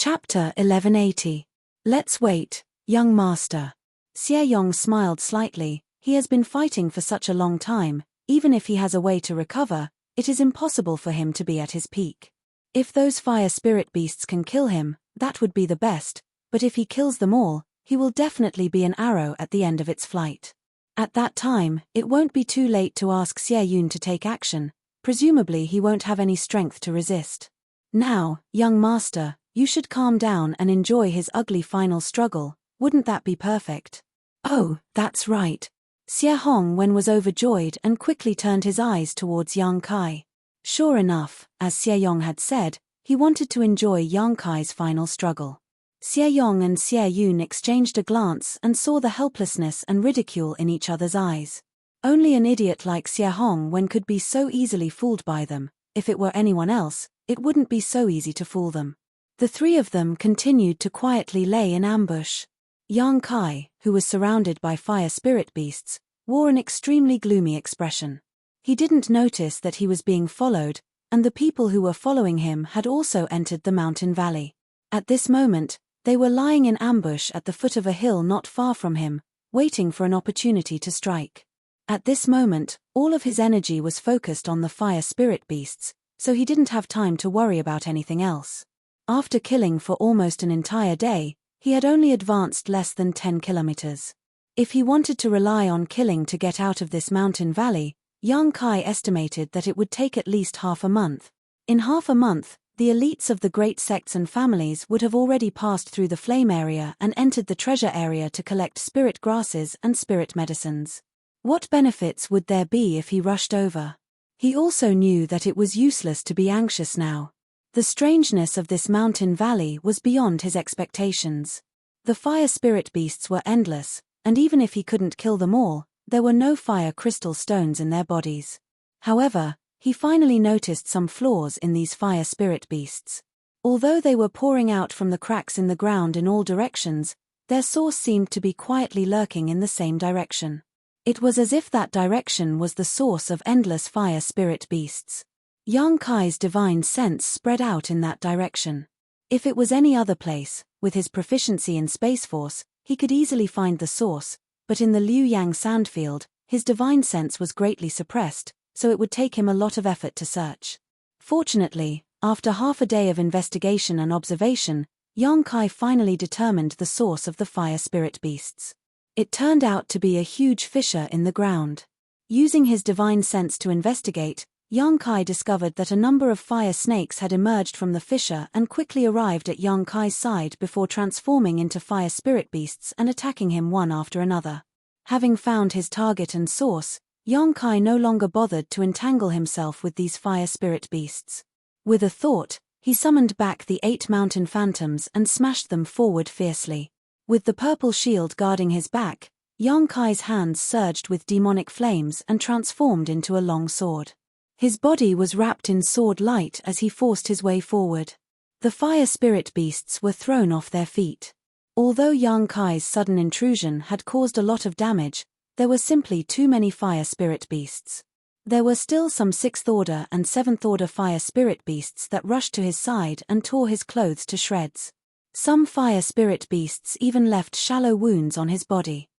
Chapter 1180. Let's wait, young master. Xie Yong smiled slightly. He has been fighting for such a long time. Even if he has a way to recover, it is impossible for him to be at his peak. If those fire spirit beasts can kill him, that would be the best, but if he kills them all, he will definitely be an arrow at the end of its flight. At that time, it won't be too late to ask Xie Yun to take action. Presumably he won't have any strength to resist. Now, young master, you should calm down and enjoy his ugly final struggle. Wouldn't that be perfect? Oh, that's right. Xie Hongwen was overjoyed and quickly turned his eyes towards Yang Kai. Sure enough, as Xie Yong had said, he wanted to enjoy Yang Kai's final struggle. Xie Yong and Xie Yun exchanged a glance and saw the helplessness and ridicule in each other's eyes. Only an idiot like Xie Hongwen could be so easily fooled by them. If it were anyone else, it wouldn't be so easy to fool them. The three of them continued to quietly lay in ambush. Yang Kai, who was surrounded by fire spirit beasts, wore an extremely gloomy expression. He didn't notice that he was being followed, and the people who were following him had also entered the mountain valley. At this moment, they were lying in ambush at the foot of a hill not far from him, waiting for an opportunity to strike. At this moment, all of his energy was focused on the fire spirit beasts, so he didn't have time to worry about anything else. After killing for almost an entire day, he had only advanced less than 10 kilometers. If he wanted to rely on killing to get out of this mountain valley, Yang Kai estimated that it would take at least half a month. In half a month, the elites of the great sects and families would have already passed through the flame area and entered the treasure area to collect spirit grasses and spirit medicines. What benefits would there be if he rushed over? He also knew that it was useless to be anxious now. The strangeness of this mountain valley was beyond his expectations. The fire spirit beasts were endless, and even if he couldn't kill them all, there were no fire crystal stones in their bodies. However, he finally noticed some flaws in these fire spirit beasts. Although they were pouring out from the cracks in the ground in all directions, their source seemed to be quietly lurking in the same direction. It was as if that direction was the source of endless fire spirit beasts. Yang Kai's divine sense spread out in that direction. If it was any other place, with his proficiency in Space Force, he could easily find the source, but in the Liu Yang sandfield, his divine sense was greatly suppressed, so it would take him a lot of effort to search. Fortunately, after half a day of investigation and observation, Yang Kai finally determined the source of the fire spirit beasts. It turned out to be a huge fissure in the ground. Using his divine sense to investigate, Yang Kai discovered that a number of fire snakes had emerged from the fissure and quickly arrived at Yang Kai's side before transforming into fire spirit beasts and attacking him one after another. Having found his target and source, Yang Kai no longer bothered to entangle himself with these fire spirit beasts. With a thought, he summoned back the 8 mountain phantoms and smashed them forward fiercely. With the purple shield guarding his back, Yang Kai's hands surged with demonic flames and transformed into a long sword. His body was wrapped in sword light as he forced his way forward. The fire spirit beasts were thrown off their feet. Although Yang Kai's sudden intrusion had caused a lot of damage, there were simply too many fire spirit beasts. There were still some 6th order and 7th order fire spirit beasts that rushed to his side and tore his clothes to shreds. Some fire spirit beasts even left shallow wounds on his body.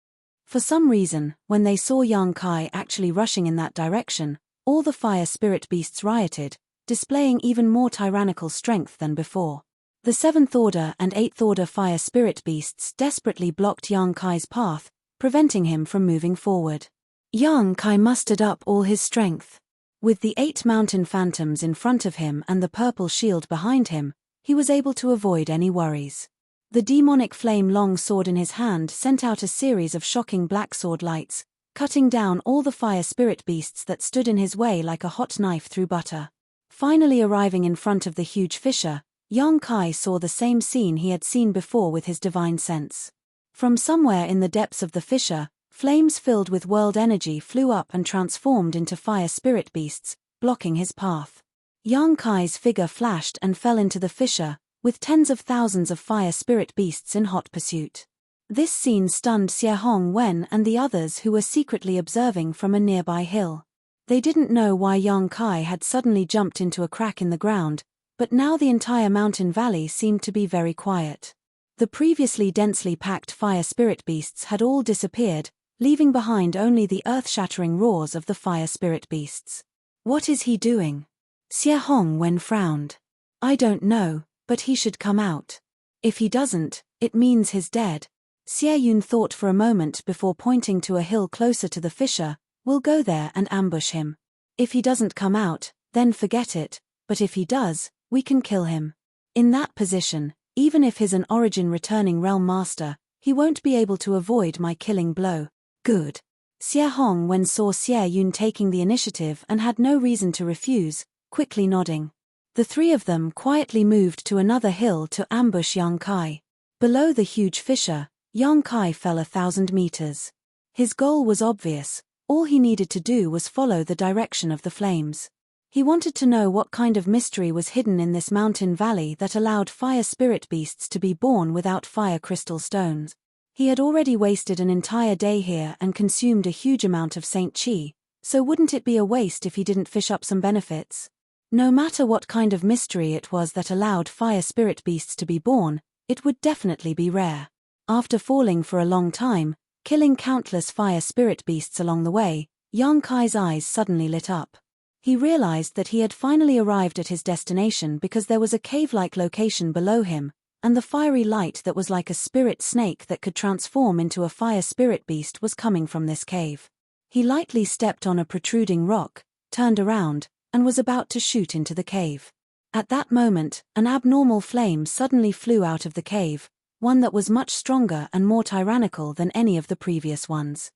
For some reason, when they saw Yang Kai actually rushing in that direction, all the fire spirit beasts rioted, displaying even more tyrannical strength than before. The 7th order and 8th order fire spirit beasts desperately blocked Yang Kai's path, preventing him from moving forward. Yang Kai mustered up all his strength. With the 8 mountain phantoms in front of him and the purple shield behind him, he was able to avoid any worries. The demonic flame long sword in his hand sent out a series of shocking black sword lights, cutting down all the fire spirit beasts that stood in his way like a hot knife through butter. Finally arriving in front of the huge fissure, Yang Kai saw the same scene he had seen before with his divine sense. From somewhere in the depths of the fissure, flames filled with world energy flew up and transformed into fire spirit beasts, blocking his path. Yang Kai's figure flashed and fell into the fissure, with tens of thousands of fire spirit beasts in hot pursuit. This scene stunned Xie Hongwen and the others who were secretly observing from a nearby hill. They didn't know why Yang Kai had suddenly jumped into a crack in the ground, but now the entire mountain valley seemed to be very quiet. The previously densely packed fire spirit beasts had all disappeared, leaving behind only the earth-shattering roars of the fire spirit beasts. What is he doing? Xie Hongwen frowned. I don't know, but he should come out. If he doesn't, it means he's dead. Xie Yun thought for a moment before pointing to a hill closer to the fissure. We'll go there and ambush him. If he doesn't come out, then forget it, but if he does, we can kill him. In that position, even if he's an origin returning realm master, he won't be able to avoid my killing blow. Good. Xie Hongwen saw Xie Yun taking the initiative and had no reason to refuse, quickly nodding. The three of them quietly moved to another hill to ambush Yang Kai. Below the huge fissure, Yang Kai fell 1,000 meters. His goal was obvious. All he needed to do was follow the direction of the flames. He wanted to know what kind of mystery was hidden in this mountain valley that allowed fire spirit beasts to be born without fire crystal stones. He had already wasted an entire day here and consumed a huge amount of Saint Qi, so wouldn't it be a waste if he didn't fish up some benefits? No matter what kind of mystery it was that allowed fire spirit beasts to be born, it would definitely be rare. After falling for a long time, killing countless fire spirit beasts along the way, Yang Kai's eyes suddenly lit up. He realized that he had finally arrived at his destination because there was a cave-like location below him, and the fiery light that was like a spirit snake that could transform into a fire spirit beast was coming from this cave. He lightly stepped on a protruding rock, turned around, and was about to shoot into the cave. At that moment, an abnormal flame suddenly flew out of the cave, one that was much stronger and more tyrannical than any of the previous ones.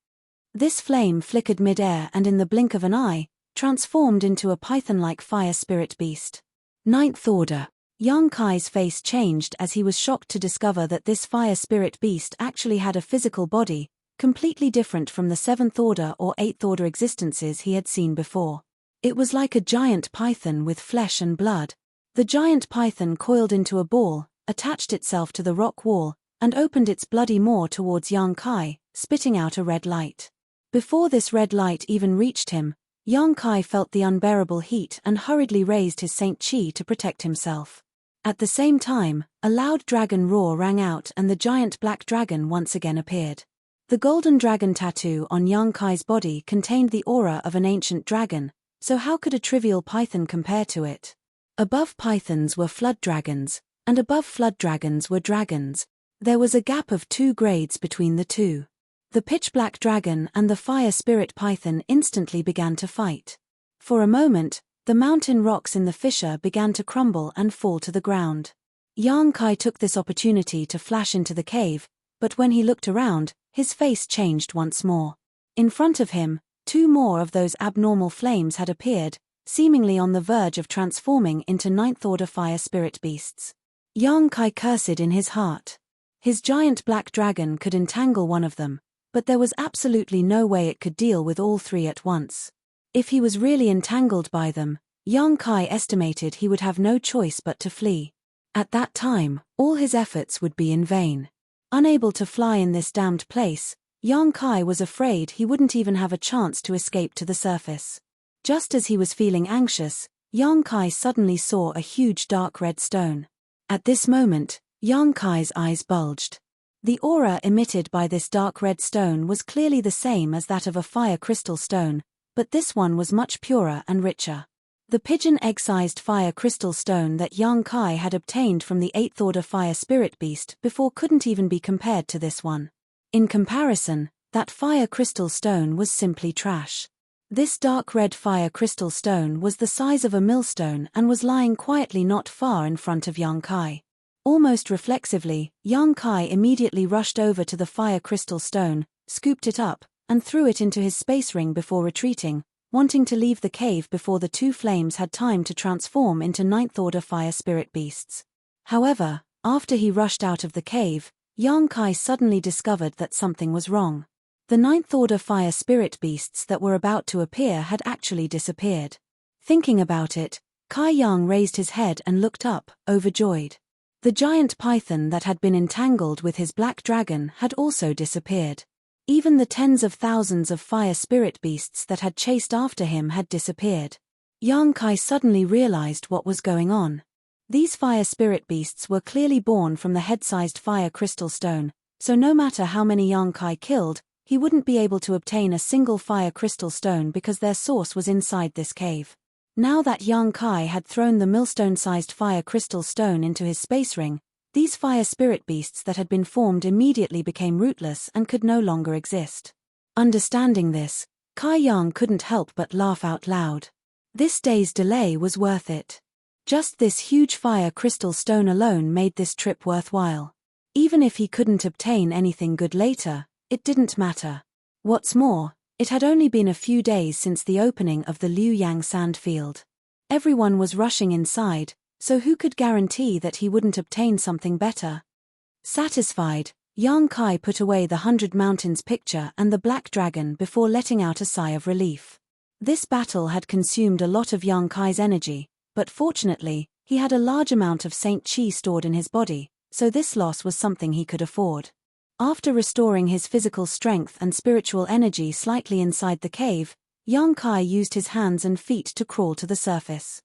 This flame flickered mid-air and in the blink of an eye, transformed into a python-like fire spirit beast. Ninth Order. Yang Kai's face changed as he was shocked to discover that this fire spirit beast actually had a physical body, completely different from the 7th Order or 8th Order existences he had seen before. It was like a giant python with flesh and blood. The giant python coiled into a ball, attached itself to the rock wall, and opened its bloody maw towards Yang Kai, spitting out a red light. Before this red light even reached him, Yang Kai felt the unbearable heat and hurriedly raised his Saint Qi to protect himself. At the same time, a loud dragon roar rang out and the giant black dragon once again appeared. The golden dragon tattoo on Yang Kai's body contained the aura of an ancient dragon, so how could a trivial python compare to it? Above pythons were flood dragons, and above flood dragons were dragons. There was a gap of 2 grades between the two. The pitch-black dragon and the fire spirit python instantly began to fight. For a moment, the mountain rocks in the fissure began to crumble and fall to the ground. Yang Kai took this opportunity to flash into the cave, but when he looked around, his face changed once more. In front of him, 2 more of those abnormal flames had appeared, seemingly on the verge of transforming into 9th Order fire spirit beasts. Yang Kai cursed in his heart. His giant black dragon could entangle one of them, but there was absolutely no way it could deal with all 3 at once. If he was really entangled by them, Yang Kai estimated he would have no choice but to flee. At that time, all his efforts would be in vain. Unable to fly in this damned place, Yang Kai was afraid he wouldn't even have a chance to escape to the surface. Just as he was feeling anxious, Yang Kai suddenly saw a huge dark red stone. At this moment, Yang Kai's eyes bulged. The aura emitted by this dark red stone was clearly the same as that of a fire crystal stone, but this one was much purer and richer. The pigeon egg-sized fire crystal stone that Yang Kai had obtained from the 8th Order fire spirit beast before couldn't even be compared to this one. In comparison, that fire crystal stone was simply trash. This dark red fire crystal stone was the size of a millstone and was lying quietly not far in front of Yang Kai. Almost reflexively, Yang Kai immediately rushed over to the fire crystal stone, scooped it up, and threw it into his space ring before retreating, wanting to leave the cave before the 2 flames had time to transform into 9th Order fire spirit beasts. However, after he rushed out of the cave, Yang Kai suddenly discovered that something was wrong. The 9th Order fire spirit beasts that were about to appear had actually disappeared. Thinking about it, Kai Yang raised his head and looked up, overjoyed. The giant python that had been entangled with his black dragon had also disappeared. Even the tens of thousands of fire spirit beasts that had chased after him had disappeared. Yang Kai suddenly realized what was going on. These fire spirit beasts were clearly born from the head-sized fire crystal stone, so no matter how many Yang Kai killed, he wouldn't be able to obtain a single fire crystal stone because their source was inside this cave. Now that Yang Kai had thrown the millstone-sized fire crystal stone into his space ring, these fire spirit beasts that had been formed immediately became rootless and could no longer exist. Understanding this, Kai Yang couldn't help but laugh out loud. This day's delay was worth it. Just this huge fire crystal stone alone made this trip worthwhile. Even if he couldn't obtain anything good later, it didn't matter. What's more, it had only been a few days since the opening of the Liu Yang sand field. Everyone was rushing inside, so who could guarantee that he wouldn't obtain something better? Satisfied, Yang Kai put away the 100 Mountains picture and the Black Dragon before letting out a sigh of relief. This battle had consumed a lot of Yang Kai's energy, but fortunately, he had a large amount of Saint Qi stored in his body, so this loss was something he could afford. After restoring his physical strength and spiritual energy slightly inside the cave, Yang Kai used his hands and feet to crawl to the surface.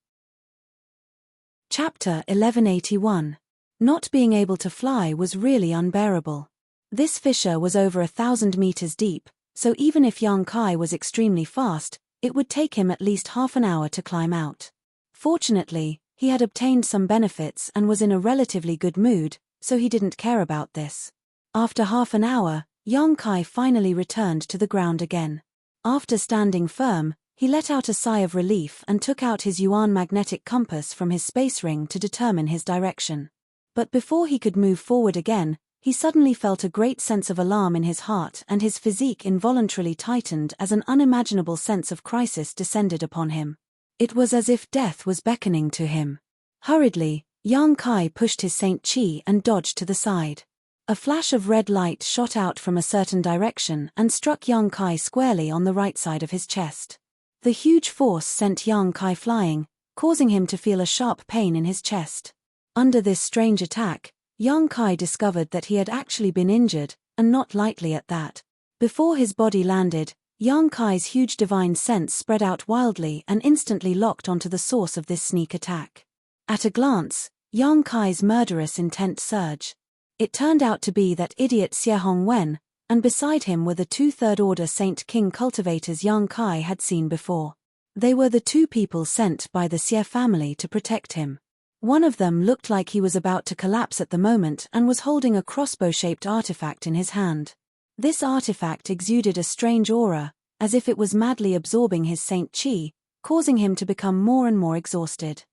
Chapter 1181. Not being able to fly was really unbearable. This fissure was over 1,000 meters deep, so even if Yang Kai was extremely fast, it would take him at least half an hour to climb out. Fortunately, he had obtained some benefits and was in a relatively good mood, so he didn't care about this. After half an hour, Yang Kai finally returned to the ground again. After standing firm, he let out a sigh of relief and took out his Yuan magnetic compass from his space ring to determine his direction. But before he could move forward again, he suddenly felt a great sense of alarm in his heart and his physique involuntarily tightened as an unimaginable sense of crisis descended upon him. It was as if death was beckoning to him. Hurriedly, Yang Kai pushed his Saint Qi and dodged to the side. A flash of red light shot out from a certain direction and struck Yang Kai squarely on the right side of his chest. The huge force sent Yang Kai flying, causing him to feel a sharp pain in his chest. Under this strange attack, Yang Kai discovered that he had actually been injured, and not lightly at that. Before his body landed, Yang Kai's huge divine sense spread out wildly and instantly locked onto the source of this sneak attack. At a glance, Yang Kai's murderous intent surged. It turned out to be that idiot Xie Hongwen, and beside him were the two third-order Saint King cultivators Yang Kai had seen before. They were the two people sent by the Xie family to protect him. One of them looked like he was about to collapse at the moment and was holding a crossbow-shaped artifact in his hand. This artifact exuded a strange aura, as if it was madly absorbing his Saint Qi, causing him to become more and more exhausted.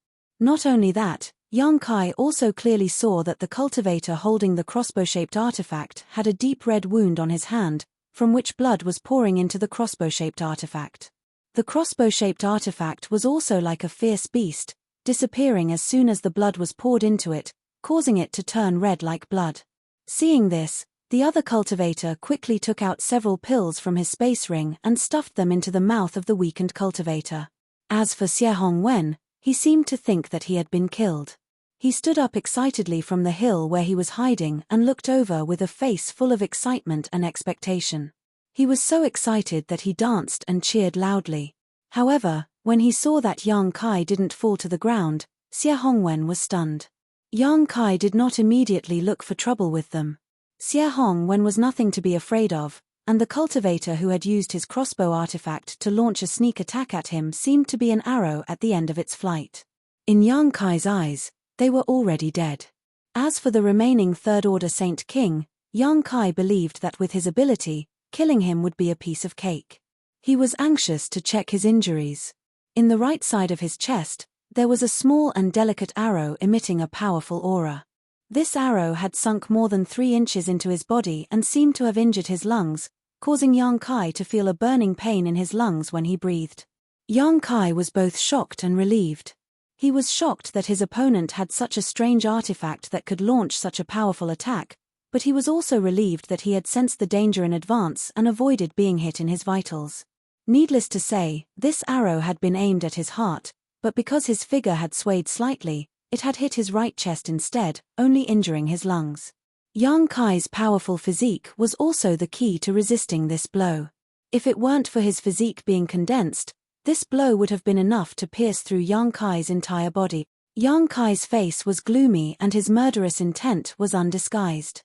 Not only that, Yang Kai also clearly saw that the cultivator holding the crossbow-shaped artifact had a deep red wound on his hand, from which blood was pouring into the crossbow-shaped artifact. The crossbow-shaped artifact was also like a fierce beast, disappearing as soon as the blood was poured into it, causing it to turn red like blood. Seeing this, the other cultivator quickly took out several pills from his space ring and stuffed them into the mouth of the weakened cultivator. As for Xie Hongwen, he seemed to think that he had been killed. He stood up excitedly from the hill where he was hiding and looked over with a face full of excitement and expectation. He was so excited that he danced and cheered loudly. However, when he saw that Yang Kai didn't fall to the ground, Xie Hongwen was stunned. Yang Kai did not immediately look for trouble with them. Xie Hongwen was nothing to be afraid of, and the cultivator who had used his crossbow artifact to launch a sneak attack at him seemed to be an arrow at the end of its flight. In Yang Kai's eyes, they were already dead. As for the remaining third-order Saint King, Yang Kai believed that with his ability, killing him would be a piece of cake. He was anxious to check his injuries. In the right side of his chest, there was a small and delicate arrow emitting a powerful aura. This arrow had sunk more than 3 inches into his body and seemed to have injured his lungs, causing Yang Kai to feel a burning pain in his lungs when he breathed. Yang Kai was both shocked and relieved. He was shocked that his opponent had such a strange artifact that could launch such a powerful attack, but he was also relieved that he had sensed the danger in advance and avoided being hit in his vitals. Needless to say, this arrow had been aimed at his heart, but because his figure had swayed slightly, it had hit his right chest instead, only injuring his lungs. Yang Kai's powerful physique was also the key to resisting this blow. If it weren't for his physique being condensed, this blow would have been enough to pierce through Yang Kai's entire body. Yang Kai's face was gloomy and his murderous intent was undisguised.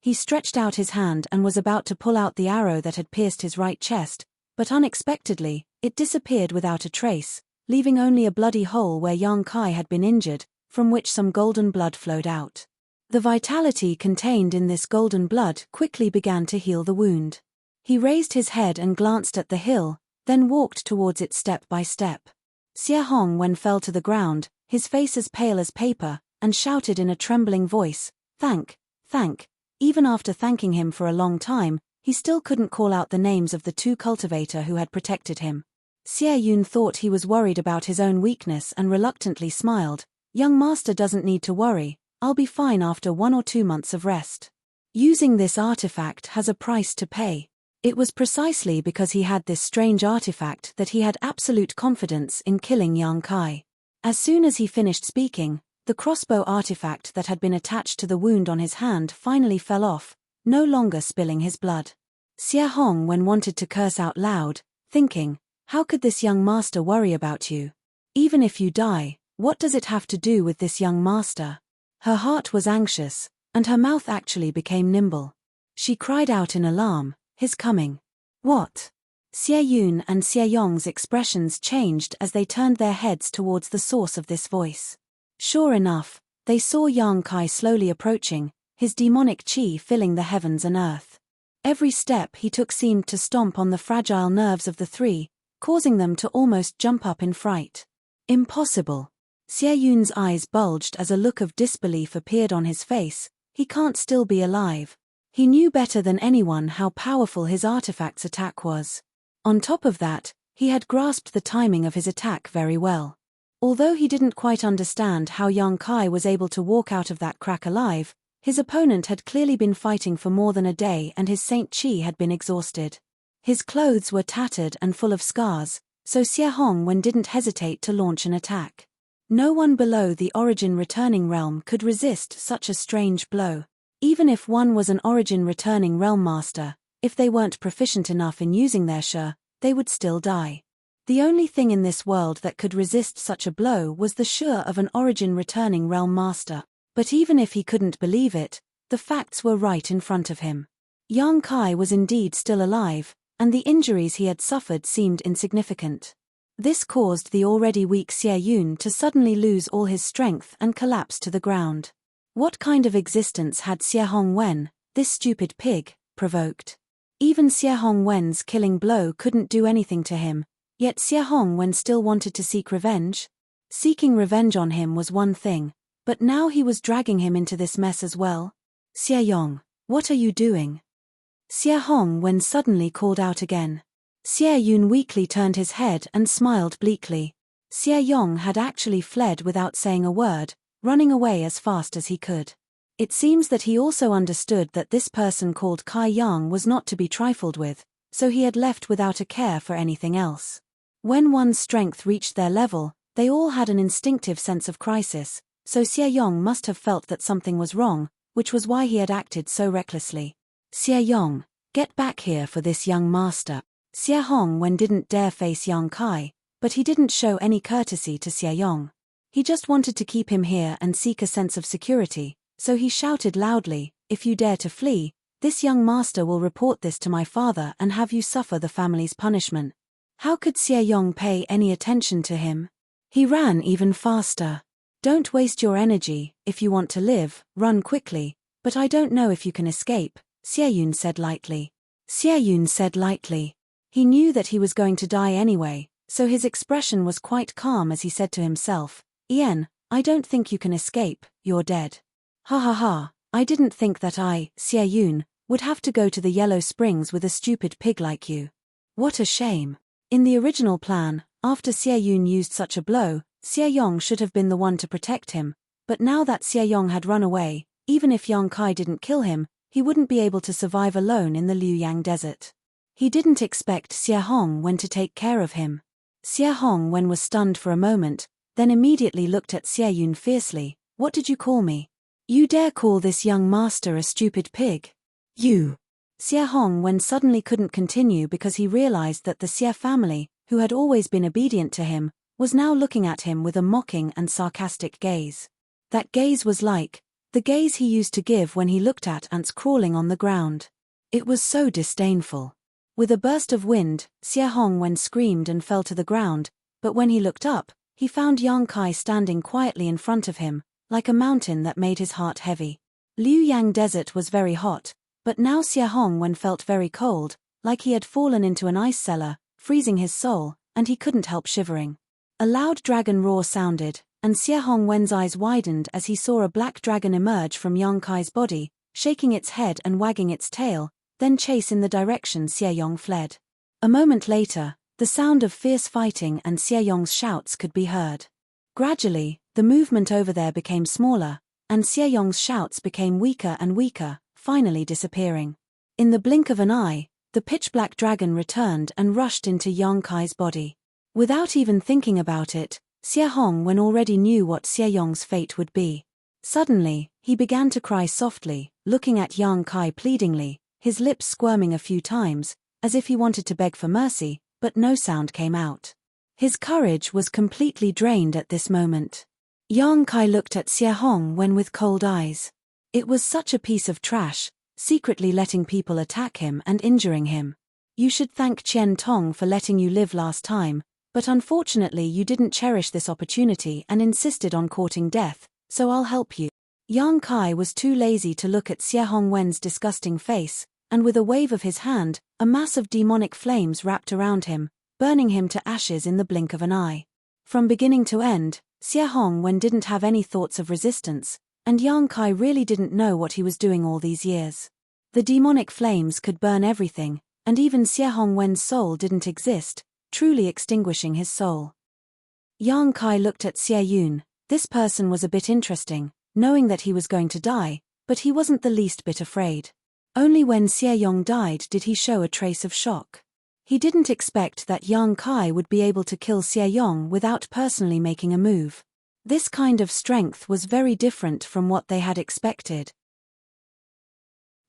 He stretched out his hand and was about to pull out the arrow that had pierced his right chest, but unexpectedly, it disappeared without a trace, leaving only a bloody hole where Yang Kai had been injured, from which some golden blood flowed out. The vitality contained in this golden blood quickly began to heal the wound. He raised his head and glanced at the hill, then walked towards it step by step. Xie Hongwen fell to the ground, his face as pale as paper, and shouted in a trembling voice, "Thank." Even after thanking him for a long time, he still couldn't call out the names of the two cultivator who had protected him. Xie Yun thought he was worried about his own weakness and reluctantly smiled. "Young master doesn't need to worry, I'll be fine after 1 or 2 months of rest. Using this artifact has a price to pay." It was precisely because he had this strange artifact that he had absolute confidence in killing Yang Kai. As soon as he finished speaking, the crossbow artifact that had been attached to the wound on his hand finally fell off, no longer spilling his blood. Xie Hongwen wanted to curse out loud, thinking, how could this young master worry about you? Even if you die, what does it have to do with this young master? Her heart was anxious, and her mouth actually became nimble. She cried out in alarm, "His coming." What? Xie Yun and Xie Yong's expressions changed as they turned their heads towards the source of this voice. Sure enough, they saw Yang Kai slowly approaching, his demonic qi filling the heavens and earth. Every step he took seemed to stomp on the fragile nerves of the three, causing them to almost jump up in fright. Impossible. Xie Yun's eyes bulged as a look of disbelief appeared on his face. He can't still be alive. He knew better than anyone how powerful his artifact's attack was. On top of that, he had grasped the timing of his attack very well. Although he didn't quite understand how Yang Kai was able to walk out of that crack alive, his opponent had clearly been fighting for more than a day and his Saint Qi had been exhausted. His clothes were tattered and full of scars, so Xie Hongwen didn't hesitate to launch an attack. No one below the Origin Returning Realm could resist such a strange blow. Even if one was an Origin Returning Realm master, if they weren't proficient enough in using their Shi, they would still die. The only thing in this world that could resist such a blow was the Shi of an Origin Returning Realm master. But even if he couldn't believe it, the facts were right in front of him. Yang Kai was indeed still alive, and the injuries he had suffered seemed insignificant. This caused the already weak Xie Yun to suddenly lose all his strength and collapse to the ground. What kind of existence had Xie Hongwen, this stupid pig, provoked? Even Xie Hongwen's killing blow couldn't do anything to him, yet Xie Hongwen still wanted to seek revenge? Seeking revenge on him was one thing, but now he was dragging him into this mess as well. "Xie Yong, what are you doing?" Xie Hongwen suddenly called out again. Xie Yun weakly turned his head and smiled bleakly. Xie Yong had actually fled without saying a word, running away as fast as he could. It seems that he also understood that this person called Kai Yang was not to be trifled with, so he had left without a care for anything else. When one's strength reached their level, they all had an instinctive sense of crisis, so Xie Yong must have felt that something was wrong, which was why he had acted so recklessly. "Xie Yong, get back here for this young master." Xie Hongwen didn't dare face Yang Kai, but he didn't show any courtesy to Xie Yong. He just wanted to keep him here and seek a sense of security, so he shouted loudly, "If you dare to flee, this young master will report this to my father and have you suffer the family's punishment." How could Xie Yong pay any attention to him? He ran even faster. "Don't waste your energy, if you want to live, run quickly, but I don't know if you can escape," Xie Yun said lightly. Xie Yun said lightly. He knew that he was going to die anyway, so his expression was quite calm as he said to himself, "Ian, I don't think you can escape, you're dead." "Ha ha ha, I didn't think that I, Xie Yun, would have to go to the Yellow Springs with a stupid pig like you. What a shame." In the original plan, after Xie Yun used such a blow, Xie Yong should have been the one to protect him, but now that Xie Yong had run away, even if Yang Kai didn't kill him, he wouldn't be able to survive alone in the Liuyang desert. He didn't expect Xie Hongwen to take care of him. Xie Hongwen was stunned for a moment, then immediately looked at Xie Yun fiercely. "What did you call me? You dare call this young master a stupid pig? You!" Xie Hongwen suddenly couldn't continue because he realized that the Xie family, who had always been obedient to him, was now looking at him with a mocking and sarcastic gaze. That gaze was like the gaze he used to give when he looked at ants crawling on the ground. It was so disdainful. With a burst of wind, Xie Hongwen screamed and fell to the ground, but when he looked up, he found Yang Kai standing quietly in front of him, like a mountain that made his heart heavy. Liu Yang Desert was very hot, but now Xie Hongwen felt very cold, like he had fallen into an ice cellar, freezing his soul, and he couldn't help shivering. A loud dragon roar sounded, and Xie Hongwen's eyes widened as he saw a black dragon emerge from Yang Kai's body, shaking its head and wagging its tail, then chase in the direction Xie Yong fled. A moment later, the sound of fierce fighting and Xie Yong's shouts could be heard. Gradually, the movement over there became smaller, and Xie Yong's shouts became weaker and weaker, finally disappearing. In the blink of an eye, the pitch-black dragon returned and rushed into Yang Kai's body. Without even thinking about it, Xie Hongwen already knew what Xie Yong's fate would be. Suddenly, he began to cry softly, looking at Yang Kai pleadingly, his lips squirming a few times, as if he wanted to beg for mercy, but no sound came out. His courage was completely drained at this moment. Yang Kai looked at Xie Hongwen with cold eyes. It was such a piece of trash, secretly letting people attack him and injuring him. You should thank Qian Tong for letting you live last time, but unfortunately you didn't cherish this opportunity and insisted on courting death, so I'll help you. Yang Kai was too lazy to look at Xie Hongwen's disgusting face, and with a wave of his hand, a mass of demonic flames wrapped around him, burning him to ashes in the blink of an eye. From beginning to end, Xie Hongwen didn't have any thoughts of resistance, and Yang Kai really didn't know what he was doing all these years. The demonic flames could burn everything, and even Xie Hongwen's soul didn't exist, truly extinguishing his soul. Yang Kai looked at Xie Yun. This person was a bit interesting, knowing that he was going to die, but he wasn't the least bit afraid. Only when Xie Yong died did he show a trace of shock. He didn't expect that Yang Kai would be able to kill Xie Yong without personally making a move. This kind of strength was very different from what they had expected.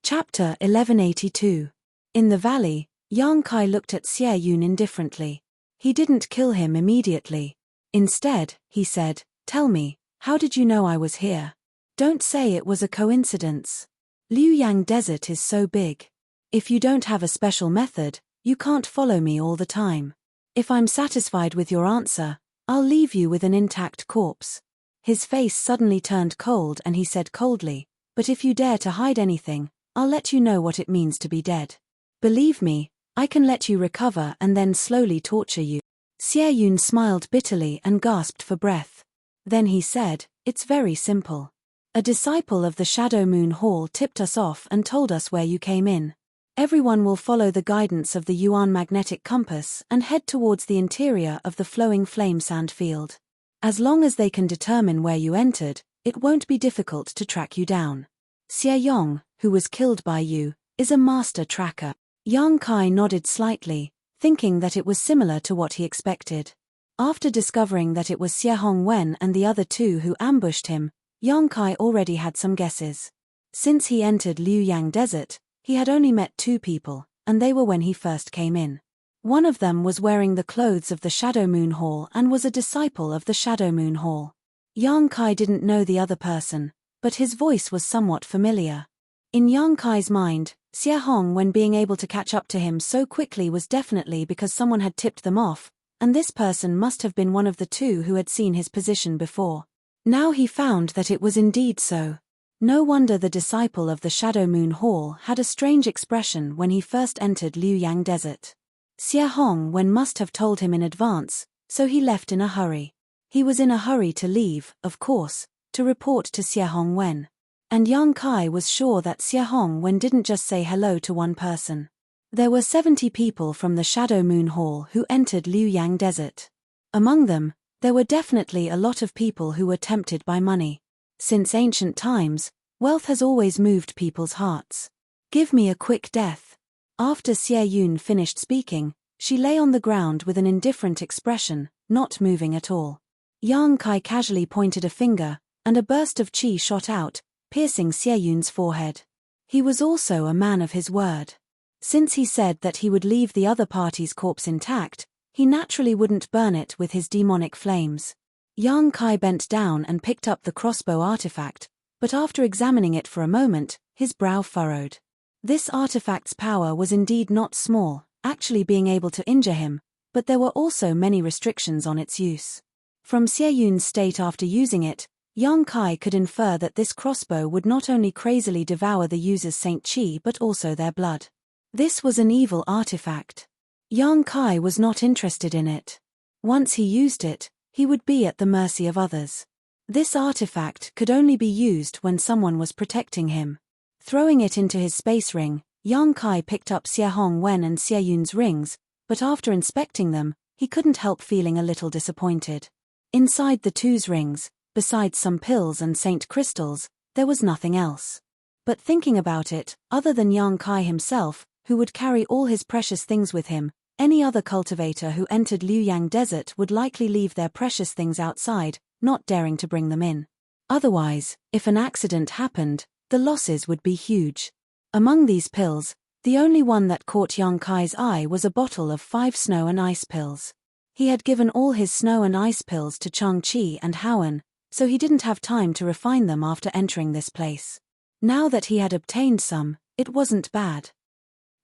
Chapter 1182. In the valley, Yang Kai looked at Xie Yun indifferently. He didn't kill him immediately. Instead, he said, "Tell me, how did you know I was here? Don't say it was a coincidence. Liu Yang Desert is so big. If you don't have a special method, you can't follow me all the time. If I'm satisfied with your answer, I'll leave you with an intact corpse." His face suddenly turned cold and he said coldly, "But if you dare to hide anything, I'll let you know what it means to be dead. Believe me, I can let you recover and then slowly torture you." Xie Yun smiled bitterly and gasped for breath. Then he said, "It's very simple. A disciple of the Shadow Moon Hall tipped us off and told us where you came in. Everyone will follow the guidance of the Yuan magnetic compass and head towards the interior of the flowing flame sand field. As long as they can determine where you entered, it won't be difficult to track you down. Xie Yong, who was killed by you, is a master tracker." Yang Kai nodded slightly, thinking that it was similar to what he expected. After discovering that it was Xie Hongwen and the other two who ambushed him, Yang Kai already had some guesses. Since he entered Liu Yang Desert, he had only met two people, and they were when he first came in. One of them was wearing the clothes of the Shadow Moon Hall and was a disciple of the Shadow Moon Hall. Yang Kai didn't know the other person, but his voice was somewhat familiar. In Yang Kai's mind, Xie Hong, when being able to catch up to him so quickly, was definitely because someone had tipped them off, and this person must have been one of the two who had seen his position before. Now he found that it was indeed so. No wonder the disciple of the Shadow Moon Hall had a strange expression when he first entered Liu Yang Desert. Xie Hong must have told him in advance, so he left in a hurry. He was in a hurry to leave, of course, to report to Xie Hongwen. And Yang Kai was sure that Xie Hongwen didn't just say hello to one person. There were 70 people from the Shadow Moon Hall who entered Liu Yang Desert. Among them, there were definitely a lot of people who were tempted by money. Since ancient times, wealth has always moved people's hearts. "Give me a quick death." After Xie Yun finished speaking, she lay on the ground with an indifferent expression, not moving at all. Yang Kai casually pointed a finger, and a burst of qi shot out, piercing Xie Yun's forehead. He was also a man of his word. Since he said that he would leave the other party's corpse intact, He naturally wouldn't burn it with his demonic flames. Yang Kai bent down and picked up the crossbow artifact, but after examining it for a moment, his brow furrowed. This artifact's power was indeed not small, actually being able to injure him, but there were also many restrictions on its use. From Xie Yun's state after using it, Yang Kai could infer that this crossbow would not only crazily devour the user's Saint Chi but also their blood. This was an evil artifact. Yang Kai was not interested in it. Once he used it, he would be at the mercy of others. This artifact could only be used when someone was protecting him. Throwing it into his space ring, Yang Kai picked up Xie Hongwen and Xie Yun's rings, but after inspecting them, he couldn't help feeling a little disappointed. Inside the two's rings, besides some pills and saint crystals, there was nothing else. But thinking about it, other than Yang Kai himself, who would carry all his precious things with him, any other cultivator who entered Liuyang Desert would likely leave their precious things outside, not daring to bring them in. Otherwise, if an accident happened, the losses would be huge. Among these pills, the only one that caught Yang Kai's eye was a bottle of 5 snow and ice pills. He had given all his snow and ice pills to Chang-Chi and Howen, so he didn't have time to refine them after entering this place. Now that he had obtained some, it wasn't bad.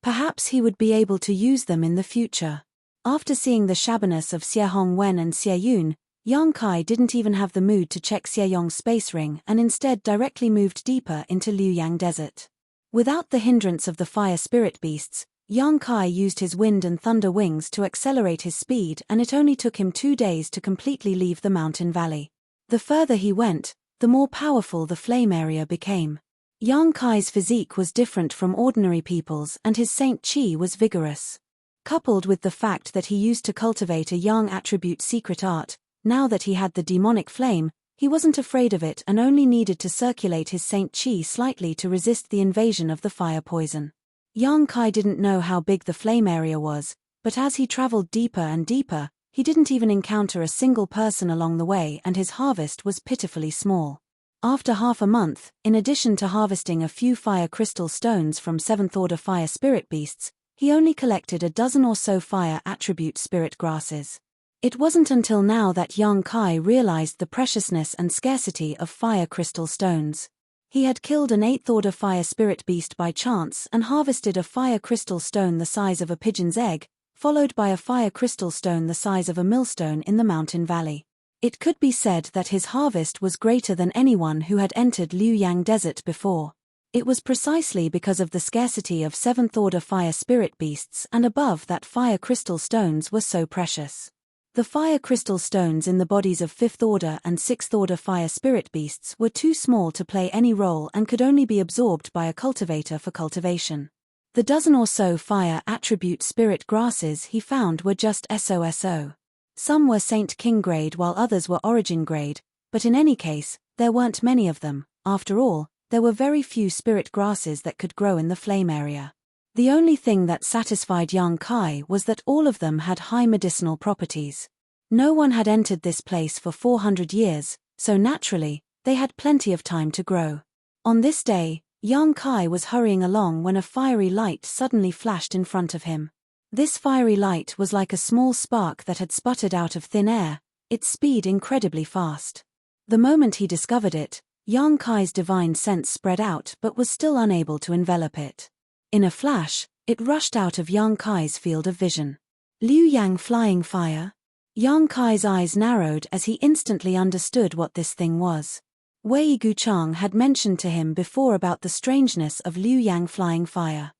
Perhaps he would be able to use them in the future. After seeing the shabbiness of Xie Hongwen and Xie Yun, Yang Kai didn't even have the mood to check Xie Yong's space ring and instead directly moved deeper into Liuyang Desert. Without the hindrance of the fire spirit beasts, Yang Kai used his wind and thunder wings to accelerate his speed, and it only took him 2 days to completely leave the mountain valley. The further he went, the more powerful the flame area became. Yang Kai's physique was different from ordinary people's and his Saint Chi was vigorous. Coupled with the fact that he used to cultivate a Yang attribute secret art, now that he had the demonic flame, he wasn't afraid of it and only needed to circulate his Saint Chi slightly to resist the invasion of the fire poison. Yang Kai didn't know how big the flame area was, but as he traveled deeper and deeper, he didn't even encounter a single person along the way and his harvest was pitifully small. After half a month, in addition to harvesting a few fire crystal stones from 7th order fire spirit beasts, he only collected a dozen or so fire attribute spirit grasses. It wasn't until now that Yang Kai realized the preciousness and scarcity of fire crystal stones. He had killed an 8th order fire spirit beast by chance and harvested a fire crystal stone the size of a pigeon's egg, followed by a fire crystal stone the size of a millstone in the mountain valley. It could be said that his harvest was greater than anyone who had entered Liuyang Desert before. It was precisely because of the scarcity of 7th order fire spirit beasts and above that fire crystal stones were so precious. The fire crystal stones in the bodies of 5th order and 6th order fire spirit beasts were too small to play any role and could only be absorbed by a cultivator for cultivation. The dozen or so fire attribute spirit grasses he found were just SOSO. Some were Saint King grade while others were Origin grade, but in any case, there weren't many of them. After all, there were very few spirit grasses that could grow in the flame area. The only thing that satisfied Yang Kai was that all of them had high medicinal properties. No one had entered this place for 400 years, so naturally, they had plenty of time to grow. On this day, Yang Kai was hurrying along when a fiery light suddenly flashed in front of him. This fiery light was like a small spark that had sputtered out of thin air, its speed incredibly fast. The moment he discovered it, Yang Kai's divine sense spread out but was still unable to envelop it. In a flash, it rushed out of Yang Kai's field of vision. Liuyang flying fire? Yang Kai's eyes narrowed as he instantly understood what this thing was. Wei Guchang had mentioned to him before about the strangeness of Liuyang flying fire.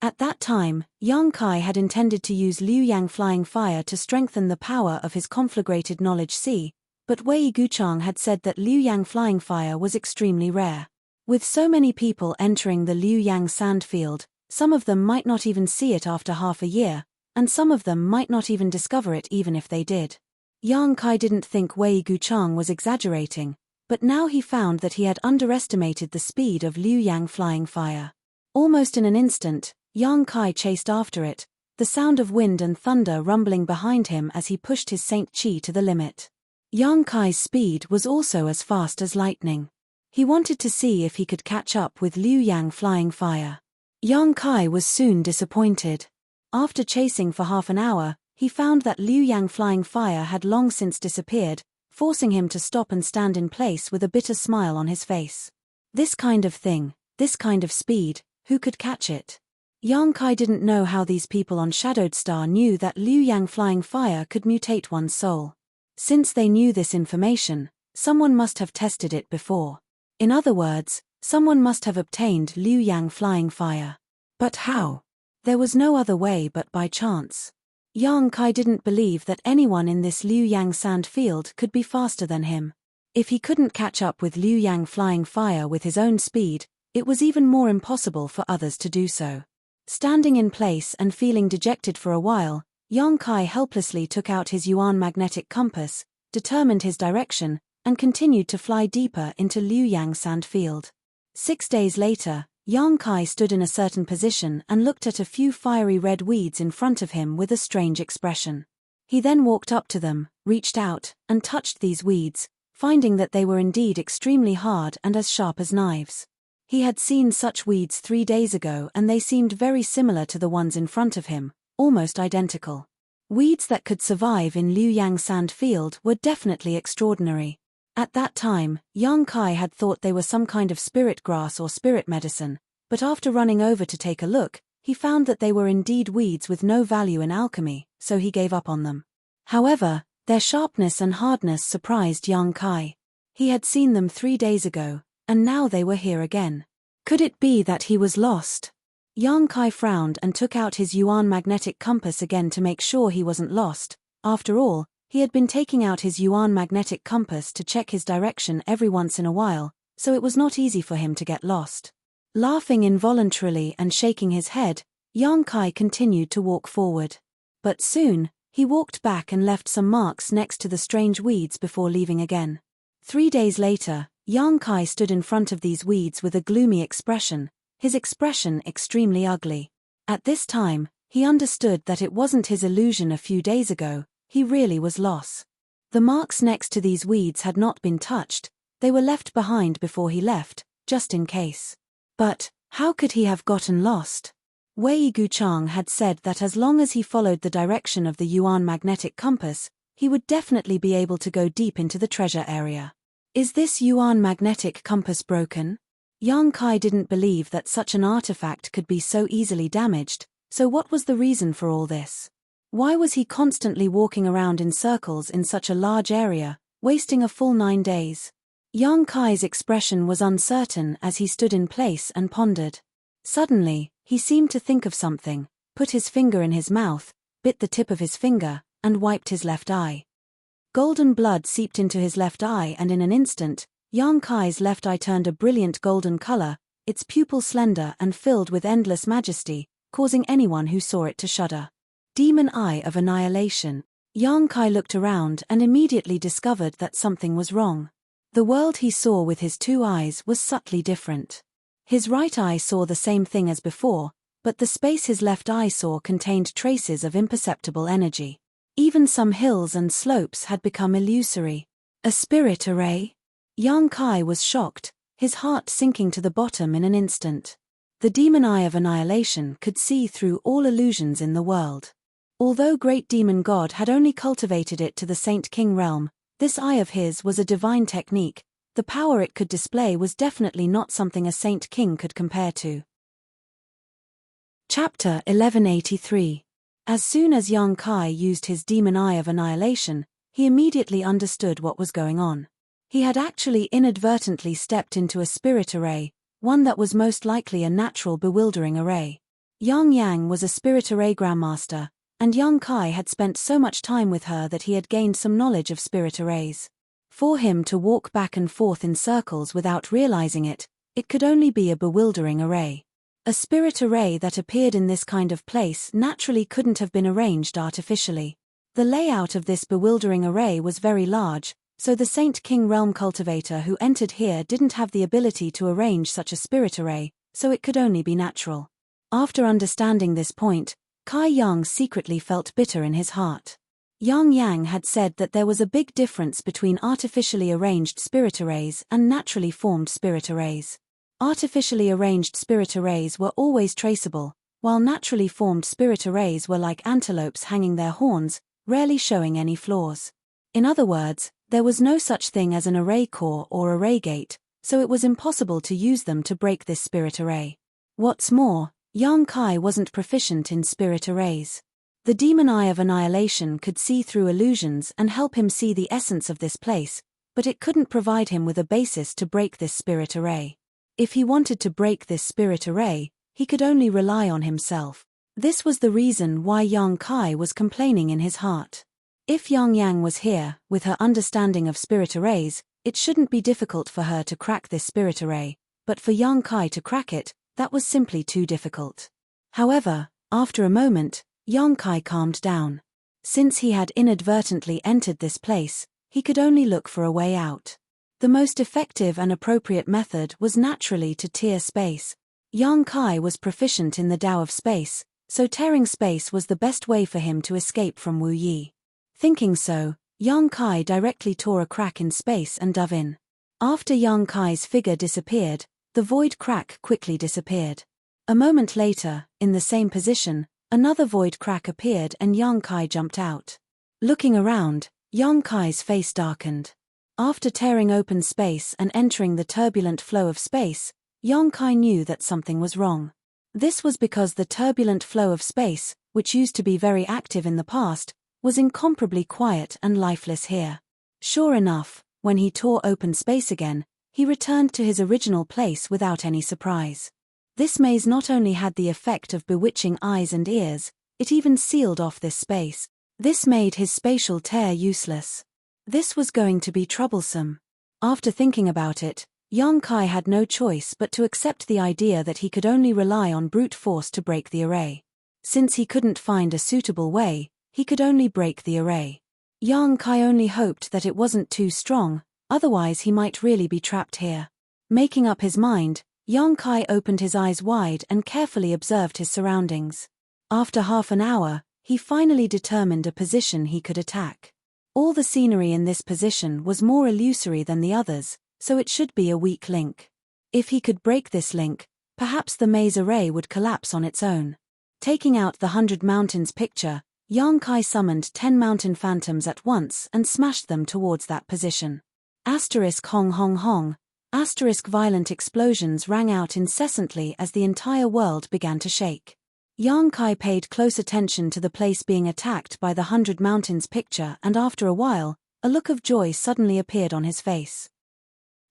At that time, Yang Kai had intended to use Liuyang flying fire to strengthen the power of his conflagrated knowledge C, but Wei Guchang had said that Liuyang flying fire was extremely rare. With so many people entering the Liuyang sandfield, some of them might not even see it after half a year, and some of them might not even discover it even if they did. Yang Kai didn't think Wei Guchang was exaggerating, but now he found that he had underestimated the speed of Liuyang flying fire. Almost in an instant, Yang Kai chased after it, the sound of wind and thunder rumbling behind him as he pushed his Saint Chi to the limit. Yang Kai's speed was also as fast as lightning. He wanted to see if he could catch up with Liuyang flying fire. Yang Kai was soon disappointed. After chasing for half an hour, he found that Liu Yang flying fire had long since disappeared, forcing him to stop and stand in place with a bitter smile on his face. This kind of thing, this kind of speed, who could catch it? Yang Kai didn't know how these people on Shadowed Star knew that Liu Yang flying fire could mutate one's soul. Since they knew this information, someone must have tested it before. In other words, someone must have obtained Liu Yang flying fire. But how? There was no other way but by chance. Yang Kai didn't believe that anyone in this Liu Yang sand field could be faster than him. If he couldn't catch up with Liu Yang flying fire with his own speed, it was even more impossible for others to do so. Standing in place and feeling dejected for a while, Yang Kai helplessly took out his Yuan magnetic compass, determined his direction, and continued to fly deeper into Liu Yang sand field. 6 days later, Yang Kai stood in a certain position and looked at a few fiery red weeds in front of him with a strange expression. He then walked up to them, reached out, and touched these weeds, finding that they were indeed extremely hard and as sharp as knives. He had seen such weeds 3 days ago and they seemed very similar to the ones in front of him, almost identical. Weeds that could survive in Liu Yang sand field were definitely extraordinary. At that time, Yang Kai had thought they were some kind of spirit grass or spirit medicine, but after running over to take a look, he found that they were indeed weeds with no value in alchemy, so he gave up on them. However, their sharpness and hardness surprised Yang Kai. He had seen them 3 days ago, and now they were here again. Could it be that he was lost? Yang Kai frowned and took out his Yuan magnetic compass again to make sure he wasn't lost. After all, he had been taking out his Yuan magnetic compass to check his direction every once in a while, so it was not easy for him to get lost. Laughing involuntarily and shaking his head, Yang Kai continued to walk forward. But soon, he walked back and left some marks next to the strange weeds before leaving again. 3 days later, Yang Kai stood in front of these weeds with a gloomy expression, his expression extremely ugly. At this time, he understood that it wasn't his illusion a few days ago, he really was lost. The marks next to these weeds had not been touched, they were left behind before he left, just in case. But, how could he have gotten lost? Wei Guchang had said that as long as he followed the direction of the Yuan magnetic compass, he would definitely be able to go deep into the treasure area. Is this Yuan magnetic compass broken? Yang Kai didn't believe that such an artifact could be so easily damaged, so what was the reason for all this? Why was he constantly walking around in circles in such a large area, wasting a full 9 days? Yang Kai's expression was uncertain as he stood in place and pondered. Suddenly, he seemed to think of something, put his finger in his mouth, bit the tip of his finger, and wiped his left eye. Golden blood seeped into his left eye and in an instant, Yang Kai's left eye turned a brilliant golden color, its pupil slender and filled with endless majesty, causing anyone who saw it to shudder. Demon Eye of Annihilation. Yang Kai looked around and immediately discovered that something was wrong. The world he saw with his 2 eyes was subtly different. His right eye saw the same thing as before, but the space his left eye saw contained traces of imperceptible energy. Even some hills and slopes had become illusory. A spirit array? Yang Kai was shocked, his heart sinking to the bottom in an instant. The Demon Eye of Annihilation could see through all illusions in the world. Although Great Demon God had only cultivated it to the Saint King realm, this eye of his was a divine technique. The power it could display was definitely not something a Saint King could compare to. Chapter 1183. As soon as Yang Kai used his Demon Eye of Annihilation, he immediately understood what was going on. He had actually inadvertently stepped into a spirit array, one that was most likely a natural bewildering array. Yang Yang was a spirit array grandmaster, and Yang Kai had spent so much time with her that he had gained some knowledge of spirit arrays. For him to walk back and forth in circles without realizing it, it could only be a bewildering array. A spirit array that appeared in this kind of place naturally couldn't have been arranged artificially. The layout of this bewildering array was very large, so the Saint King realm cultivator who entered here didn't have the ability to arrange such a spirit array, so it could only be natural. After understanding this point, Kai Yang secretly felt bitter in his heart. Yang Yang had said that there was a big difference between artificially arranged spirit arrays and naturally formed spirit arrays. Artificially arranged spirit arrays were always traceable, while naturally formed spirit arrays were like antelopes hanging their horns, rarely showing any flaws. In other words, there was no such thing as an array core or array gate, so it was impossible to use them to break this spirit array. What's more, Yang Kai wasn't proficient in spirit arrays. The demon eye of annihilation could see through illusions and help him see the essence of this place, but it couldn't provide him with a basis to break this spirit array. If he wanted to break this spirit array, he could only rely on himself. This was the reason why Yang Kai was complaining in his heart. If Yang Yang was here, with her understanding of spirit arrays, it shouldn't be difficult for her to crack this spirit array, but for Yang Kai to crack it, that was simply too difficult. However, after a moment, Yang Kai calmed down. Since he had inadvertently entered this place, he could only look for a way out. The most effective and appropriate method was naturally to tear space. Yang Kai was proficient in the Tao of space, so tearing space was the best way for him to escape from Wu Yi. Thinking so, Yang Kai directly tore a crack in space and dove in. After Yang Kai's figure disappeared, the void crack quickly disappeared. A moment later, in the same position, another void crack appeared and Yang Kai jumped out. Looking around, Yang Kai's face darkened. After tearing open space and entering the turbulent flow of space, Yang Kai knew that something was wrong. This was because the turbulent flow of space, which used to be very active in the past, was incomparably quiet and lifeless here. Sure enough, when he tore open space again, he returned to his original place without any surprise. This maze not only had the effect of bewitching eyes and ears, it even sealed off this space. This made his spatial tear useless. This was going to be troublesome. After thinking about it, Yang Kai had no choice but to accept the idea that he could only rely on brute force to break the array. Since he couldn't find a suitable way, he could only break the array. Yang Kai only hoped that it wasn't too strong, otherwise he might really be trapped here. Making up his mind, Yang Kai opened his eyes wide and carefully observed his surroundings. After half an hour, he finally determined a position he could attack. All the scenery in this position was more illusory than the others, so it should be a weak link. If he could break this link, perhaps the maze array would collapse on its own. Taking out the 100 Mountains picture, Yang Kai summoned 10 mountain phantoms at once and smashed them towards that position. Asterisk hong hong hong, asterisk violent explosions rang out incessantly as the entire world began to shake. Yang Kai paid close attention to the place being attacked by the 100 Mountains picture, and after a while, a look of joy suddenly appeared on his face.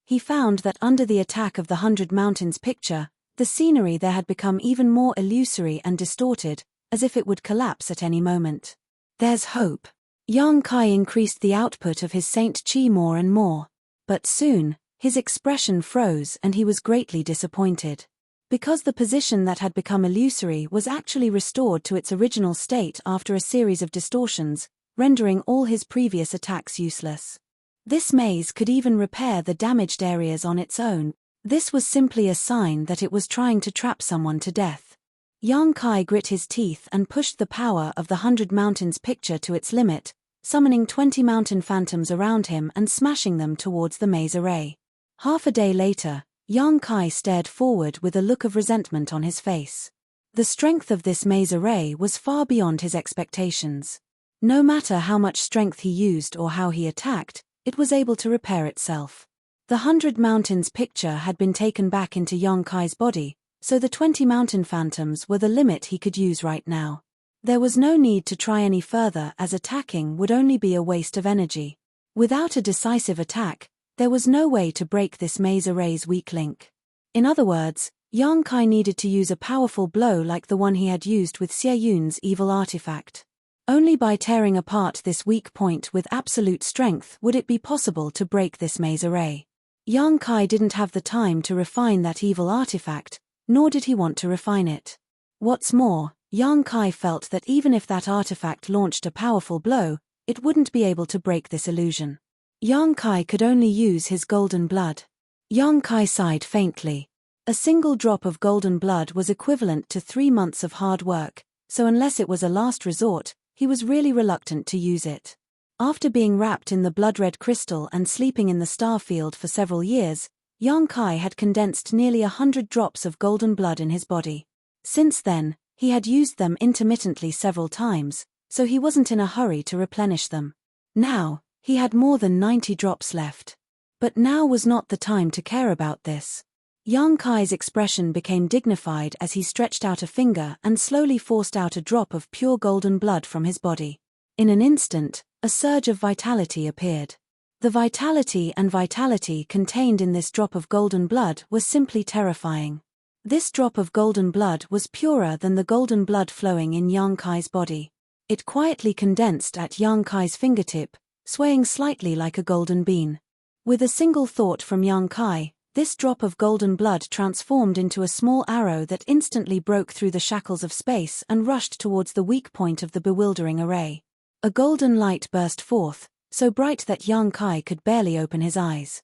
He found that under the attack of the 100 Mountains picture, the scenery there had become even more illusory and distorted, as if it would collapse at any moment. There's hope. Yang Kai increased the output of his Saint Chi more and more. But soon, his expression froze and he was greatly disappointed. Because the position that had become illusory was actually restored to its original state after a series of distortions, rendering all his previous attacks useless. This maze could even repair the damaged areas on its own. This was simply a sign that it was trying to trap someone to death. Yang Kai grit his teeth and pushed the power of the 100 Mountains picture to its limit, summoning 20 mountain phantoms around him and smashing them towards the maze array. Half a day later, Yang Kai stared forward with a look of resentment on his face. The strength of this maze array was far beyond his expectations. No matter how much strength he used or how he attacked, it was able to repair itself. The 100 Mountains picture had been taken back into Yang Kai's body, so the 20 mountain phantoms were the limit he could use right now. There was no need to try any further, as attacking would only be a waste of energy. Without a decisive attack, there was no way to break this maze array's weak link. In other words, Yang Kai needed to use a powerful blow like the one he had used with Xie Yun's evil artifact. Only by tearing apart this weak point with absolute strength would it be possible to break this maze array. Yang Kai didn't have the time to refine that evil artifact, nor did he want to refine it. What's more, Yang Kai felt that even if that artifact launched a powerful blow, it wouldn't be able to break this illusion. Yang Kai could only use his golden blood. Yang Kai sighed faintly. A single drop of golden blood was equivalent to 3 months of hard work, so unless it was a last resort, he was really reluctant to use it. After being wrapped in the blood-red crystal and sleeping in the star field for several years, Yang Kai had condensed nearly 100 drops of golden blood in his body. Since then, He had used them intermittently several times, so he wasn't in a hurry to replenish them. Now, he had more than 90 drops left. But now was not the time to care about this. Yang Kai's expression became dignified as he stretched out a finger and slowly forced out a drop of pure golden blood from his body. In an instant, a surge of vitality appeared. The vitality contained in this drop of golden blood was simply terrifying. This drop of golden blood was purer than the golden blood flowing in Yang Kai's body. It quietly condensed at Yang Kai's fingertip, swaying slightly like a golden bean. With a single thought from Yang Kai, this drop of golden blood transformed into a small arrow that instantly broke through the shackles of space and rushed towards the weak point of the bewildering array. A golden light burst forth, so bright that Yang Kai could barely open his eyes.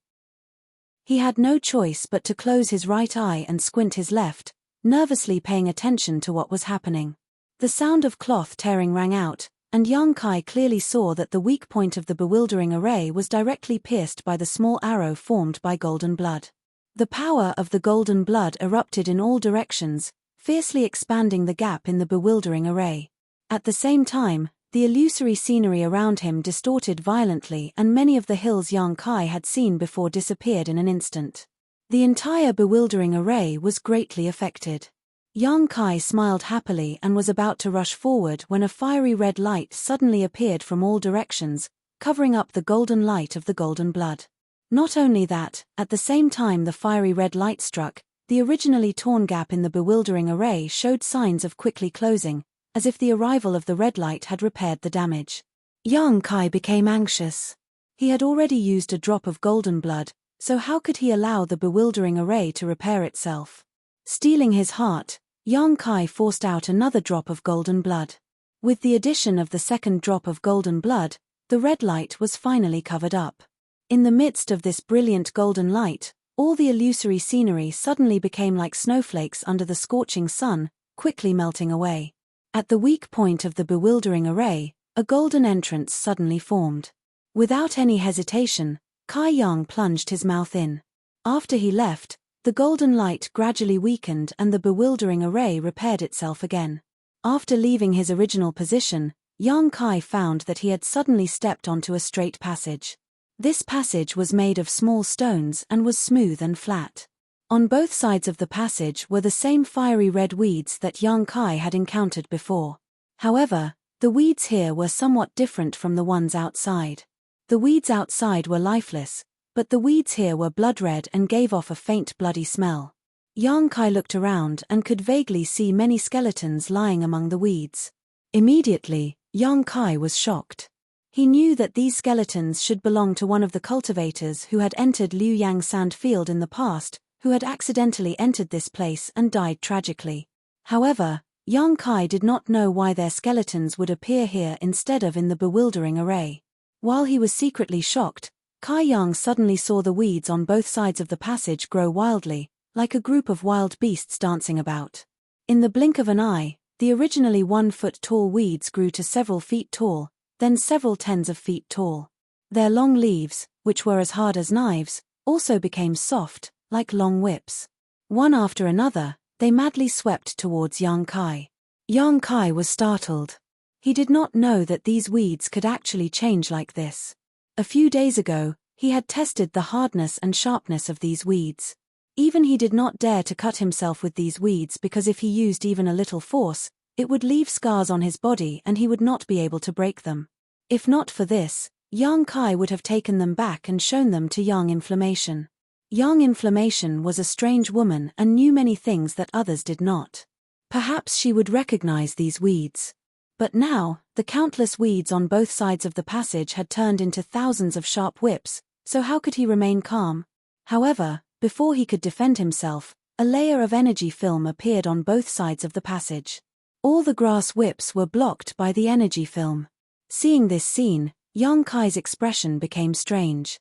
He had no choice but to close his right eye and squint his left, nervously paying attention to what was happening. The sound of cloth tearing rang out, and Yang Kai clearly saw that the weak point of the bewildering array was directly pierced by the small arrow formed by golden blood. The power of the golden blood erupted in all directions, fiercely expanding the gap in the bewildering array. At the same time, the illusory scenery around him distorted violently and many of the hills Yang Kai had seen before disappeared in an instant. The entire bewildering array was greatly affected. Yang Kai smiled happily and was about to rush forward when a fiery red light suddenly appeared from all directions, covering up the golden light of the golden blood. Not only that, at the same time the fiery red light struck, the originally torn gap in the bewildering array showed signs of quickly closing, as if the arrival of the red light had repaired the damage. Yang Kai became anxious. He had already used a drop of golden blood, so how could he allow the bewildering array to repair itself? Steeling his heart, Yang Kai forced out another drop of golden blood. With the addition of the second drop of golden blood, the red light was finally covered up. In the midst of this brilliant golden light, all the illusory scenery suddenly became like snowflakes under the scorching sun, quickly melting away. At the weak point of the bewildering array, a golden entrance suddenly formed. Without any hesitation, Kai Yang plunged his mouth in. After he left, the golden light gradually weakened and the bewildering array repaired itself again. After leaving his original position, Yang Kai found that he had suddenly stepped onto a straight passage. This passage was made of small stones and was smooth and flat. On both sides of the passage were the same fiery red weeds that Yang Kai had encountered before. However, the weeds here were somewhat different from the ones outside. The weeds outside were lifeless, but the weeds here were blood red and gave off a faint bloody smell. Yang Kai looked around and could vaguely see many skeletons lying among the weeds. Immediately, Yang Kai was shocked. He knew that these skeletons should belong to one of the cultivators who had entered Liu Yang Sand Field in the past, who had accidentally entered this place and died tragically. However, Yang Kai did not know why their skeletons would appear here instead of in the bewildering array. While he was secretly shocked, Kai Yang suddenly saw the weeds on both sides of the passage grow wildly, like a group of wild beasts dancing about. In the blink of an eye, the originally 1-foot-tall weeds grew to several feet tall, then several tens of feet tall. Their long leaves, which were as hard as knives, also became soft, like long whips. One after another, they madly swept towards Yang Kai. Yang Kai was startled. He did not know that these weeds could actually change like this. A few days ago, he had tested the hardness and sharpness of these weeds. Even he did not dare to cut himself with these weeds because if he used even a little force, it would leave scars on his body and he would not be able to break them. If not for this, Yang Kai would have taken them back and shown them to Yang Inflammation. Yang Inflammation was a strange woman and knew many things that others did not. Perhaps she would recognize these weeds. But now, the countless weeds on both sides of the passage had turned into thousands of sharp whips, so how could he remain calm? However, before he could defend himself, a layer of energy film appeared on both sides of the passage. All the grass whips were blocked by the energy film. Seeing this scene, Yang Kai's expression became strange.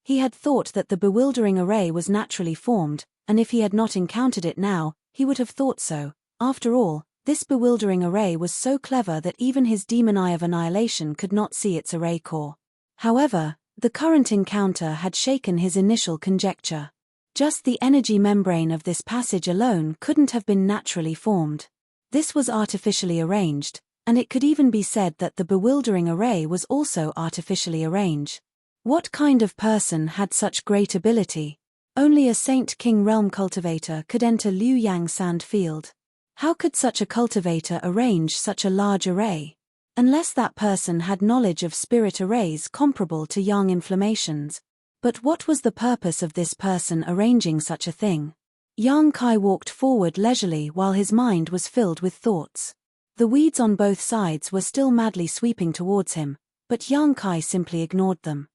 He had thought that the bewildering array was naturally formed, and if he had not encountered it now, he would have thought so. After all, this bewildering array was so clever that even his demon eye of annihilation could not see its array core. However, the current encounter had shaken his initial conjecture. Just the energy membrane of this passage alone couldn't have been naturally formed. This was artificially arranged, and it could even be said that the bewildering array was also artificially arranged. What kind of person had such great ability? Only a Saint King realm cultivator could enter Liu Yang sand field. How could such a cultivator arrange such a large array? Unless that person had knowledge of spirit arrays comparable to yang inflammations. But what was the purpose of this person arranging such a thing? Yang Kai walked forward leisurely while his mind was filled with thoughts. The weeds on both sides were still madly sweeping towards him, but Yang Kai simply ignored them.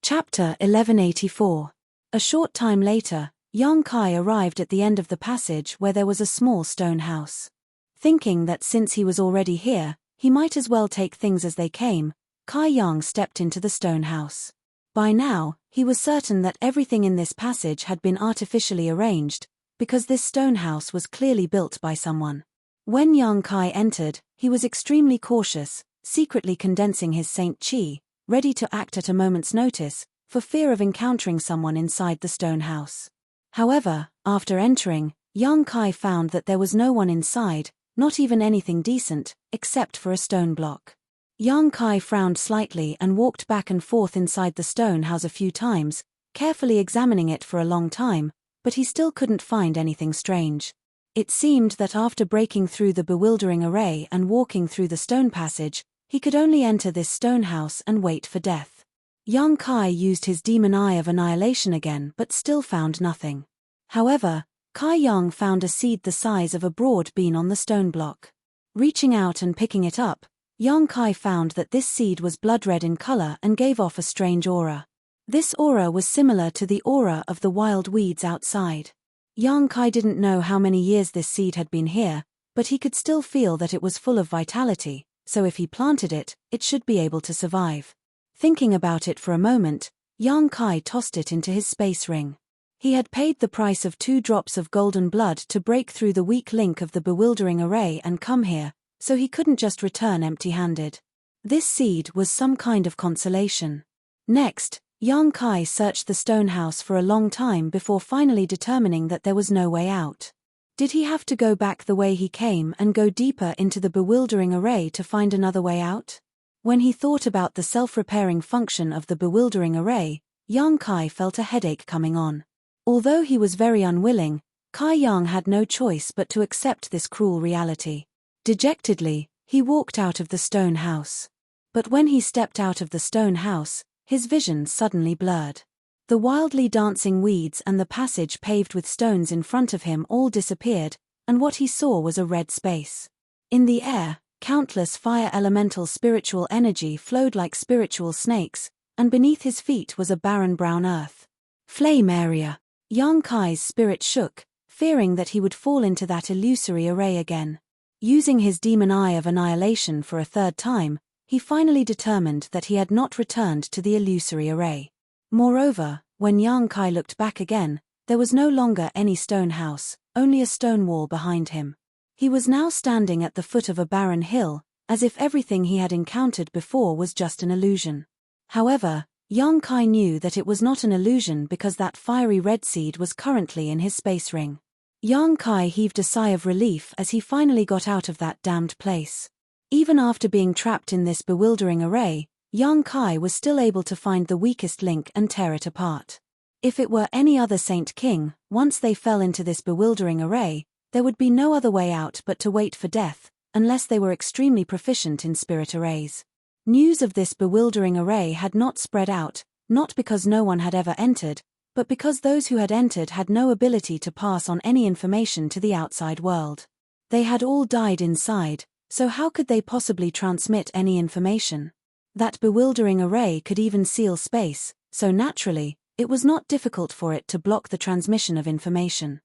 Chapter 1184. A short time later, Yang Kai arrived at the end of the passage where there was a small stone house. Thinking that since he was already here, he might as well take things as they came, Kai Yang stepped into the stone house. By now, he was certain that everything in this passage had been artificially arranged, because this stone house was clearly built by someone. When Yang Kai entered, he was extremely cautious, secretly condensing his Saint Qi, ready to act at a moment's notice, for fear of encountering someone inside the stone house. However, after entering, Yang Kai found that there was no one inside, not even anything decent, except for a stone block. Yang Kai frowned slightly and walked back and forth inside the stone house a few times, carefully examining it for a long time, but he still couldn't find anything strange. It seemed that after breaking through the bewildering array and walking through the stone passage, he could only enter this stone house and wait for death. Yang Kai used his demon eye of annihilation again but still found nothing. However, Kai Yang found a seed the size of a broad bean on the stone block. Reaching out and picking it up, Yang Kai found that this seed was blood red in color and gave off a strange aura. This aura was similar to the aura of the wild weeds outside. Yang Kai didn't know how many years this seed had been here, but he could still feel that it was full of vitality, so if he planted it, it should be able to survive. Thinking about it for a moment, Yang Kai tossed it into his space ring. He had paid the price of 2 drops of golden blood to break through the weak link of the bewildering array and come here, so he couldn't just return empty-handed. This seed was some kind of consolation. Next, Yang Kai searched the stone house for a long time before finally determining that there was no way out. Did he have to go back the way he came and go deeper into the bewildering array to find another way out? When he thought about the self-repairing function of the bewildering array, Yang Kai felt a headache coming on. Although he was very unwilling, Kai Yang had no choice but to accept this cruel reality. Dejectedly, he walked out of the stone house. But when he stepped out of the stone house, his vision suddenly blurred. The wildly dancing weeds and the passage paved with stones in front of him all disappeared, and what he saw was a red space. In the air, countless fire elemental spiritual energy flowed like spiritual snakes, and beneath his feet was a barren brown earth. Flame area. Yang Kai's spirit shook, fearing that he would fall into that illusory array again. Using his demon eye of annihilation for a third time, he finally determined that he had not returned to the illusory array. Moreover, when Yang Kai looked back again, there was no longer any stone house, only a stone wall behind him. He was now standing at the foot of a barren hill, as if everything he had encountered before was just an illusion. However, Yang Kai knew that it was not an illusion because that fiery red seed was currently in his space ring. Yang Kai heaved a sigh of relief as he finally got out of that damned place. Even after being trapped in this bewildering array, Yang Kai was still able to find the weakest link and tear it apart. If it were any other Saint King, once they fell into this bewildering array, there would be no other way out but to wait for death, unless they were extremely proficient in spirit arrays. News of this bewildering array had not spread out, not because no one had ever entered, but because those who had entered had no ability to pass on any information to the outside world. They had all died inside, so how could they possibly transmit any information? That bewildering array could even seal space, so naturally, it was not difficult for it to block the transmission of information.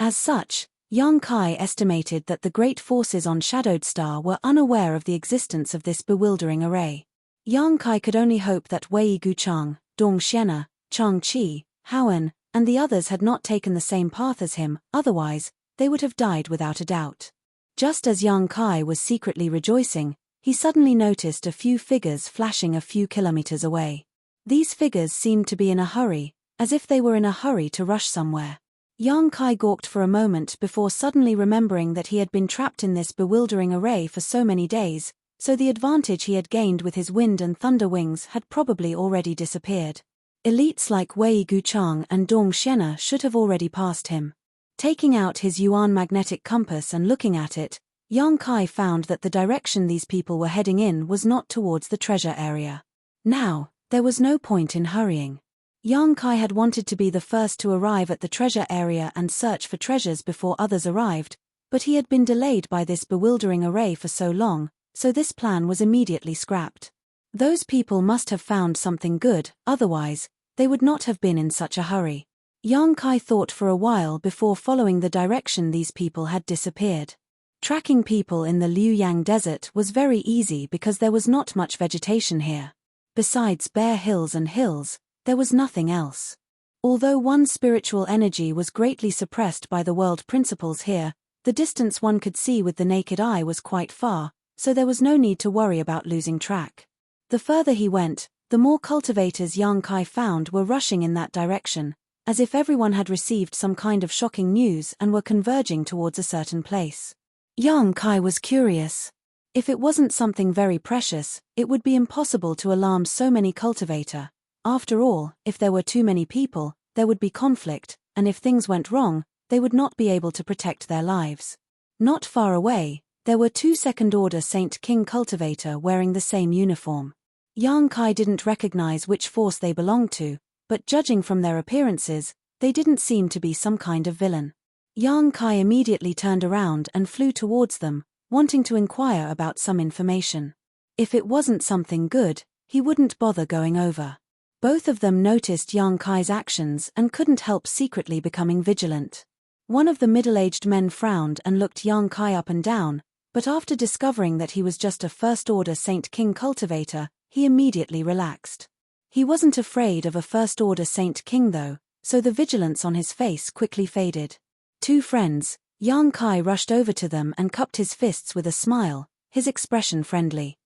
As such, Yang Kai estimated that the great forces on Shadowed Star were unaware of the existence of this bewildering array. Yang Kai could only hope that Wei Guchang, Dong Xiena, Chang Qi, Howen, and the others had not taken the same path as him, otherwise, they would have died without a doubt. Just as Yang Kai was secretly rejoicing, he suddenly noticed a few figures flashing a few kilometers away. These figures seemed to be in a hurry, as if they were in a hurry to rush somewhere. Yang Kai gawked for a moment before suddenly remembering that he had been trapped in this bewildering array for so many days, so the advantage he had gained with his wind and thunder wings had probably already disappeared. Elites like Wei Guchang and Dong Xiena should have already passed him. Taking out his Yuan magnetic compass and looking at it, Yang Kai found that the direction these people were heading in was not towards the treasure area. Now, there was no point in hurrying. Yang Kai had wanted to be the first to arrive at the treasure area and search for treasures before others arrived, but he had been delayed by this bewildering array for so long, so this plan was immediately scrapped. Those people must have found something good, otherwise, they would not have been in such a hurry. Yang Kai thought for a while before following the direction these people had disappeared. Tracking people in the Liuyang Desert was very easy because there was not much vegetation here. Besides bare hills and hills, there was nothing else. Although one's spiritual energy was greatly suppressed by the world principles here, the distance one could see with the naked eye was quite far, so there was no need to worry about losing track. The further he went, the more cultivators Yang Kai found were rushing in that direction, as if everyone had received some kind of shocking news and were converging towards a certain place. Yang Kai was curious. If it wasn't something very precious, it would be impossible to alarm so many cultivators. After all, if there were too many people, there would be conflict, and if things went wrong, they would not be able to protect their lives. Not far away, there were two second-order Saint King cultivator wearing the same uniform. Yang Kai didn't recognize which force they belonged to, but judging from their appearances, they didn't seem to be some kind of villain. Yang Kai immediately turned around and flew towards them, wanting to inquire about some information. If it wasn't something good, he wouldn't bother going over. Both of them noticed Yang Kai's actions and couldn't help secretly becoming vigilant. One of the middle-aged men frowned and looked Yang Kai up and down, but after discovering that he was just a first-order Saint King cultivator, he immediately relaxed. He wasn't afraid of a first-order Saint King though, so the vigilance on his face quickly faded. Two friends, Yang Kai rushed over to them and cupped his fists with a smile, his expression friendly.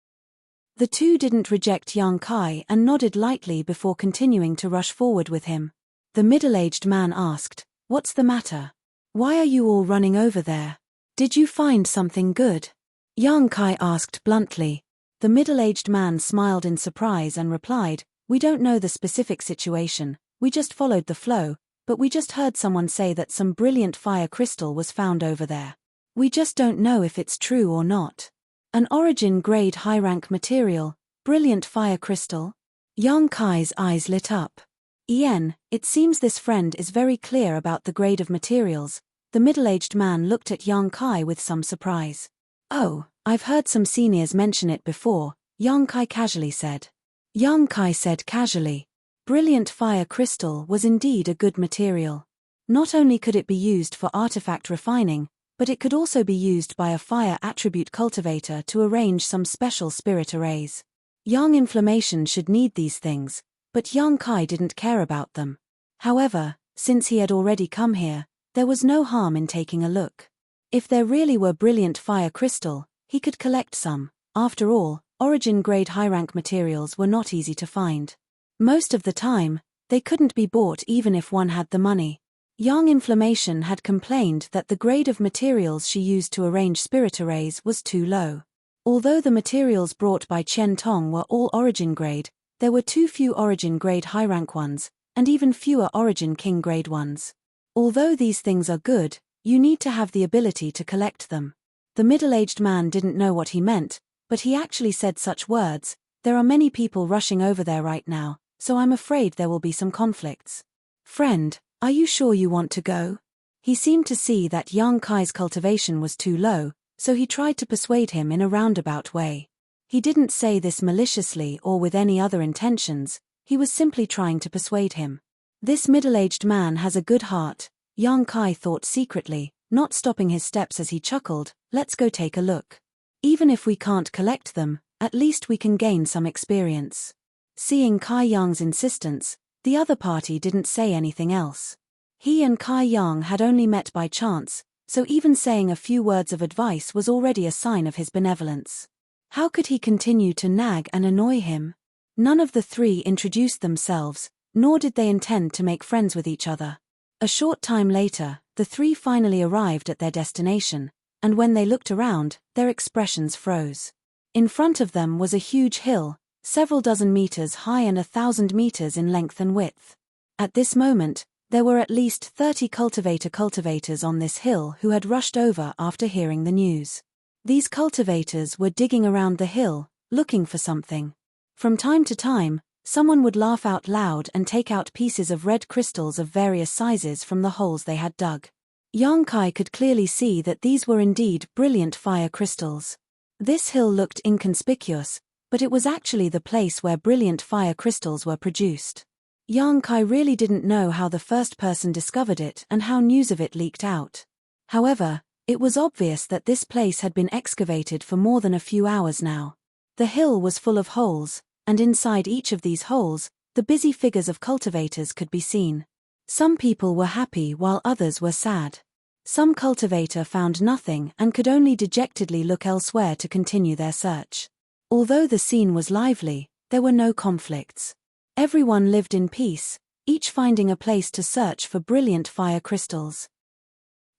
The two didn't reject Yang Kai and nodded lightly before continuing to rush forward with him. The middle-aged man asked, "What's the matter? Why are you all running over there? Did you find something good?" Yang Kai asked bluntly. The middle-aged man smiled in surprise and replied, "We don't know the specific situation, we just followed the flow, but we just heard someone say that some brilliant fire crystal was found over there. We just don't know if it's true or not." An origin-grade high-rank material, brilliant fire crystal? Yang Kai's eyes lit up. It seems this friend is very clear about the grade of materials. The middle-aged man looked at Yang Kai with some surprise. "Oh, I've heard some seniors mention it before," Yang Kai casually said. Yang Kai said casually. Brilliant fire crystal was indeed a good material. Not only could it be used for artifact refining, but it could also be used by a fire attribute cultivator to arrange some special spirit arrays. Yang Inflammation should need these things, but Yang Kai didn't care about them. However, since he had already come here, there was no harm in taking a look. If there really were brilliant fire crystal, he could collect some. After all, origin-grade high-rank materials were not easy to find. Most of the time, they couldn't be bought even if one had the money. Yang Inflammation had complained that the grade of materials she used to arrange spirit arrays was too low. Although the materials brought by Chen Tong were all origin grade, there were too few origin grade high-rank ones, and even fewer origin king grade ones. Although these things are good, you need to have the ability to collect them. The middle-aged man didn't know what he meant, but he actually said such words, "There are many people rushing over there right now, so I'm afraid there will be some conflicts." "Friend, are you sure you want to go?" He seemed to see that Yang Kai's cultivation was too low, so he tried to persuade him in a roundabout way. He didn't say this maliciously or with any other intentions, he was simply trying to persuade him. This middle-aged man has a good heart, Yang Kai thought secretly, not stopping his steps as he chuckled, "Let's go take a look. Even if we can't collect them, at least we can gain some experience." Seeing Kai Yang's insistence, the other party didn't say anything else. He and Kai Yang had only met by chance, so even saying a few words of advice was already a sign of his benevolence. How could he continue to nag and annoy him? None of the three introduced themselves, nor did they intend to make friends with each other. A short time later, the three finally arrived at their destination, and when they looked around, their expressions froze. In front of them was a huge hill, several dozen meters high and 1,000 meters in length and width. At this moment, there were at least 30 cultivators on this hill who had rushed over after hearing the news. These cultivators were digging around the hill, looking for something. From time to time, someone would laugh out loud and take out pieces of red crystals of various sizes from the holes they had dug. Yang Kai could clearly see that these were indeed brilliant fire crystals. This hill looked inconspicuous, but it was actually the place where brilliant fire crystals were produced. Yang Kai really didn't know how the first person discovered it and how news of it leaked out. However, it was obvious that this place had been excavated for more than a few hours now. The hill was full of holes, and inside each of these holes, the busy figures of cultivators could be seen. Some people were happy while others were sad. Some cultivator found nothing and could only dejectedly look elsewhere to continue their search. Although the scene was lively, there were no conflicts. Everyone lived in peace, each finding a place to search for brilliant fire crystals.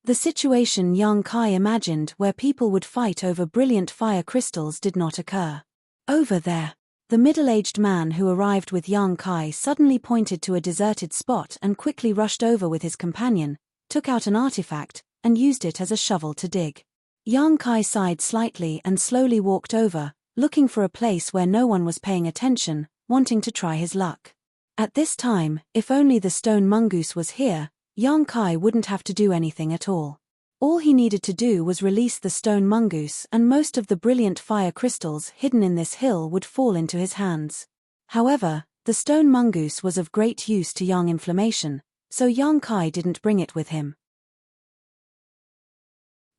The situation Yang Kai imagined where people would fight over brilliant fire crystals did not occur. Over there. The middle-aged man who arrived with Yang Kai suddenly pointed to a deserted spot and quickly rushed over with his companion, took out an artifact, and used it as a shovel to dig. Yang Kai sighed slightly and slowly walked over, looking for a place where no one was paying attention, wanting to try his luck. At this time, if only the stone mongoose was here, Yang Kai wouldn't have to do anything at all. All he needed to do was release the stone mongoose and most of the brilliant fire crystals hidden in this hill would fall into his hands. However, the stone mongoose was of great use to Yang Inflammation, so Yang Kai didn't bring it with him.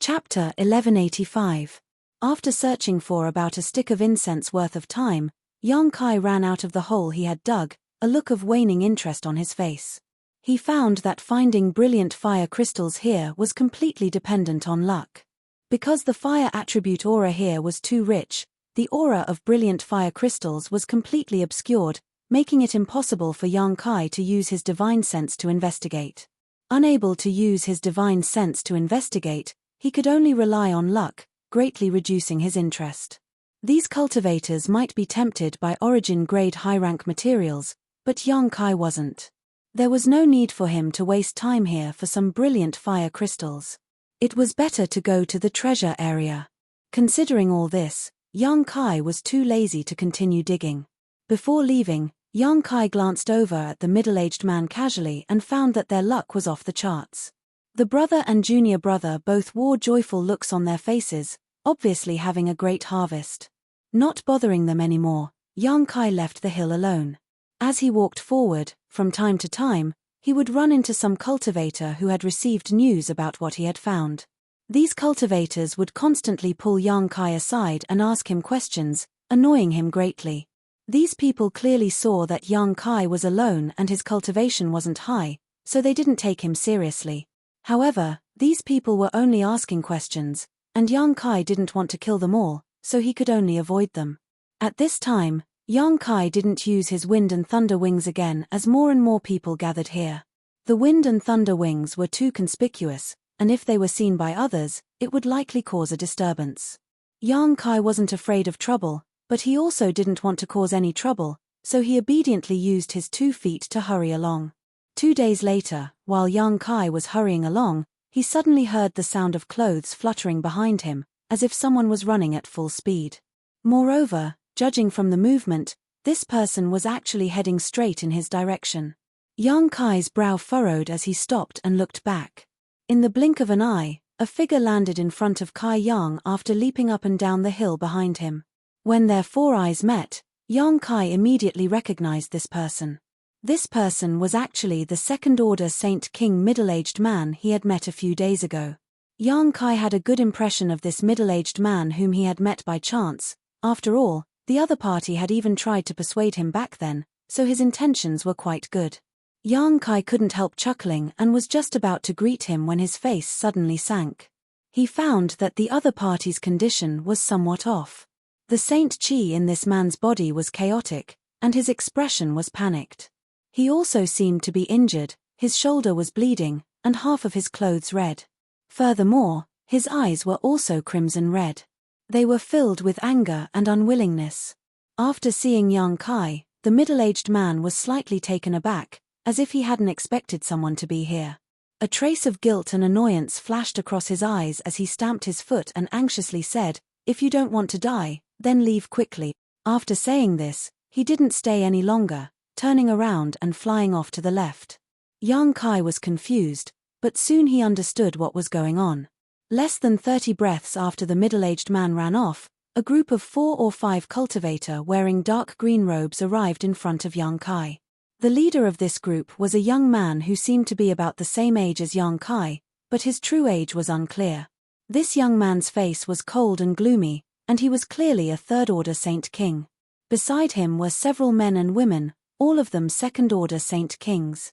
Chapter 1185. After searching for about a stick of incense worth of time, Yang Kai ran out of the hole he had dug, a look of waning interest on his face. He found that finding brilliant fire crystals here was completely dependent on luck. Because the fire attribute aura here was too rich, the aura of brilliant fire crystals was completely obscured, making it impossible for Yang Kai to use his divine sense to investigate. Unable to use his divine sense to investigate, he could only rely on luck, greatly reducing his interest. These cultivators might be tempted by origin-grade high-rank materials, but Yang Kai wasn't. There was no need for him to waste time here for some brilliant fire crystals. It was better to go to the treasure area. Considering all this, Yang Kai was too lazy to continue digging. Before leaving, Yang Kai glanced over at the middle-aged man casually and found that their luck was off the charts. The brother and junior brother both wore joyful looks on their faces, obviously having a great harvest. Not bothering them anymore, Yang Kai left the hill alone. As he walked forward, from time to time, he would run into some cultivator who had received news about what he had found. These cultivators would constantly pull Yang Kai aside and ask him questions, annoying him greatly. These people clearly saw that Yang Kai was alone and his cultivation wasn't high, so they didn't take him seriously. However, these people were only asking questions, and Yang Kai didn't want to kill them all, so he could only avoid them. At this time, Yang Kai didn't use his wind and thunder wings again as more and more people gathered here. The wind and thunder wings were too conspicuous, and if they were seen by others, it would likely cause a disturbance. Yang Kai wasn't afraid of trouble, but he also didn't want to cause any trouble, so he obediently used his 2 feet to hurry along. 2 days later, while Yang Kai was hurrying along, he suddenly heard the sound of clothes fluttering behind him, as if someone was running at full speed. Moreover, judging from the movement, this person was actually heading straight in his direction. Yang Kai's brow furrowed as he stopped and looked back. In the blink of an eye, a figure landed in front of Kai Yang after leaping up and down the hill behind him. When their 4 eyes met, Yang Kai immediately recognized this person. This person was actually the second-order Saint King middle-aged man he had met a few days ago. Yang Kai had a good impression of this middle-aged man whom he had met by chance. After all, the other party had even tried to persuade him back then, so his intentions were quite good. Yang Kai couldn't help chuckling and was just about to greet him when his face suddenly sank. He found that the other party's condition was somewhat off. The Saint Chi in this man's body was chaotic, and his expression was panicked. He also seemed to be injured, His shoulder was bleeding, and half of his clothes red. Furthermore, his eyes were also crimson red. They were filled with anger and unwillingness. After seeing Yang Kai, the middle-aged man was slightly taken aback, as if he hadn't expected someone to be here. A trace of guilt and annoyance flashed across his eyes as he stamped his foot and anxiously said, "If you don't want to die, then leave quickly." After saying this, he didn't stay any longer, turning around and flying off to the left. Yang Kai was confused, but soon he understood what was going on. Less than 30 breaths after the middle-aged man ran off, a group of 4 or 5 cultivator wearing dark green robes arrived in front of Yang Kai. The leader of this group was a young man who seemed to be about the same age as Yang Kai, but his true age was unclear. This young man's face was cold and gloomy, and he was clearly a third-order Saint King. Beside him were several men and women, all of them second-order Saint Kings.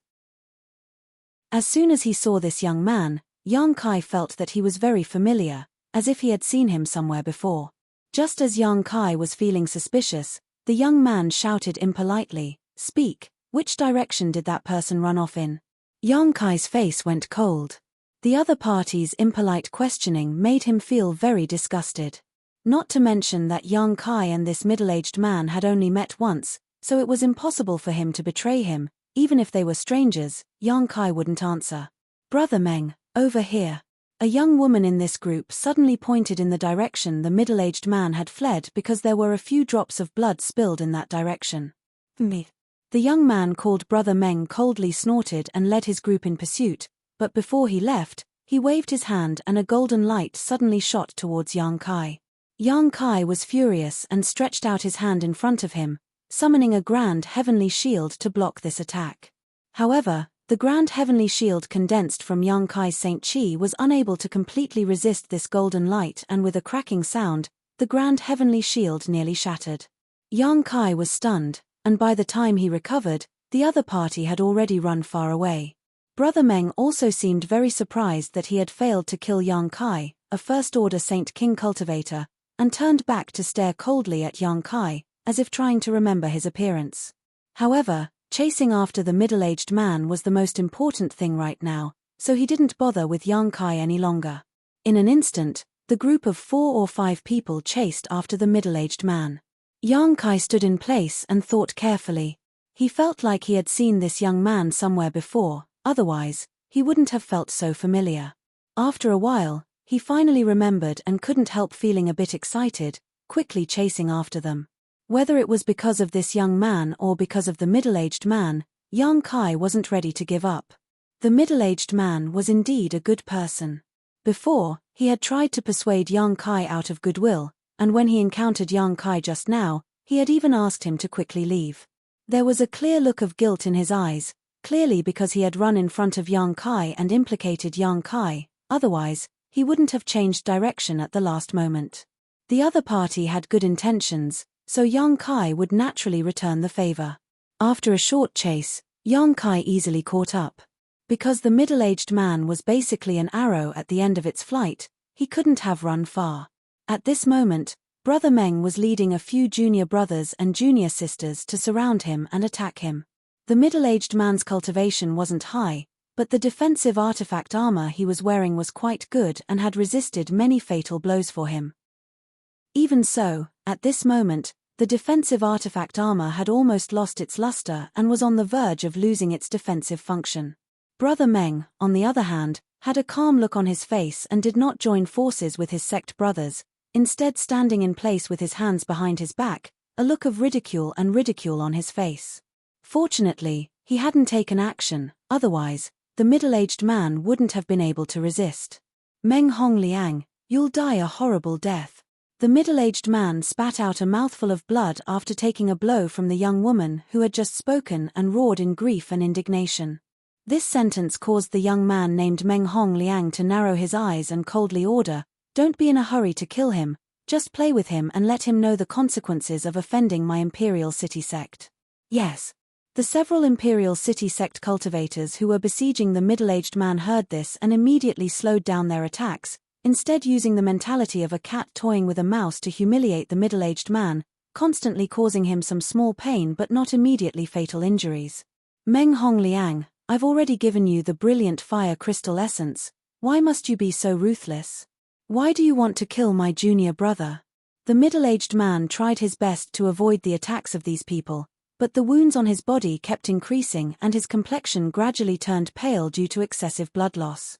As soon as he saw this young man, Yang Kai felt that he was very familiar, as if he had seen him somewhere before. Just as Yang Kai was feeling suspicious, the young man shouted impolitely, "Speak, which direction did that person run off in?" Yang Kai's face went cold. The other party's impolite questioning made him feel very disgusted. Not to mention that Yang Kai and this middle-aged man had only met once, so it was impossible for him to betray him. Even if they were strangers, Yang Kai wouldn't answer. "Brother Meng, over here." A young woman in this group suddenly pointed in the direction the middle-aged man had fled because there were a few drops of blood spilled in that direction. "Me." The young man called Brother Meng coldly snorted and led his group in pursuit, but before he left, he waved his hand and a golden light suddenly shot towards Yang Kai. Yang Kai was furious and stretched out his hand in front of him, summoning a grand heavenly shield to block this attack. However, the grand heavenly shield condensed from Yang Kai's Saint Chi was unable to completely resist this golden light, and with a cracking sound, the grand heavenly shield nearly shattered. Yang Kai was stunned, and by the time he recovered, the other party had already run far away. Brother Meng also seemed very surprised that he had failed to kill Yang Kai, a first-order Saint King cultivator, and turned back to stare coldly at Yang Kai, as if trying to remember his appearance. However, chasing after the middle-aged man was the most important thing right now, so he didn't bother with Yang Kai any longer. In an instant, the group of 4 or 5 people chased after the middle-aged man. Yang Kai stood in place and thought carefully. He felt like he had seen this young man somewhere before, otherwise, he wouldn't have felt so familiar. After a while, he finally remembered and couldn't help feeling a bit excited, quickly chasing after them. Whether it was because of this young man or because of the middle-aged man, Yang Kai wasn't ready to give up. The middle-aged man was indeed a good person. Before, he had tried to persuade Yang Kai out of goodwill, and when he encountered Yang Kai just now, he had even asked him to quickly leave. There was a clear look of guilt in his eyes, clearly because he had run in front of Yang Kai and implicated Yang Kai, otherwise, he wouldn't have changed direction at the last moment. The other party had good intentions, so Yang Kai would naturally return the favor. After a short chase, Yang Kai easily caught up. Because the middle-aged man was basically an arrow at the end of its flight, he couldn't have run far. At this moment, Brother Meng was leading a few junior brothers and junior sisters to surround him and attack him. The middle-aged man's cultivation wasn't high, but the defensive artifact armor he was wearing was quite good and had resisted many fatal blows for him. Even so, at this moment, the defensive artifact armor had almost lost its luster and was on the verge of losing its defensive function. Brother Meng, on the other hand, had a calm look on his face and did not join forces with his sect brothers, instead standing in place with his hands behind his back, a look of ridicule on his face. Fortunately, he hadn't taken action, otherwise, the middle-aged man wouldn't have been able to resist. "Meng Hongliang, you'll die a horrible death." The middle-aged man spat out a mouthful of blood after taking a blow from the young woman who had just spoken and roared in grief and indignation. This sentence caused the young man named Meng Hongliang to narrow his eyes and coldly order, "Don't be in a hurry to kill him, just play with him and let him know the consequences of offending my Imperial City sect." Yes. The several Imperial City sect cultivators who were besieging the middle-aged man heard this and immediately slowed down their attacks, instead using the mentality of a cat toying with a mouse to humiliate the middle-aged man, constantly causing him some small pain but not immediately fatal injuries. "Meng Hongliang, I've already given you the brilliant fire crystal essence. Why must you be so ruthless? Why do you want to kill my junior brother? The middle-aged man tried his best to avoid the attacks of these people, but the wounds on his body kept increasing and his complexion gradually turned pale due to excessive blood loss.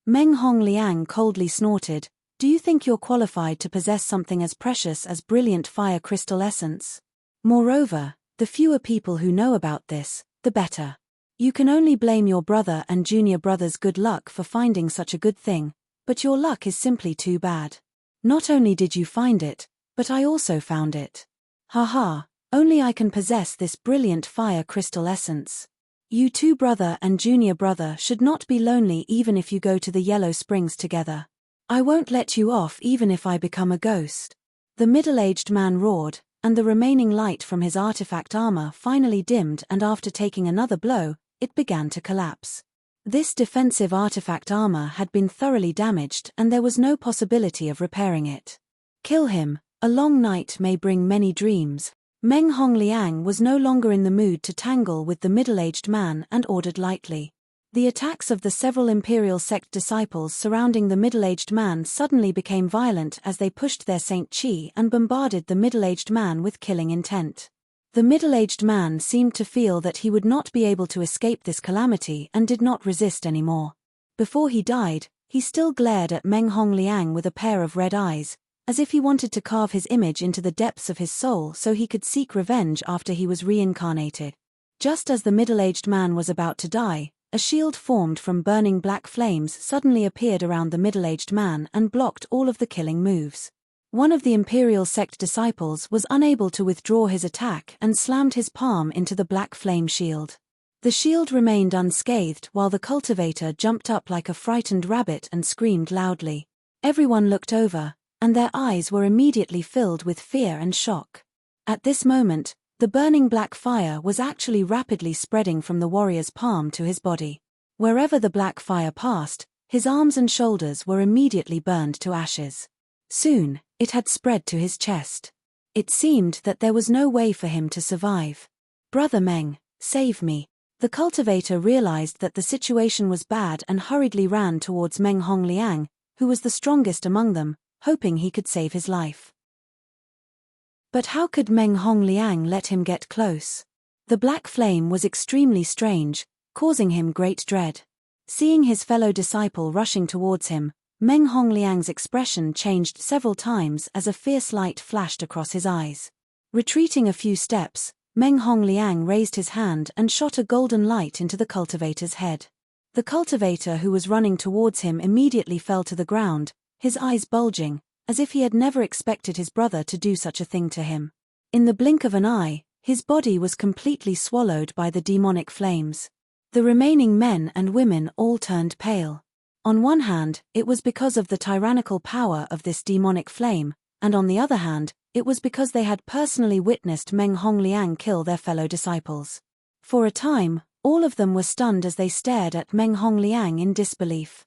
Meng Hongliang coldly snorted, "Do you think you're qualified to possess something as precious as brilliant fire crystal essence? Moreover, the fewer people who know about this, the better. You can only blame your brother and junior brother's good luck for finding such a good thing, but your luck is simply too bad. Not only did you find it, but I also found it. Haha, only I can possess this brilliant fire crystal essence. You two brother and junior brother should not be lonely even if you go to the Yellow Springs together. I won't let you off even if I become a ghost." The middle-aged man roared, and the remaining light from his artifact armor finally dimmed, and after taking another blow, it began to collapse. This defensive artifact armor had been thoroughly damaged and there was no possibility of repairing it. Kill him, a long night may bring many dreams. Meng Hongliang was no longer in the mood to tangle with the middle-aged man and ordered lightly. The attacks of the several imperial sect disciples surrounding the middle-aged man suddenly became violent as they pushed their Saint Chi and bombarded the middle-aged man with killing intent. The middle-aged man seemed to feel that he would not be able to escape this calamity and did not resist anymore. Before he died, he still glared at Meng Hongliang with a pair of red eyes, as if he wanted to carve his image into the depths of his soul so he could seek revenge after he was reincarnated. Just as the middle-aged man was about to die, a shield formed from burning black flames suddenly appeared around the middle-aged man and blocked all of the killing moves. One of the Imperial sect disciples was unable to withdraw his attack and slammed his palm into the black flame shield. The shield remained unscathed while the cultivator jumped up like a frightened rabbit and screamed loudly. Everyone looked over, and their eyes were immediately filled with fear and shock. At this moment, the burning black fire was actually rapidly spreading from the warrior's palm to his body. Wherever the black fire passed, his arms and shoulders were immediately burned to ashes. Soon, it had spread to his chest. It seemed that there was no way for him to survive. "Brother Meng, save me." The cultivator realized that the situation was bad and hurriedly ran towards Meng Hongliang, who was the strongest among them, hoping he could save his life. But how could Meng Hongliang let him get close? The black flame was extremely strange, causing him great dread. Seeing his fellow disciple rushing towards him, Meng Hongliang's expression changed several times as a fierce light flashed across his eyes. Retreating a few steps, Meng Hongliang raised his hand and shot a golden light into the cultivator's head. The cultivator who was running towards him immediately fell to the ground, his eyes bulging, as if he had never expected his brother to do such a thing to him. In the blink of an eye, his body was completely swallowed by the demonic flames. The remaining men and women all turned pale. On one hand, it was because of the tyrannical power of this demonic flame, and on the other hand, it was because they had personally witnessed Meng Hongliang kill their fellow disciples. For a time, all of them were stunned as they stared at Meng Hongliang in disbelief.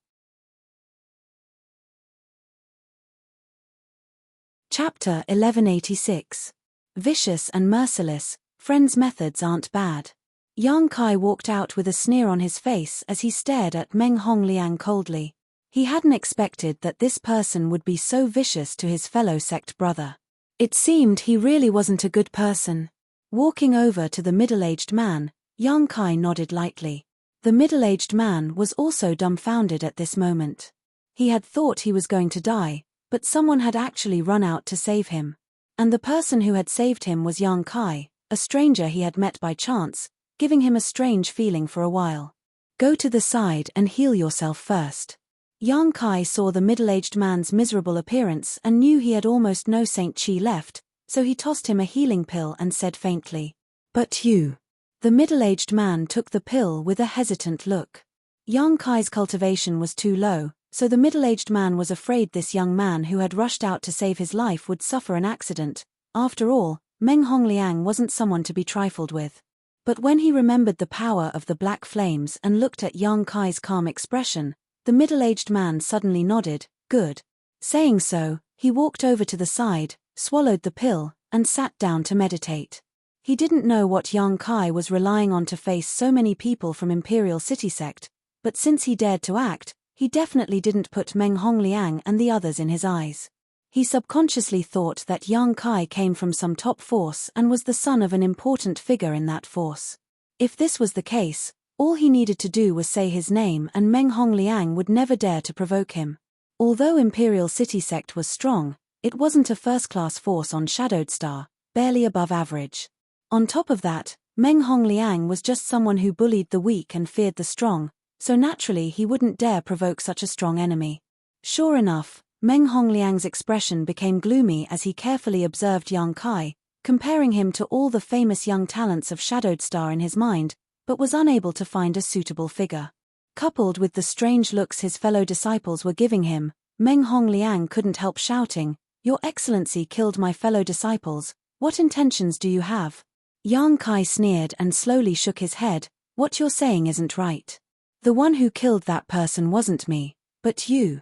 Chapter 1186. Vicious and merciless, friends' methods aren't bad. Yang Kai walked out with a sneer on his face as he stared at Meng Hongliang coldly. He hadn't expected that this person would be so vicious to his fellow sect brother. It seemed he really wasn't a good person. Walking over to the middle-aged man, Yang Kai nodded lightly. The middle-aged man was also dumbfounded at this moment. He had thought he was going to die, but someone had actually run out to save him. And the person who had saved him was Yang Kai, a stranger he had met by chance, giving him a strange feeling for a while. "Go to the side and heal yourself first." Yang Kai saw the middle-aged man's miserable appearance and knew he had almost no Saint Chi left, so he tossed him a healing pill and said faintly, "But you." The middle-aged man took the pill with a hesitant look. Yang Kai's cultivation was too low, so the middle-aged man was afraid this young man who had rushed out to save his life would suffer an accident. After all, Meng Hongliang wasn't someone to be trifled with. But when he remembered the power of the black flames and looked at Yang Kai's calm expression, the middle-aged man suddenly nodded, "Good." Saying so, he walked over to the side, swallowed the pill, and sat down to meditate. He didn't know what Yang Kai was relying on to face so many people from Imperial City Sect, but since he dared to act, he definitely didn't put Meng Hongliang and the others in his eyes. He subconsciously thought that Yang Kai came from some top force and was the son of an important figure in that force. If this was the case, all he needed to do was say his name and Meng Hongliang would never dare to provoke him. Although Imperial City Sect was strong, it wasn't a first-class force on Shadowed Star, barely above average. On top of that, Meng Hongliang was just someone who bullied the weak and feared the strong, so naturally he wouldn't dare provoke such a strong enemy. Sure enough, Meng Hongliang's expression became gloomy as he carefully observed Yang Kai, comparing him to all the famous young talents of Shadowed Star in his mind, but was unable to find a suitable figure. Coupled with the strange looks his fellow disciples were giving him, Meng Hongliang couldn't help shouting, "Your Excellency killed my fellow disciples, what intentions do you have?" Yang Kai sneered and slowly shook his head, "What you're saying isn't right. The one who killed that person wasn't me, but you.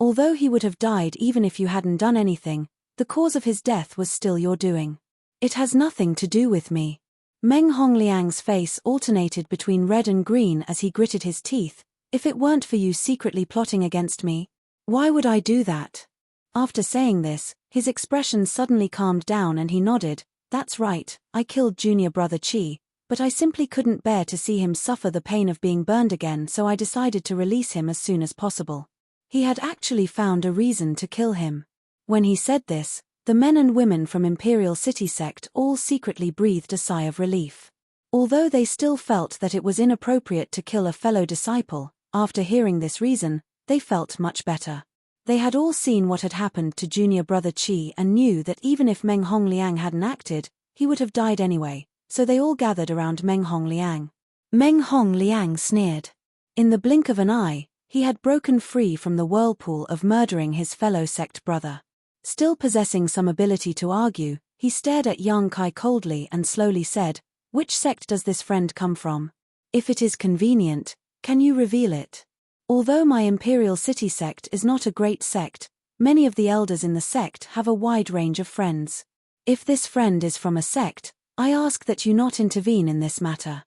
Although he would have died even if you hadn't done anything, the cause of his death was still your doing. It has nothing to do with me." Meng Hongliang's face alternated between red and green as he gritted his teeth. "If it weren't for you secretly plotting against me, why would I do that?" After saying this, his expression suddenly calmed down and he nodded, "That's right, I killed junior brother Qi, but I simply couldn't bear to see him suffer the pain of being burned again, so I decided to release him as soon as possible." He had actually found a reason to kill him. When he said this, the men and women from Imperial City Sect all secretly breathed a sigh of relief. Although they still felt that it was inappropriate to kill a fellow disciple, after hearing this reason, they felt much better. They had all seen what had happened to junior brother Qi and knew that even if Meng Hongliang hadn't acted, he would have died anyway, so they all gathered around Meng Hongliang. Meng Hongliang sneered. In the blink of an eye, he had broken free from the whirlpool of murdering his fellow sect brother. Still possessing some ability to argue, he stared at Yang Kai coldly and slowly said, "Which sect does this friend come from? If it is convenient, can you reveal it? Although my Imperial City Sect is not a great sect, many of the elders in the sect have a wide range of friends. If this friend is from a sect, I ask that you not intervene in this matter."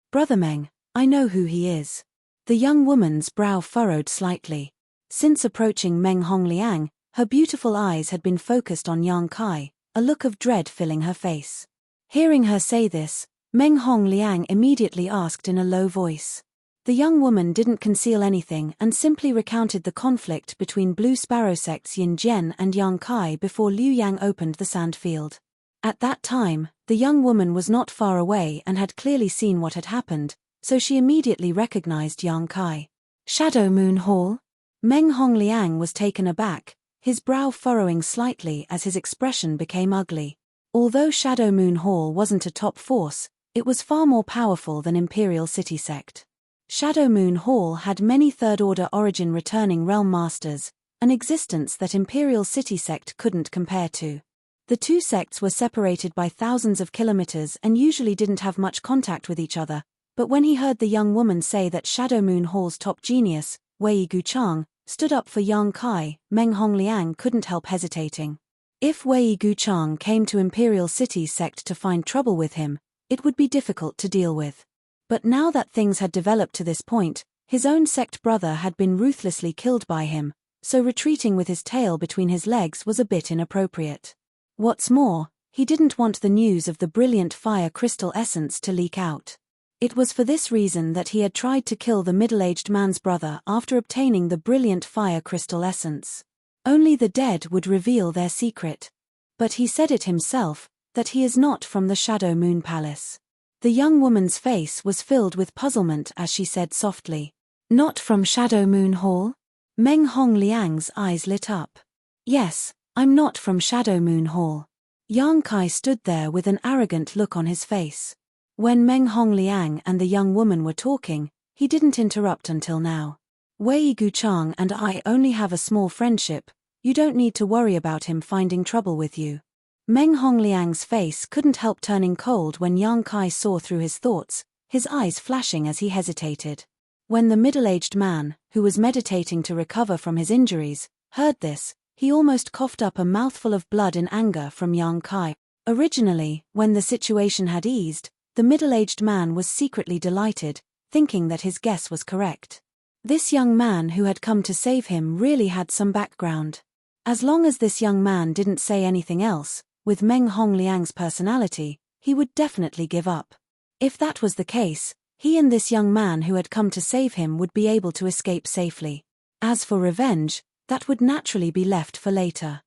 "Brother Meng, I know who he is." The young woman's brow furrowed slightly. Since approaching Meng Hongliang, her beautiful eyes had been focused on Yang Kai, a look of dread filling her face. Hearing her say this, Meng Hongliang immediately asked in a low voice. The young woman didn't conceal anything and simply recounted the conflict between Blue Sparrow Sect's Yin Jian and Yang Kai before Liu Yang opened the sand field. At that time, the young woman was not far away and had clearly seen what had happened, so she immediately recognized Yang Kai. "Shadow Moon Hall?" Meng Hongliang was taken aback, his brow furrowing slightly as his expression became ugly. Although Shadow Moon Hall wasn't a top force, it was far more powerful than Imperial City Sect. Shadow Moon Hall had many third-order origin returning realm masters, an existence that Imperial City Sect couldn't compare to. The two sects were separated by thousands of kilometers and usually didn't have much contact with each other, but when he heard the young woman say that Shadow Moon Hall's top genius, Wei Guchang, stood up for Yang Kai, Meng Hongliang couldn't help hesitating. If Wei Guchang came to Imperial City Sect to find trouble with him, it would be difficult to deal with. But now that things had developed to this point, his own sect brother had been ruthlessly killed by him, so retreating with his tail between his legs was a bit inappropriate. What's more, he didn't want the news of the brilliant fire crystal essence to leak out. It was for this reason that he had tried to kill the middle-aged man's brother after obtaining the brilliant fire crystal essence. Only the dead would reveal their secret. But he said it himself, that he is not from the Shadow Moon Palace. The young woman's face was filled with puzzlement as she said softly, "Not from Shadow Moon Hall?" Meng Hongliang's eyes lit up. "Yes, I'm not from Shadow Moon Hall." Yang Kai stood there with an arrogant look on his face. When Meng Hongliang and the young woman were talking, he didn't interrupt until now. "Wei Guchang and I only have a small friendship, you don't need to worry about him finding trouble with you." Meng Hongliang's face couldn't help turning cold when Yang Kai saw through his thoughts, his eyes flashing as he hesitated. When the middle-aged man, who was meditating to recover from his injuries, heard this, he almost coughed up a mouthful of blood in anger from Yang Kai. Originally, when the situation had eased, the middle-aged man was secretly delighted, thinking that his guess was correct. This young man who had come to save him really had some background. As long as this young man didn't say anything else, with Meng Hongliang's personality, he would definitely give up. If that was the case, he and this young man who had come to save him would be able to escape safely. As for revenge, that would naturally be left for later.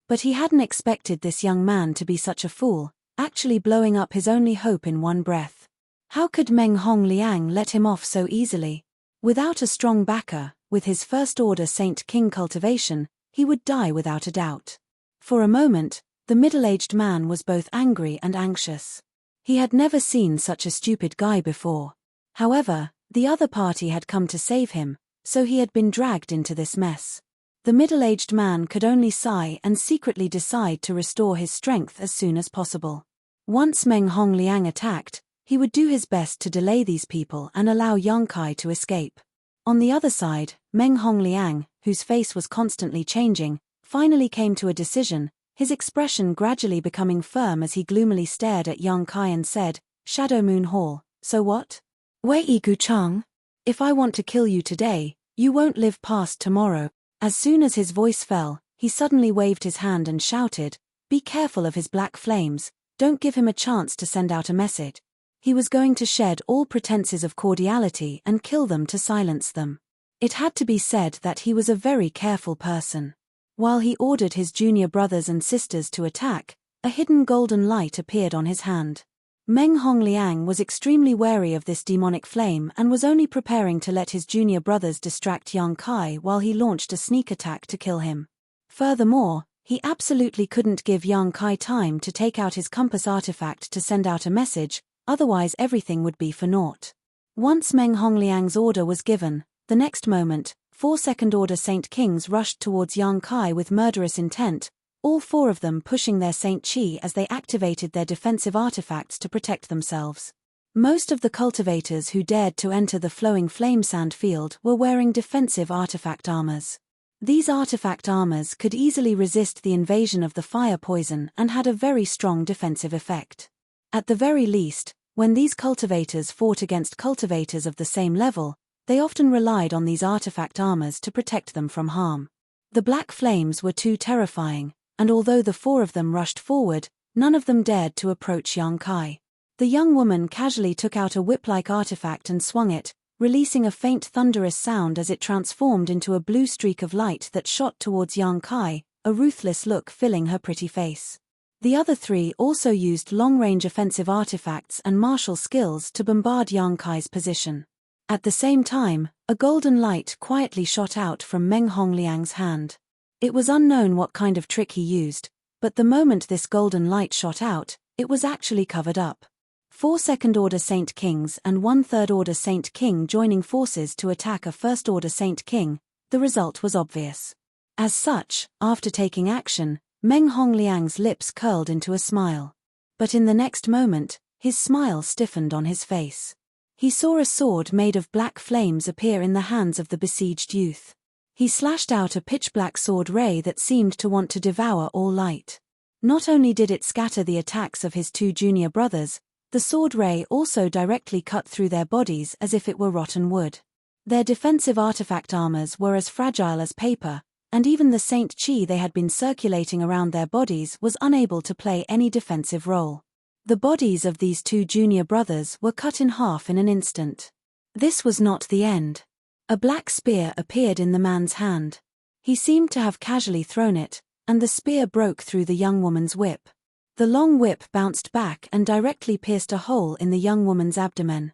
But he hadn't expected this young man to be such a fool, actually blowing up his only hope in one breath. How could Meng Hongliang let him off so easily? Without a strong backer, with his first-order Saint King cultivation, he would die without a doubt. For a moment, the middle-aged man was both angry and anxious. He had never seen such a stupid guy before. However, the other party had come to save him, so he had been dragged into this mess. The middle-aged man could only sigh and secretly decide to restore his strength as soon as possible. Once Meng Hongliang attacked, he would do his best to delay these people and allow Yang Kai to escape. On the other side, Meng Hongliang, whose face was constantly changing, finally came to a decision, his expression gradually becoming firm as he gloomily stared at Yang Kai and said, "Shadow Moon Hall, so what? Wei Gu Chang? If I want to kill you today, you won't live past tomorrow." As soon as his voice fell, he suddenly waved his hand and shouted, "Be careful of his black flames, don't give him a chance to send out a message." He was going to shed all pretenses of cordiality and kill them to silence them. It had to be said that he was a very careful person. While he ordered his junior brothers and sisters to attack, a hidden golden light appeared on his hand. Meng Hongliang was extremely wary of this demonic flame and was only preparing to let his junior brothers distract Yang Kai while he launched a sneak attack to kill him. Furthermore, he absolutely couldn't give Yang Kai time to take out his compass artifact to send out a message, otherwise everything would be for naught. Once Meng Hongliang's order was given, the next moment, 4 second-order Saint Kings rushed towards Yang Kai with murderous intent, all 4 of them pushing their Saint Chi as they activated their defensive artifacts to protect themselves. Most of the cultivators who dared to enter the flowing flame sand field were wearing defensive artifact armors. These artifact armors could easily resist the invasion of the fire poison and had a very strong defensive effect. At the very least, when these cultivators fought against cultivators of the same level, they often relied on these artifact armors to protect them from harm. The black flames were too terrifying, and although the 4 of them rushed forward, none of them dared to approach Yang Kai. The young woman casually took out a whip-like artifact and swung it, releasing a faint thunderous sound as it transformed into a blue streak of light that shot towards Yang Kai, a ruthless look filling her pretty face. The other 3 also used long-range offensive artifacts and martial skills to bombard Yang Kai's position. At the same time, a golden light quietly shot out from Meng Hongliang's hand. It was unknown what kind of trick he used, but the moment this golden light shot out, it was actually covered up. 4 second-order Saint Kings and 1 third-order Saint King joining forces to attack a first-order Saint King, the result was obvious. As such, after taking action, Meng Hongliang's lips curled into a smile. But in the next moment, his smile stiffened on his face. He saw a sword made of black flames appear in the hands of the besieged youth. He slashed out a pitch-black sword ray that seemed to want to devour all light. Not only did it scatter the attacks of his 2 junior brothers, the sword ray also directly cut through their bodies as if it were rotten wood. Their defensive artifact armors were as fragile as paper, and even the Saint Chi they had been circulating around their bodies was unable to play any defensive role. The bodies of these 2 junior brothers were cut in half in an instant. This was not the end. A black spear appeared in the man's hand. He seemed to have casually thrown it, and the spear broke through the young woman's whip. The long whip bounced back and directly pierced a hole in the young woman's abdomen.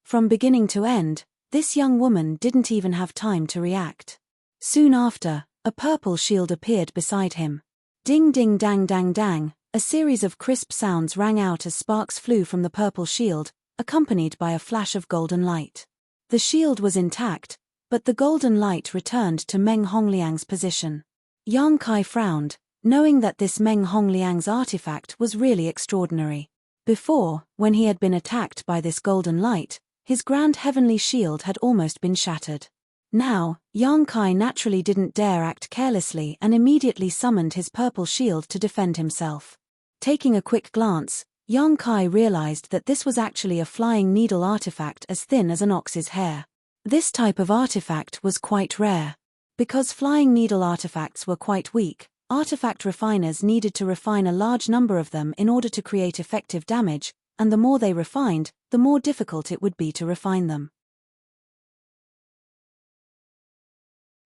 From beginning to end, this young woman didn't even have time to react. Soon after, a purple shield appeared beside him. Ding ding dang dang dang, a series of crisp sounds rang out as sparks flew from the purple shield, accompanied by a flash of golden light. The shield was intact, but the golden light returned to Meng Hongliang's position. Yang Kai frowned, knowing that this Meng Hongliang's artifact was really extraordinary. Before, when he had been attacked by this golden light, his grand heavenly shield had almost been shattered. Now, Yang Kai naturally didn't dare act carelessly and immediately summoned his purple shield to defend himself. Taking a quick glance, Yang Kai realized that this was actually a flying needle artifact as thin as an ox's hair. This type of artifact was quite rare. Because flying needle artifacts were quite weak, artifact refiners needed to refine a large number of them in order to create effective damage, and the more they refined, the more difficult it would be to refine them.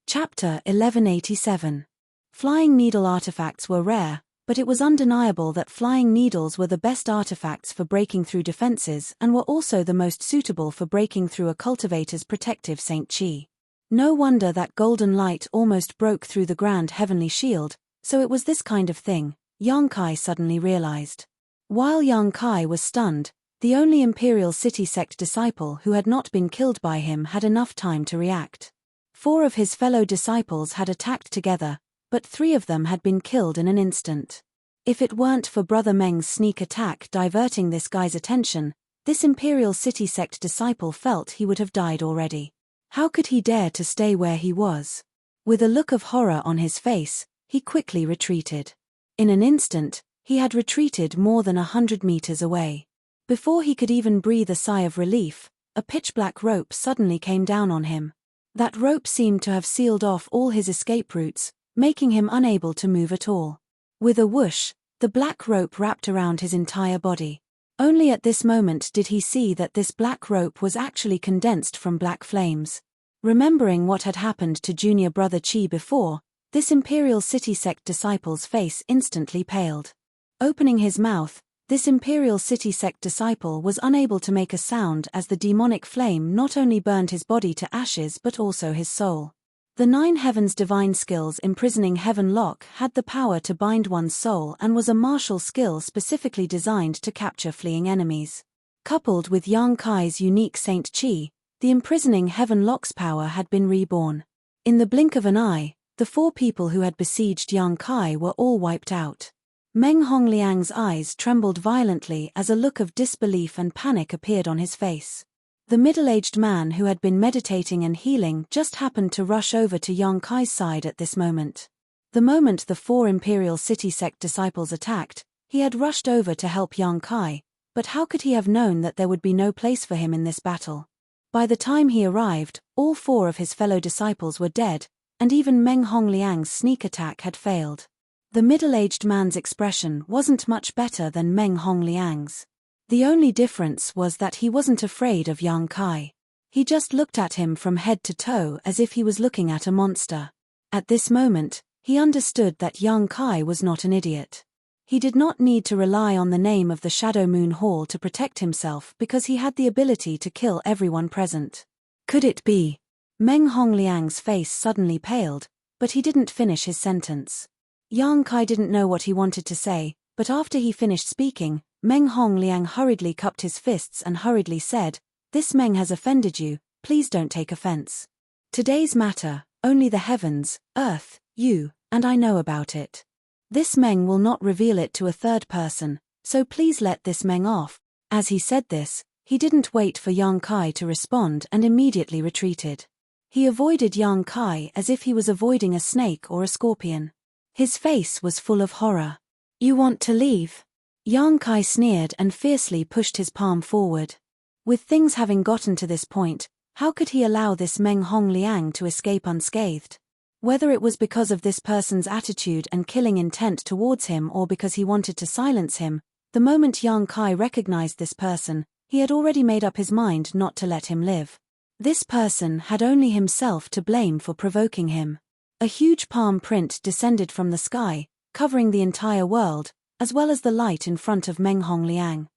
Chapter 1187. Flying needle artifacts were rare, but it was undeniable that flying needles were the best artifacts for breaking through defenses and were also the most suitable for breaking through a cultivator's protective Saint Chi. No wonder that golden light almost broke through the grand heavenly shield, so it was this kind of thing, Yang Kai suddenly realized. While Yang Kai was stunned, the only Imperial City sect disciple who had not been killed by him had enough time to react. 4 of his fellow disciples had attacked together, but 3 of them had been killed in an instant. If it weren't for Brother Meng's sneak attack diverting this guy's attention, this Imperial City sect disciple felt he would have died already. How could he dare to stay where he was? With a look of horror on his face, he quickly retreated. In an instant, he had retreated more than 100 meters away. Before he could even breathe a sigh of relief, a pitch-black rope suddenly came down on him. That rope seemed to have sealed off all his escape routes, making him unable to move at all. With a whoosh, the black rope wrapped around his entire body. Only at this moment did he see that this black rope was actually condensed from black flames. Remembering what had happened to junior brother Chi before, this Imperial City sect disciple's face instantly paled. Opening his mouth, this Imperial City sect disciple was unable to make a sound as the demonic flame not only burned his body to ashes but also his soul. The 9 Heavens divine skills imprisoning Heaven Lock had the power to bind one's soul and was a martial skill specifically designed to capture fleeing enemies. Coupled with Yang Kai's unique Saint Chi, the imprisoning Heaven Lock's power had been reborn. In the blink of an eye, the 4 people who had besieged Yang Kai were all wiped out. Meng Hongliang's eyes trembled violently as a look of disbelief and panic appeared on his face. The middle-aged man who had been meditating and healing just happened to rush over to Yang Kai's side at this moment. The moment the 4 Imperial City sect disciples attacked, he had rushed over to help Yang Kai, but how could he have known that there would be no place for him in this battle? By the time he arrived, all 4 of his fellow disciples were dead, and even Meng Hongliang's sneak attack had failed. The middle-aged man's expression wasn't much better than Meng Hongliang's. The only difference was that he wasn't afraid of Yang Kai. He just looked at him from head to toe as if he was looking at a monster. At this moment, he understood that Yang Kai was not an idiot. He did not need to rely on the name of the Shadow Moon Hall to protect himself because he had the ability to kill everyone present. Could it be? Meng Hongliang's face suddenly paled, but he didn't finish his sentence. Yang Kai didn't know what he wanted to say, but after he finished speaking, Meng Hongliang hurriedly cupped his fists and hurriedly said, "This Meng has offended you, please don't take offense. Today's matter, only the heavens, earth, you, and I know about it. This Meng will not reveal it to a third person, so please let this Meng off." As he said this, he didn't wait for Yang Kai to respond and immediately retreated. He avoided Yang Kai as if he was avoiding a snake or a scorpion. His face was full of horror. "You want to leave?" Yang Kai sneered and fiercely pushed his palm forward. With things having gotten to this point, how could he allow this Meng Hongliang to escape unscathed? Whether it was because of this person's attitude and killing intent towards him or because he wanted to silence him, the moment Yang Kai recognized this person, he had already made up his mind not to let him live. This person had only himself to blame for provoking him. A huge palm print descended from the sky, covering the entire world, as well as the light in front of Meng Hongliang.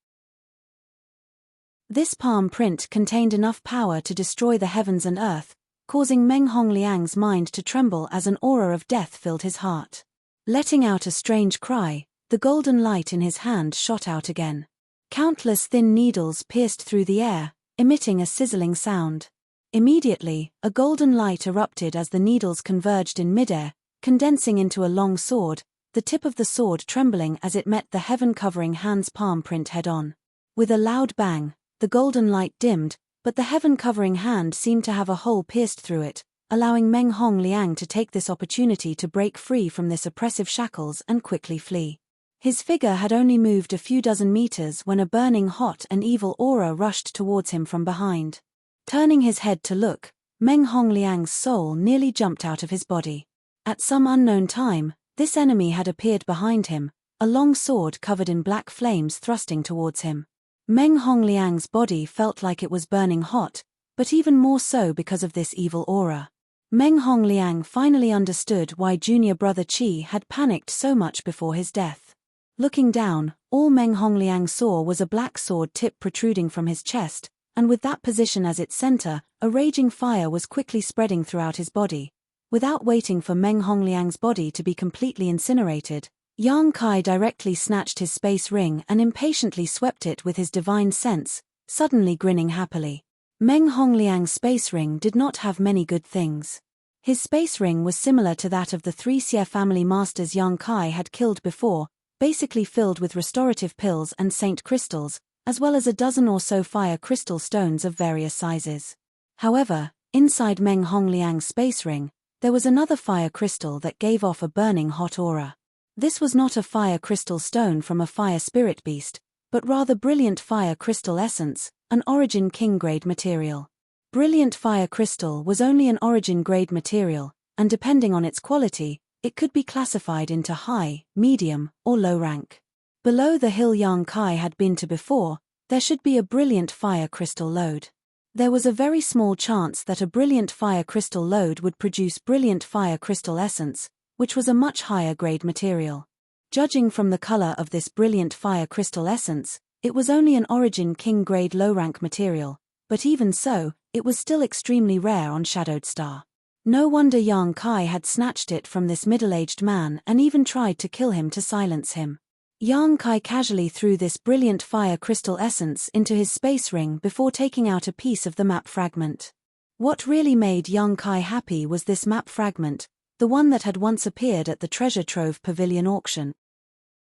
This palm print contained enough power to destroy the heavens and earth, causing Meng Hongliang's mind to tremble as an aura of death filled his heart. Letting out a strange cry, the golden light in his hand shot out again. Countless thin needles pierced through the air, emitting a sizzling sound. Immediately, a golden light erupted as the needles converged in midair, condensing into a long sword, the tip of the sword trembling as it met the heaven-covering hand's palm print head-on. With a loud bang, the golden light dimmed, but the heaven-covering hand seemed to have a hole pierced through it, allowing Meng Hongliang to take this opportunity to break free from this oppressive shackles and quickly flee. His figure had only moved a few dozen meters when a burning hot and evil aura rushed towards him from behind. Turning his head to look, Meng Hongliang's soul nearly jumped out of his body. At some unknown time, this enemy had appeared behind him, a long sword covered in black flames thrusting towards him. Meng Hongliang's body felt like it was burning hot, but even more so because of this evil aura. Meng Hongliang finally understood why junior brother Qi had panicked so much before his death. Looking down, all Meng Hongliang saw was a black sword tip protruding from his chest, and with that position as its center, a raging fire was quickly spreading throughout his body. Without waiting for Meng Hongliang's body to be completely incinerated, Yang Kai directly snatched his space ring and impatiently swept it with his divine sense, suddenly grinning happily. Meng Hongliang's space ring did not have many good things. His space ring was similar to that of the 3 Xie family masters Yang Kai had killed before, basically filled with restorative pills and saint crystals, as well as a dozen or so fire crystal stones of various sizes. However, inside Meng Hongliang's space ring, there was another fire crystal that gave off a burning hot aura. This was not a fire crystal stone from a fire spirit beast, but rather brilliant fire crystal essence, an origin king grade material. Brilliant fire crystal was only an origin grade material, and depending on its quality, it could be classified into high, medium, or low rank. Below the hill Yang Kai had been to before, there should be a brilliant fire crystal lode. There was a very small chance that a brilliant fire crystal lode would produce brilliant fire crystal essence, which was a much higher grade material. Judging from the color of this brilliant fire crystal essence, it was only an origin king grade low rank material, but even so, it was still extremely rare on Shadowed Star. No wonder Yang Kai had snatched it from this middle-aged man and even tried to kill him to silence him. Yang Kai casually threw this brilliant fire crystal essence into his space ring before taking out a piece of the map fragment. What really made Yang Kai happy was this map fragment, the one that had once appeared at the Treasure Trove Pavilion auction.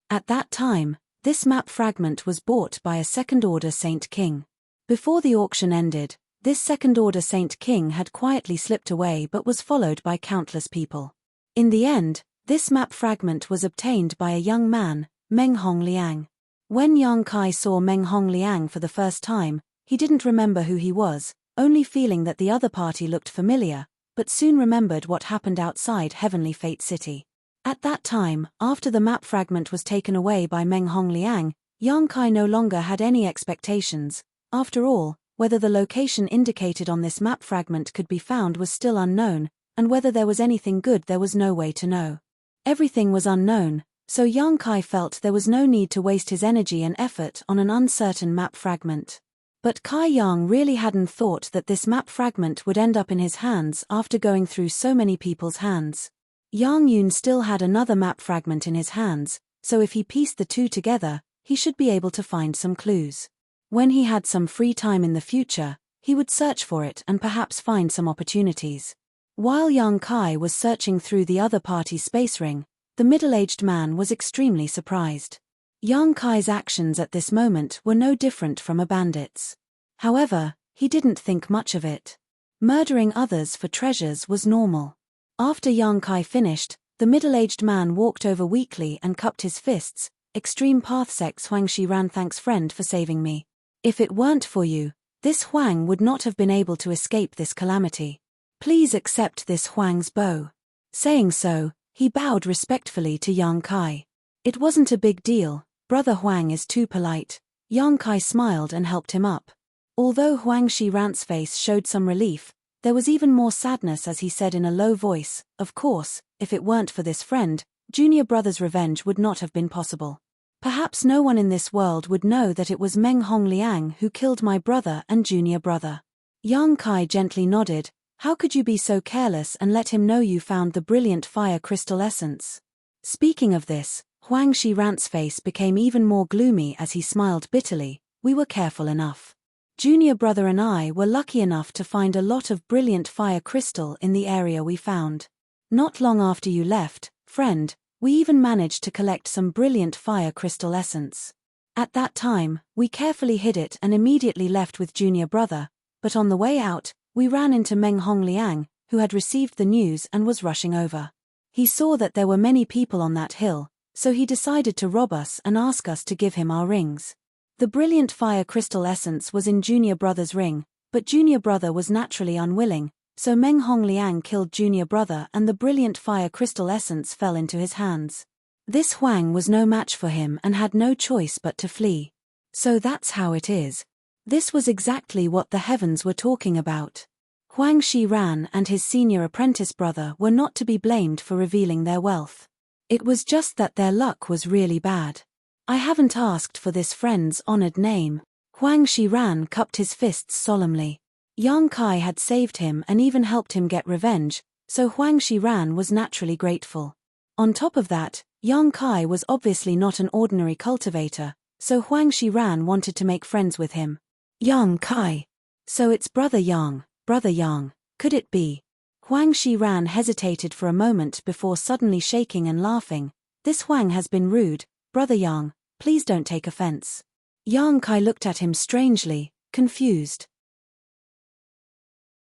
At that time, this map fragment was bought by a second-order Saint King. Before the auction ended, this second-order Saint King had quietly slipped away but was followed by countless people. In the end, this map fragment was obtained by a young man, Meng Hongliang. When Yang Kai saw Meng Hongliang for the first time, he didn't remember who he was, only feeling that the other party looked familiar, but soon remembered what happened outside Heavenly Fate City. At that time, after the map fragment was taken away by Meng Hongliang, Yang Kai no longer had any expectations. After all, whether the location indicated on this map fragment could be found was still unknown, and whether there was anything good there was no way to know. Everything was unknown, so Yang Kai felt there was no need to waste his energy and effort on an uncertain map fragment. But Kai Yang really hadn't thought that this map fragment would end up in his hands after going through so many people's hands. Yang Yun still had another map fragment in his hands, so if he pieced the two together, he should be able to find some clues. When he had some free time in the future, he would search for it and perhaps find some opportunities. While Yang Kai was searching through the other party's space ring, the middle-aged man was extremely surprised. Yang Kai's actions at this moment were no different from a bandit's. However, he didn't think much of it. Murdering others for treasures was normal. After Yang Kai finished, the middle-aged man walked over weakly and cupped his fists. Extreme Pathsec Huangshi ran, thanks friend for saving me. If it weren't for you, this Huang would not have been able to escape this calamity. Please accept this Huang's bow. Saying so, he bowed respectfully to Yang Kai. It wasn't a big deal, brother Huang is too polite. Yang Kai smiled and helped him up. Although Huang Shiran's face showed some relief, there was even more sadness as he said in a low voice, of course, if it weren't for this friend, junior brother's revenge would not have been possible. Perhaps no one in this world would know that it was Meng Hongliang who killed my brother and junior brother. Yang Kai gently nodded. How could you be so careless and let him know you found the brilliant fire crystal essence? Speaking of this, Huang Shiran's face became even more gloomy as he smiled bitterly. We were careful enough. Junior brother and I were lucky enough to find a lot of brilliant fire crystal in the area we found. Not long after you left, friend, we even managed to collect some brilliant fire crystal essence. At that time, we carefully hid it and immediately left with junior brother, but on the way out, we ran into Meng Hongliang, who had received the news and was rushing over. He saw that there were many people on that hill, so he decided to rob us and ask us to give him our rings. The brilliant fire crystal essence was in Junior Brother's ring, but Junior Brother was naturally unwilling, so Meng Hongliang killed Junior Brother and the brilliant fire crystal essence fell into his hands. This Huang was no match for him and had no choice but to flee. So that's how it is. This was exactly what the heavens were talking about. Huang Shiran and his senior apprentice brother were not to be blamed for revealing their wealth. It was just that their luck was really bad. I haven't asked for this friend's honored name. Huang Shiran cupped his fists solemnly. Yang Kai had saved him and even helped him get revenge, so Huang Shiran was naturally grateful. On top of that, Yang Kai was obviously not an ordinary cultivator, so Huang Shiran wanted to make friends with him. Yang Kai. So it's Brother Yang. Brother Yang, could it be? Huang Shiran hesitated for a moment before suddenly shaking and laughing. This Huang has been rude, Brother Yang, please don't take offense. Yang Kai looked at him strangely, confused.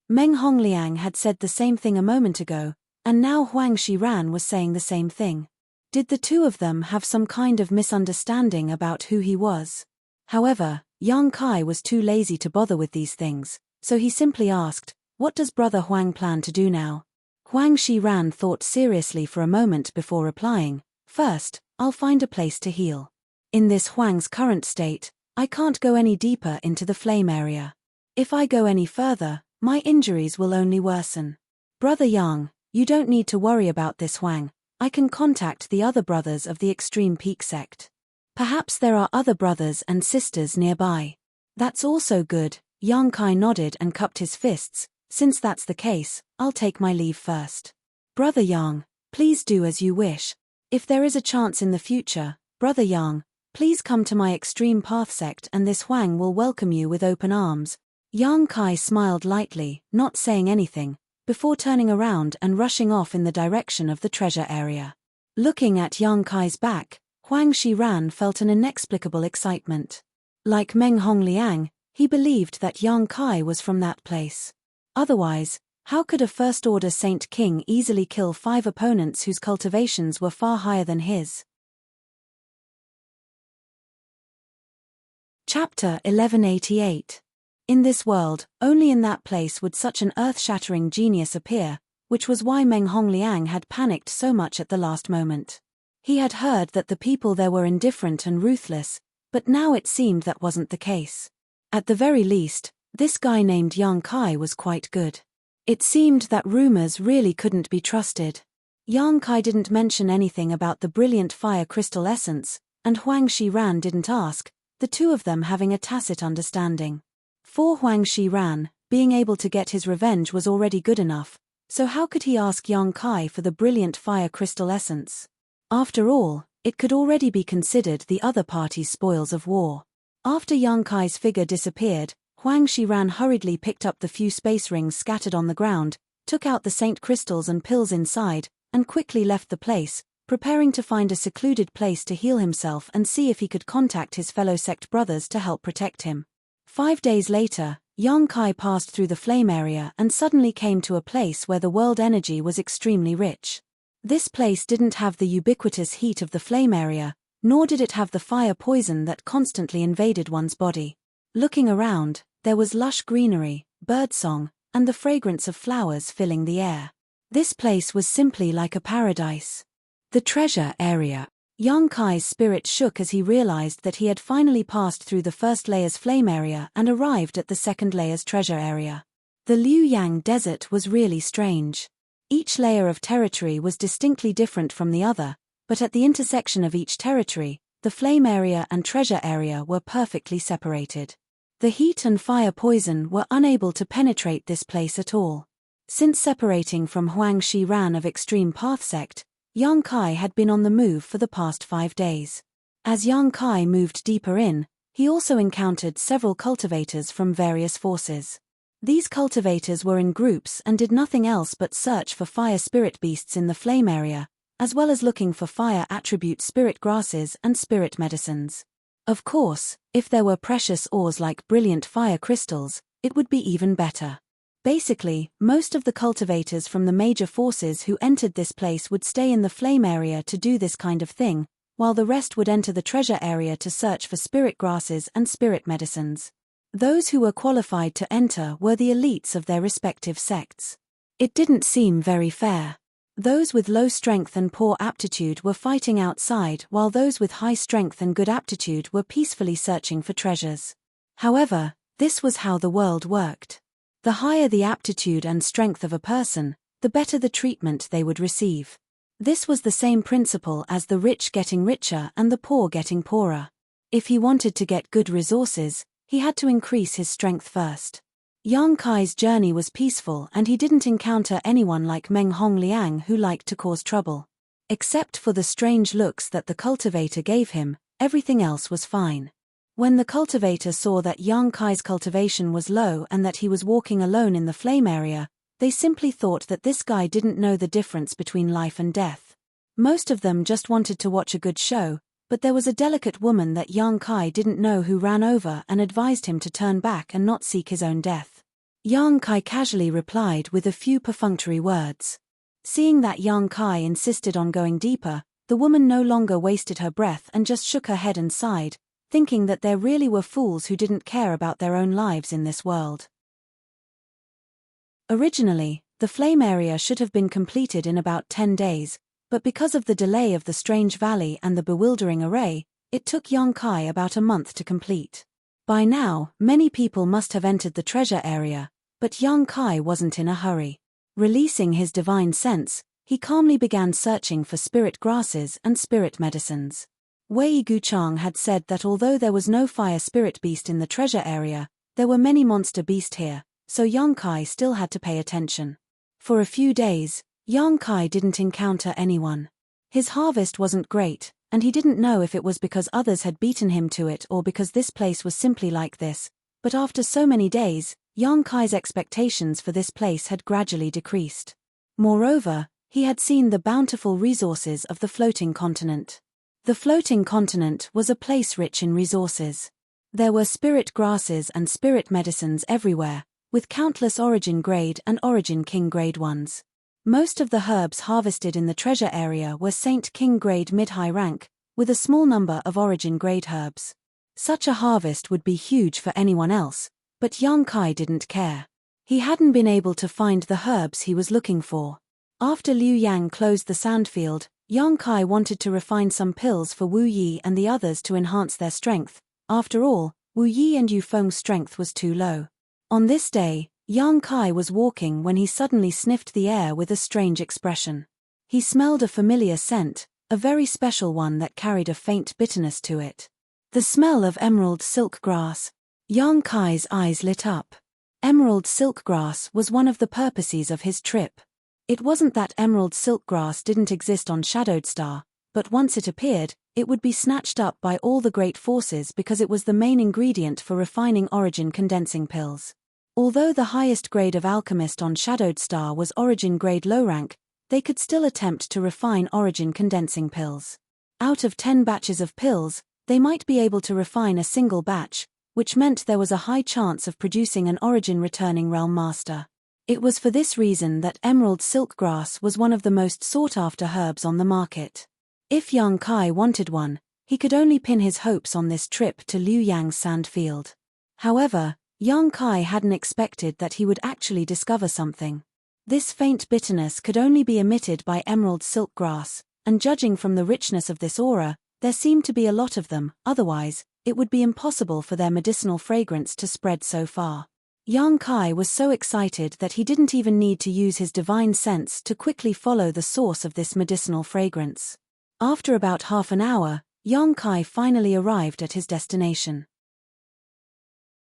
Meng Hongliang had said the same thing a moment ago, and now Huang Shiran was saying the same thing. Did the two of them have some kind of misunderstanding about who he was? However, Yang Kai was too lazy to bother with these things, so he simply asked, "What does Brother Huang plan to do now?" Huang Shiran thought seriously for a moment before replying, "First, I'll find a place to heal. In this Huang's current state, I can't go any deeper into the flame area. If I go any further, my injuries will only worsen. Brother Yang, you don't need to worry about this Huang. I can contact the other brothers of the Extreme Peak sect. Perhaps there are other brothers and sisters nearby." "That's also good." Yang Kai nodded and cupped his fists. "Since that's the case, I'll take my leave first." "Brother Yang, please do as you wish. If there is a chance in the future, Brother Yang, please come to my Extreme Path sect and this Huang will welcome you with open arms." Yang Kai smiled lightly, not saying anything, before turning around and rushing off in the direction of the treasure area. Looking at Yang Kai's back, Huang Shiran felt an inexplicable excitement. Like Meng Hongliang, he believed that Yang Kai was from that place. Otherwise, how could a First-Order Saint King easily kill 5 opponents whose cultivations were far higher than his? Chapter 1188. In this world, only in that place would such an earth-shattering genius appear, which was why Meng Hongliang had panicked so much at the last moment. He had heard that the people there were indifferent and ruthless, but now it seemed that wasn't the case. At the very least, this guy named Yang Kai was quite good. It seemed that rumors really couldn't be trusted. Yang Kai didn't mention anything about the brilliant fire crystal essence, and Huang Shiran didn't ask, the two of them having a tacit understanding. For Huang Shiran, being able to get his revenge was already good enough, so how could he ask Yang Kai for the brilliant fire crystal essence? After all, it could already be considered the other party's spoils of war. After Yang Kai's figure disappeared, Huang Shiran hurriedly picked up the few space rings scattered on the ground, took out the saint crystals and pills inside, and quickly left the place, preparing to find a secluded place to heal himself and see if he could contact his fellow sect brothers to help protect him. 5 days later, Yang Kai passed through the flame area and suddenly came to a place where the world energy was extremely rich. This place didn't have the ubiquitous heat of the flame area, nor did it have the fire poison that constantly invaded one's body. Looking around, there was lush greenery, birdsong, and the fragrance of flowers filling the air. This place was simply like a paradise. The treasure area. Yang Kai's spirit shook as he realized that he had finally passed through the first layer's flame area and arrived at the second layer's treasure area. The Liu Yang Desert was really strange. Each layer of territory was distinctly different from the other, but at the intersection of each territory, the flame area and treasure area were perfectly separated. The heat and fire poison were unable to penetrate this place at all. Since separating from Huang Shiran of Extreme Path sect, Yang Kai had been on the move for the past 5 days. As Yang Kai moved deeper in, he also encountered several cultivators from various forces. These cultivators were in groups and did nothing else but search for fire spirit beasts in the flame area, as well as looking for fire attribute spirit grasses and spirit medicines. Of course, if there were precious ores like brilliant fire crystals, it would be even better. Basically, most of the cultivators from the major forces who entered this place would stay in the flame area to do this kind of thing, while the rest would enter the treasure area to search for spirit grasses and spirit medicines. Those who were qualified to enter were the elites of their respective sects. It didn't seem very fair. Those with low strength and poor aptitude were fighting outside, while those with high strength and good aptitude were peacefully searching for treasures. However, this was how the world worked. The higher the aptitude and strength of a person, the better the treatment they would receive. This was the same principle as the rich getting richer and the poor getting poorer. If he wanted to get good resources, he had to increase his strength first. Yang Kai's journey was peaceful and he didn't encounter anyone like Meng Hongliang who liked to cause trouble. Except for the strange looks that the cultivator gave him, everything else was fine. When the cultivator saw that Yang Kai's cultivation was low and that he was walking alone in the flame area, they simply thought that this guy didn't know the difference between life and death. Most of them just wanted to watch a good show, but there was a delicate woman that Yang Kai didn't know who ran over and advised him to turn back and not seek his own death. Yang Kai casually replied with a few perfunctory words. Seeing that Yang Kai insisted on going deeper, the woman no longer wasted her breath and just shook her head and sighed, thinking that there really were fools who didn't care about their own lives in this world. Originally, the flame area should have been completed in about 10 days, but because of the delay of the strange valley and the bewildering array, it took Yang Kai about a month to complete. By now, many people must have entered the treasure area, but Yang Kai wasn't in a hurry. Releasing his divine sense, he calmly began searching for spirit grasses and spirit medicines. Wei Guchang had said that although there was no fire spirit beast in the treasure area, there were many monster beasts here, so Yang Kai still had to pay attention. For a few days, Yang Kai didn't encounter anyone. His harvest wasn't great, and he didn't know if it was because others had beaten him to it or because this place was simply like this, but after so many days, Yang Kai's expectations for this place had gradually decreased. Moreover, he had seen the bountiful resources of the floating continent. The floating continent was a place rich in resources. There were spirit grasses and spirit medicines everywhere, with countless origin grade and origin king grade ones. Most of the herbs harvested in the treasure area were Saint King grade mid-high rank, with a small number of origin grade herbs. Such a harvest would be huge for anyone else, but Yang Kai didn't care. He hadn't been able to find the herbs he was looking for. After Liu Yang closed the sandfield, Yang Kai wanted to refine some pills for Wu Yi and the others to enhance their strength. After all, Wu Yi and Yu Feng's strength was too low. On this day, Yang Kai was walking when he suddenly sniffed the air with a strange expression. He smelled a familiar scent, a very special one that carried a faint bitterness to it. The smell of emerald silk grass. Yang Kai's eyes lit up. Emerald silk grass was one of the purposes of his trip. It wasn't that emerald silk grass didn't exist on Shadowed Star, but once it appeared, it would be snatched up by all the great forces because it was the main ingredient for refining origin condensing pills. Although the highest grade of alchemist on Shadowed Star was origin grade low rank, they could still attempt to refine origin condensing pills. Out of 10 batches of pills, they might be able to refine a single batch, which meant there was a high chance of producing an origin returning realm master. It was for this reason that emerald silk grass was one of the most sought-after herbs on the market. If Yang Kai wanted one, he could only pin his hopes on this trip to Liu Yang's sandfield. However, Yang Kai hadn't expected that he would actually discover something. This faint bitterness could only be emitted by emerald silk grass, and judging from the richness of this aura, there seemed to be a lot of them, otherwise, it would be impossible for their medicinal fragrance to spread so far. Yang Kai was so excited that he didn't even need to use his divine sense to quickly follow the source of this medicinal fragrance. After about half an hour, Yang Kai finally arrived at his destination.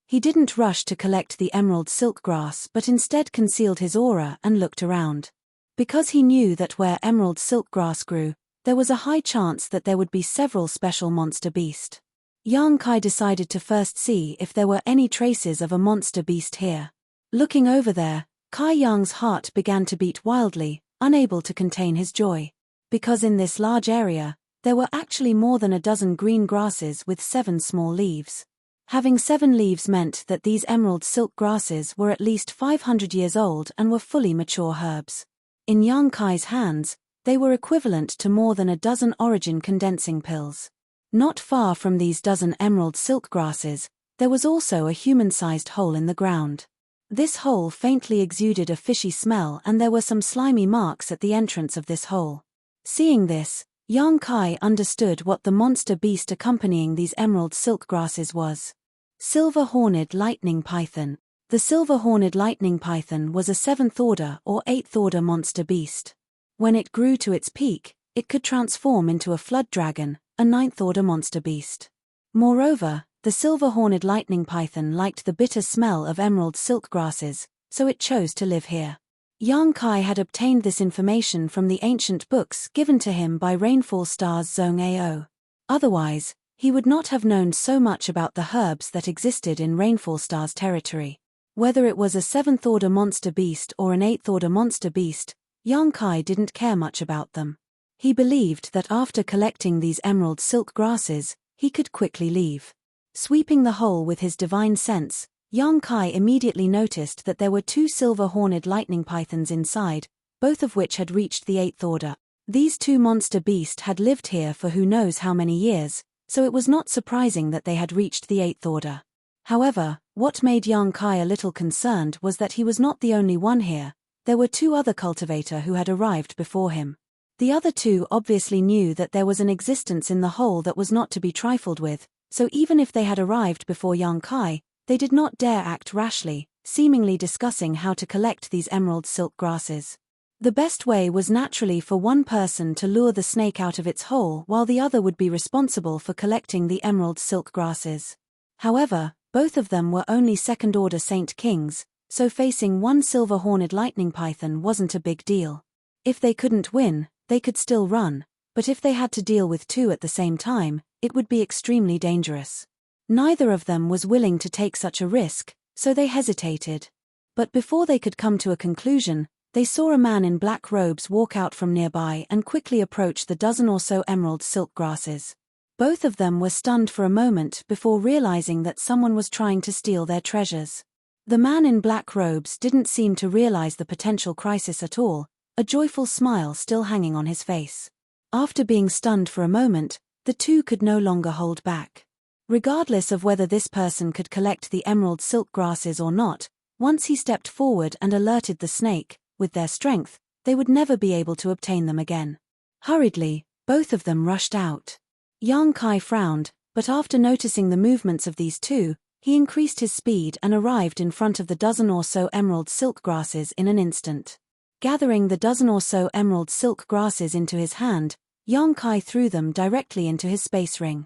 He didn't rush to collect the emerald silk grass but instead concealed his aura and looked around. Because he knew that where emerald silk grass grew, there was a high chance that there would be several special monster beasts. Yang Kai decided to first see if there were any traces of a monster beast here. Looking over there, Kai Yang's heart began to beat wildly, unable to contain his joy. Because in this large area, there were actually more than a dozen green grasses with 7 small leaves. Having 7 leaves meant that these emerald silk grasses were at least 500 years old and were fully mature herbs. In Yang Kai's hands, they were equivalent to more than a dozen origin condensing pills. Not far from these dozen emerald silk grasses, there was also a human-sized hole in the ground. This hole faintly exuded a fishy smell, and there were some slimy marks at the entrance of this hole. Seeing this, Yang Kai understood what the monster beast accompanying these emerald silk grasses was. Silver-horned lightning python. The silver-horned lightning python was a 7th order or 8th order monster beast. When it grew to its peak, it could transform into a flood dragon, a 9th order monster beast. Moreover, the silver-horned lightning python liked the bitter smell of emerald silk grasses, so it chose to live here. Yang Kai had obtained this information from the ancient books given to him by Rainfall Star's Zhong Ao. Otherwise, he would not have known so much about the herbs that existed in Rainfall Star's territory. Whether it was a 7th order monster beast or an 8th order monster beast, Yang Kai didn't care much about them. He believed that after collecting these emerald silk grasses, he could quickly leave. Sweeping the hole with his divine sense, Yang Kai immediately noticed that there were 2 silver-horned lightning pythons inside, both of which had reached the 8th order. These 2 monster beasts had lived here for who knows how many years, so it was not surprising that they had reached the 8th order. However, what made Yang Kai a little concerned was that he was not the only one here. There were 2 other cultivators who had arrived before him. The other 2 obviously knew that there was an existence in the hole that was not to be trifled with, so even if they had arrived before Yang Kai, they did not dare act rashly, seemingly discussing how to collect these emerald silk grasses. The best way was naturally for one person to lure the snake out of its hole while the other would be responsible for collecting the emerald silk grasses. However, both of them were only 2nd order Saint Kings, so facing one silver-horned lightning python wasn't a big deal. If they couldn't win, they could still run, but if they had to deal with 2 at the same time, it would be extremely dangerous. Neither of them was willing to take such a risk, so they hesitated. But before they could come to a conclusion, they saw a man in black robes walk out from nearby and quickly approach the dozen or so emerald silk grasses. Both of them were stunned for a moment before realizing that someone was trying to steal their treasures. The man in black robes didn't seem to realize the potential crisis at all, a joyful smile still hanging on his face. After being stunned for a moment, the 2 could no longer hold back. Regardless of whether this person could collect the emerald silk grasses or not, once he stepped forward and alerted the snake, with their strength, they would never be able to obtain them again. Hurriedly, both of them rushed out. Yang Kai frowned, but after noticing the movements of these 2, he increased his speed and arrived in front of the dozen or so emerald silk grasses in an instant. Gathering the dozen or so emerald silk grasses into his hand, Yang Kai threw them directly into his space ring.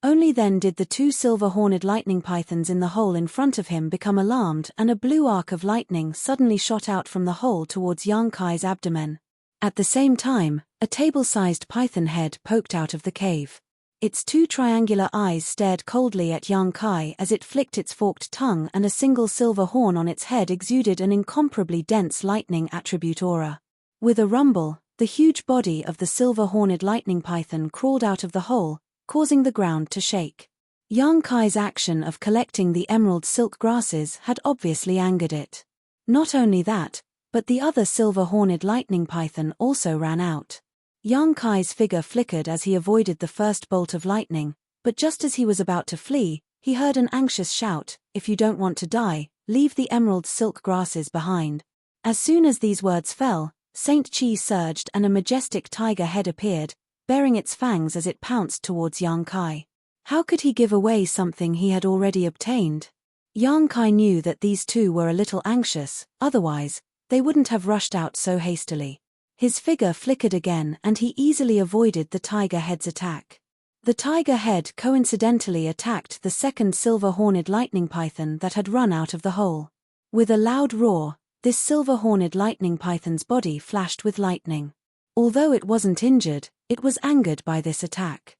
Only then did the 2 silver-horned lightning pythons in the hole in front of him become alarmed, and a blue arc of lightning suddenly shot out from the hole towards Yang Kai's abdomen. At the same time, a table-sized python head poked out of the cave. Its 2 triangular eyes stared coldly at Yang Kai as it flicked its forked tongue, and a single silver horn on its head exuded an incomparably dense lightning attribute aura. With a rumble, the huge body of the silver-horned lightning python crawled out of the hole, causing the ground to shake. Yang Kai's action of collecting the emerald silk grasses had obviously angered it. Not only that, but the other silver-horned lightning python also ran out. Yang Kai's figure flickered as he avoided the first bolt of lightning, but just as he was about to flee, he heard an anxious shout, "If you don't want to die, leave the emerald silk grasses behind." As soon as these words fell, Saint Chi surged and a majestic tiger head appeared, baring its fangs as it pounced towards Yang Kai. How could he give away something he had already obtained? Yang Kai knew that these 2 were a little anxious, otherwise, they wouldn't have rushed out so hastily. His figure flickered again and he easily avoided the tiger head's attack. The tiger head coincidentally attacked the 2nd silver-horned lightning python that had run out of the hole. With a loud roar, this silver-horned lightning python's body flashed with lightning. Although it wasn't injured, it was angered by this attack.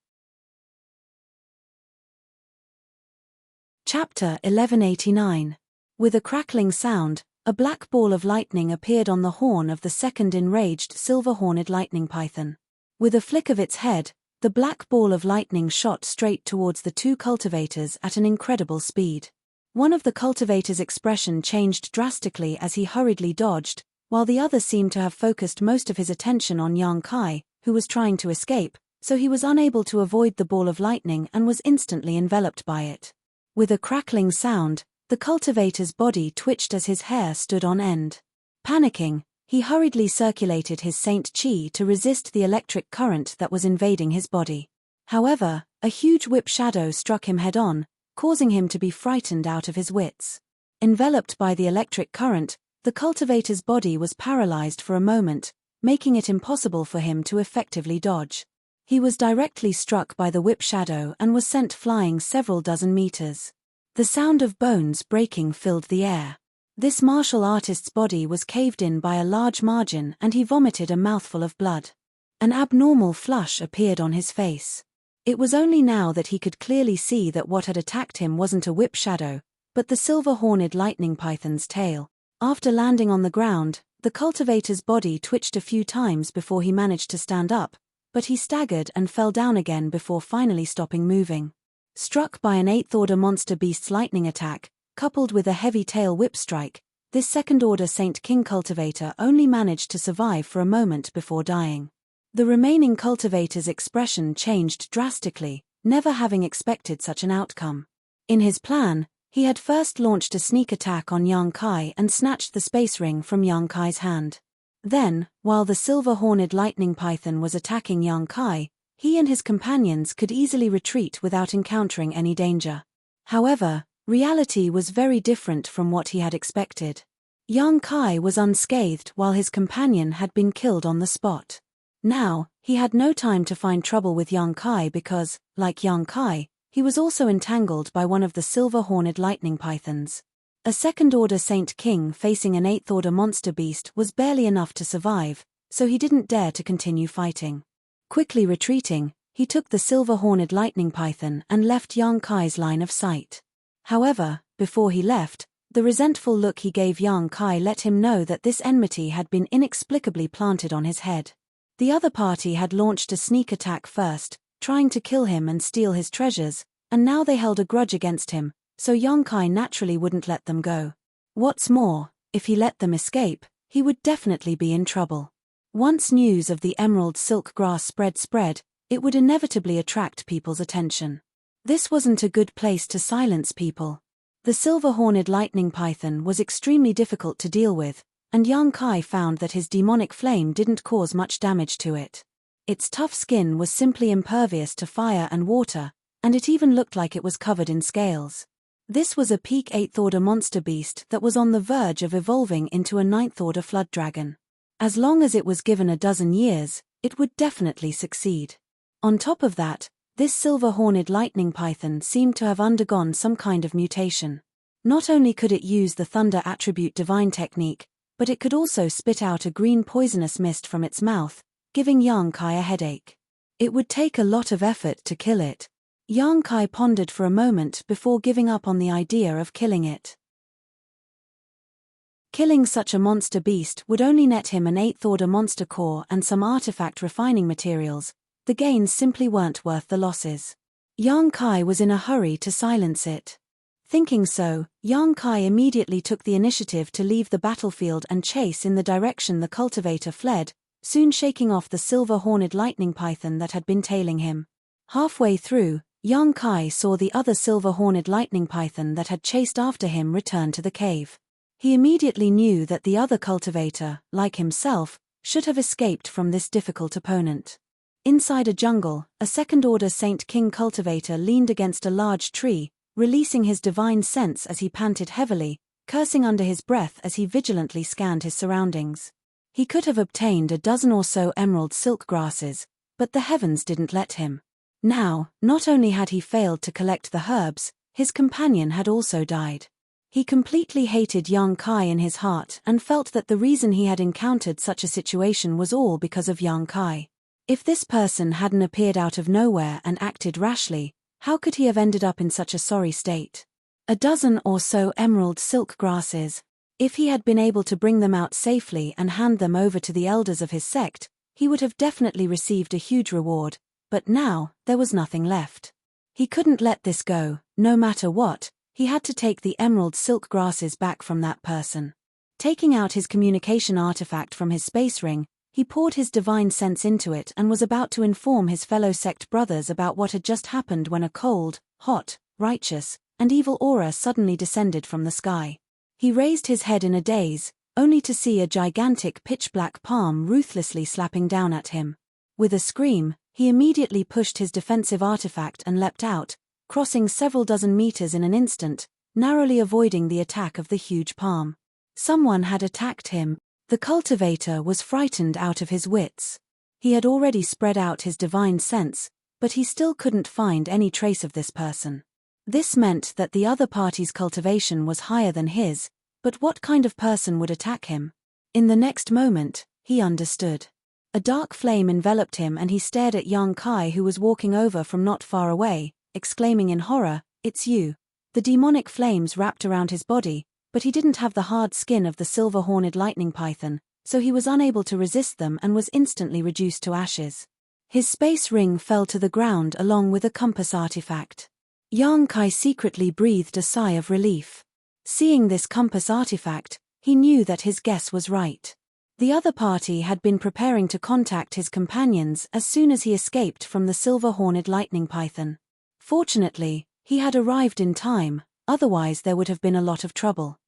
Chapter 1189. With a crackling sound, a black ball of lightning appeared on the horn of the 2nd enraged silver-horned lightning python. With a flick of its head, The black ball of lightning shot straight towards the two cultivators at an incredible speed. One of the cultivators' expression changed drastically as he hurriedly dodged, while the other seemed to have focused most of his attention on Yang Kai, who was trying to escape, so he was unable to avoid the ball of lightning and was instantly enveloped by it. With a crackling sound, the cultivator's body twitched as his hair stood on end. Panicking, he hurriedly circulated his Saint Chi to resist the electric current that was invading his body. However, a huge whip shadow struck him head-on, causing him to be frightened out of his wits. Enveloped by the electric current, the cultivator's body was paralyzed for a moment, making it impossible for him to effectively dodge. He was directly struck by the whip shadow and was sent flying several dozen meters. The sound of bones breaking filled the air. This martial artist's body was caved in by a large margin and he vomited a mouthful of blood. An abnormal flush appeared on his face. It was only now that he could clearly see that what had attacked him wasn't a whip shadow, but the silver-horned lightning python's tail. After landing on the ground, the cultivator's body twitched a few times before he managed to stand up, but he staggered and fell down again before finally stopping moving. Struck by an 8th-order monster beast's lightning attack, coupled with a heavy tail whip strike, this second-order Saint King cultivator only managed to survive for a moment before dying. The remaining cultivator's expression changed drastically, never having expected such an outcome. In his plan, he had first launched a sneak attack on Yang Kai and snatched the space ring from Yang Kai's hand. Then, while the silver-horned lightning python was attacking Yang Kai, he and his companions could easily retreat without encountering any danger. However, reality was very different from what he had expected. Yang Kai was unscathed while his companion had been killed on the spot. Now, he had no time to find trouble with Yang Kai because, like Yang Kai, he was also entangled by one of the silver-horned lightning pythons. A second-order Saint King facing an 8th-order monster beast was barely enough to survive, so he didn't dare to continue fighting. Quickly retreating, he took the silver-horned lightning python and left Yang Kai's line of sight. However, before he left, the resentful look he gave Yang Kai let him know that this enmity had been inexplicably planted on his head. The other party had launched a sneak attack first, trying to kill him and steal his treasures, and now they held a grudge against him, so Yang Kai naturally wouldn't let them go. What's more, if he let them escape, he would definitely be in trouble. Once news of the emerald silk grass spread, it would inevitably attract people's attention. This wasn't a good place to silence people. The silver-horned lightning python was extremely difficult to deal with, and Yang Kai found that his demonic flame didn't cause much damage to it. Its tough skin was simply impervious to fire and water, and it even looked like it was covered in scales. This was a peak 8th-order monster beast that was on the verge of evolving into a 9th-order flood dragon. As long as it was given a dozen years, it would definitely succeed. On top of that, this silver-horned lightning python seemed to have undergone some kind of mutation. Not only could it use the thunder attribute divine technique, but it could also spit out a green poisonous mist from its mouth, giving Yang Kai a headache. It would take a lot of effort to kill it. Yang Kai pondered for a moment before giving up on the idea of killing it. Killing such a monster beast would only net him an 8th-order monster core and some artifact refining materials. The gains simply weren't worth the losses. Yang Kai was in a hurry to silence it. Thinking so, Yang Kai immediately took the initiative to leave the battlefield and chase in the direction the cultivator fled, soon shaking off the silver-horned lightning python that had been tailing him. Halfway through, Yang Kai saw the other silver-horned lightning python that had chased after him return to the cave. He immediately knew that the other cultivator, like himself, should have escaped from this difficult opponent. Inside a jungle, a second-order Saint King cultivator leaned against a large tree, releasing his divine sense as he panted heavily, cursing under his breath as he vigilantly scanned his surroundings. He could have obtained a dozen or so emerald silk grasses, but the heavens didn't let him. Now, not only had he failed to collect the herbs, his companion had also died. He completely hated Yang Kai in his heart and felt that the reason he had encountered such a situation was all because of Yang Kai. If this person hadn't appeared out of nowhere and acted rashly, how could he have ended up in such a sorry state? A dozen or so emerald silk grasses. If he had been able to bring them out safely and hand them over to the elders of his sect, he would have definitely received a huge reward, but now, there was nothing left. He couldn't let this go, no matter what. He had to take the emerald silk grasses back from that person. Taking out his communication artifact from his space ring, he poured his divine sense into it and was about to inform his fellow sect brothers about what had just happened when a cold, hot, righteous, and evil aura suddenly descended from the sky. He raised his head in a daze, only to see a gigantic pitch-black palm ruthlessly slapping down at him. With a scream, he immediately pushed his defensive artifact and leapt out, crossing several dozen meters in an instant, narrowly avoiding the attack of the huge palm. Someone had attacked him. The cultivator was frightened out of his wits. He had already spread out his divine sense, but he still couldn't find any trace of this person. This meant that the other party's cultivation was higher than his, but what kind of person would attack him? In the next moment, he understood. A dark flame enveloped him and he stared at young Kai, who was walking over from not far away, exclaiming in horror, "It's you." The demonic flames wrapped around his body, but he didn't have the hard skin of the silver-horned lightning python, so he was unable to resist them and was instantly reduced to ashes. His space ring fell to the ground along with a compass artifact. Yang Kai secretly breathed a sigh of relief. Seeing this compass artifact, he knew that his guess was right. The other party had been preparing to contact his companions as soon as he escaped from the silver-horned lightning python. Fortunately, he had arrived in time, otherwise there would have been a lot of trouble.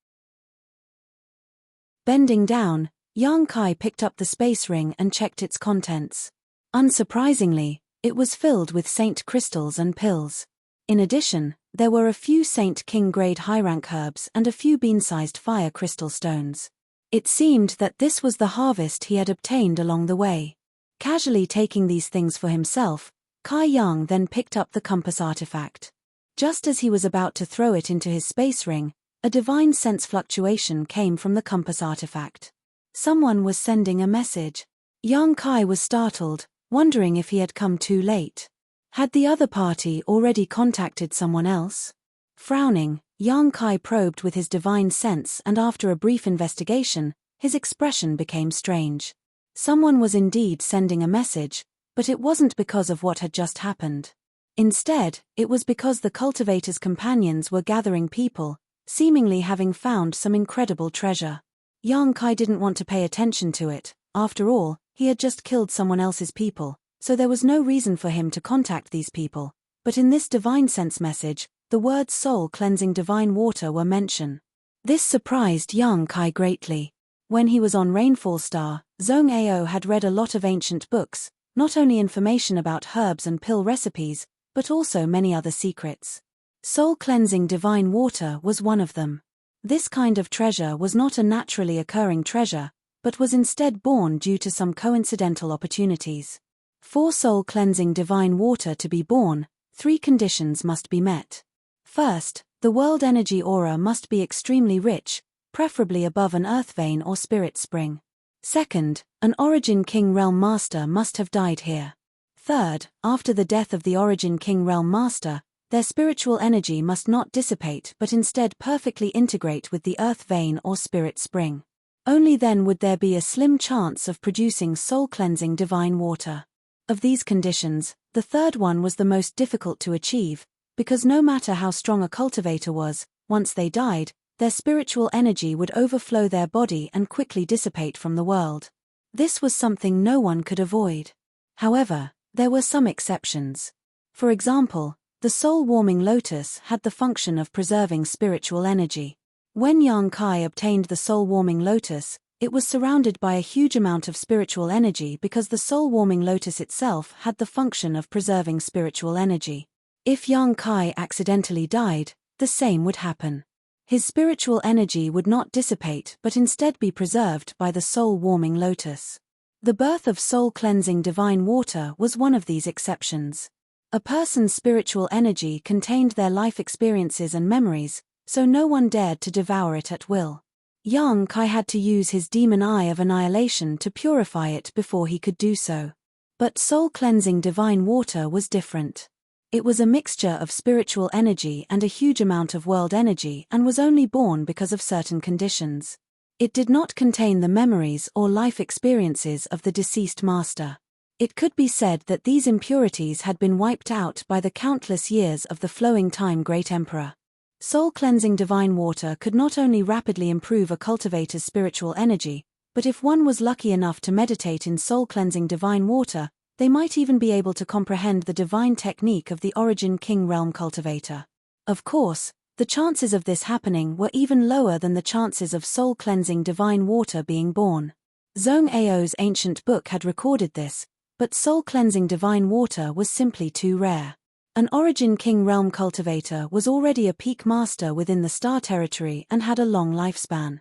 Bending down, Yang Kai picked up the space ring and checked its contents. Unsurprisingly, it was filled with Saint crystals and pills. In addition, there were a few Saint King-grade high-rank herbs and a few bean-sized fire crystal stones. It seemed that this was the harvest he had obtained along the way. Casually taking these things for himself, Kai Yang then picked up the compass artifact. Just as he was about to throw it into his space ring, a divine sense fluctuation came from the compass artifact. Someone was sending a message. Yang Kai was startled, wondering if he had come too late. Had the other party already contacted someone else? Frowning, Yang Kai probed with his divine sense, and after a brief investigation, his expression became strange. Someone was indeed sending a message, but it wasn't because of what had just happened. Instead, it was because the cultivator's companions were gathering people, seemingly having found some incredible treasure. Yang Kai didn't want to pay attention to it. After all, he had just killed someone else's people, so there was no reason for him to contact these people. But in this divine sense message, the words soul-cleansing divine water were mentioned. This surprised Yang Kai greatly. When he was on Rainfall Star, Zhong Ao had read a lot of ancient books, not only information about herbs and pill recipes, but also many other secrets. Soul-cleansing divine water was one of them. This kind of treasure was not a naturally occurring treasure, but was instead born due to some coincidental opportunities. For soul-cleansing divine water to be born, 3 conditions must be met. First, the world energy aura must be extremely rich, preferably above an earth vein or spirit spring. Second, an Origin King Realm Master must have died here. Third, after the death of the Origin King Realm Master, their spiritual energy must not dissipate but instead perfectly integrate with the earth vein or spirit spring. Only then would there be a slim chance of producing soul-cleansing divine water. Of these conditions, the third one was the most difficult to achieve, because no matter how strong a cultivator was, once they died, their spiritual energy would overflow their body and quickly dissipate from the world. This was something no one could avoid. However, there were some exceptions. For example, the soul-warming lotus had the function of preserving spiritual energy. When Yang Kai obtained the soul-warming lotus, it was surrounded by a huge amount of spiritual energy because the soul-warming lotus itself had the function of preserving spiritual energy. If Yang Kai accidentally died, the same would happen. His spiritual energy would not dissipate but instead be preserved by the soul-warming lotus. The birth of soul-cleansing divine water was one of these exceptions. A person's spiritual energy contained their life experiences and memories, so no one dared to devour it at will. Yang Kai had to use his demon eye of annihilation to purify it before he could do so. But soul-cleansing divine water was different. It was a mixture of spiritual energy and a huge amount of world energy and was only born because of certain conditions. It did not contain the memories or life experiences of the deceased master. It could be said that these impurities had been wiped out by the countless years of the flowing time Great Emperor. Soul-cleansing divine water could not only rapidly improve a cultivator's spiritual energy, but if one was lucky enough to meditate in soul-cleansing divine water, they might even be able to comprehend the divine technique of the Origin King realm cultivator. Of course, the chances of this happening were even lower than the chances of soul-cleansing divine water being born. Zhong Ao's ancient book had recorded this, but soul-cleansing divine water was simply too rare. An Origin King realm cultivator was already a peak master within the star territory and had a long lifespan.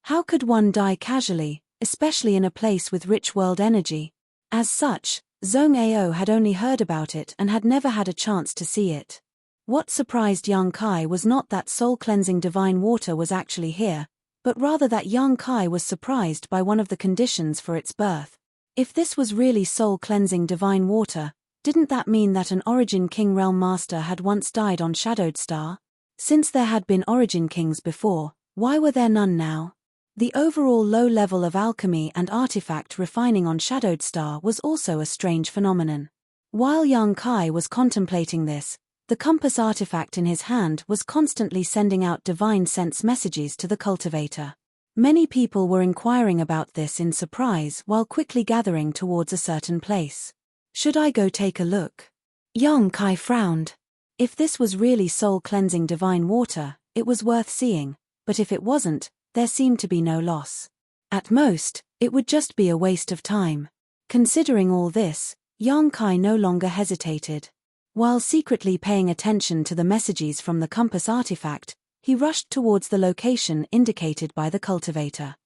How could one die casually, especially in a place with rich world energy? As such, Zhong Ao had only heard about it and had never had a chance to see it. What surprised Yang Kai was not that soul-cleansing divine water was actually here, but rather that Yang Kai was surprised by one of the conditions for its birth. If this was really soul-cleansing divine water, didn't that mean that an Origin King realm master had once died on Shadowed Star? Since there had been Origin Kings before, why were there none now? The overall low level of alchemy and artifact refining on Shadowed Star was also a strange phenomenon. While Yang Kai was contemplating this, the compass artifact in his hand was constantly sending out divine sense messages to the cultivator. Many people were inquiring about this in surprise while quickly gathering towards a certain place. Should I go take a look? Yang Kai frowned. If this was really soul-cleansing divine water, it was worth seeing, but if it wasn't, there seemed to be no loss. At most, it would just be a waste of time. Considering all this, Yang Kai no longer hesitated. While secretly paying attention to the messages from the compass artifact, he rushed towards the location indicated by the cultivator.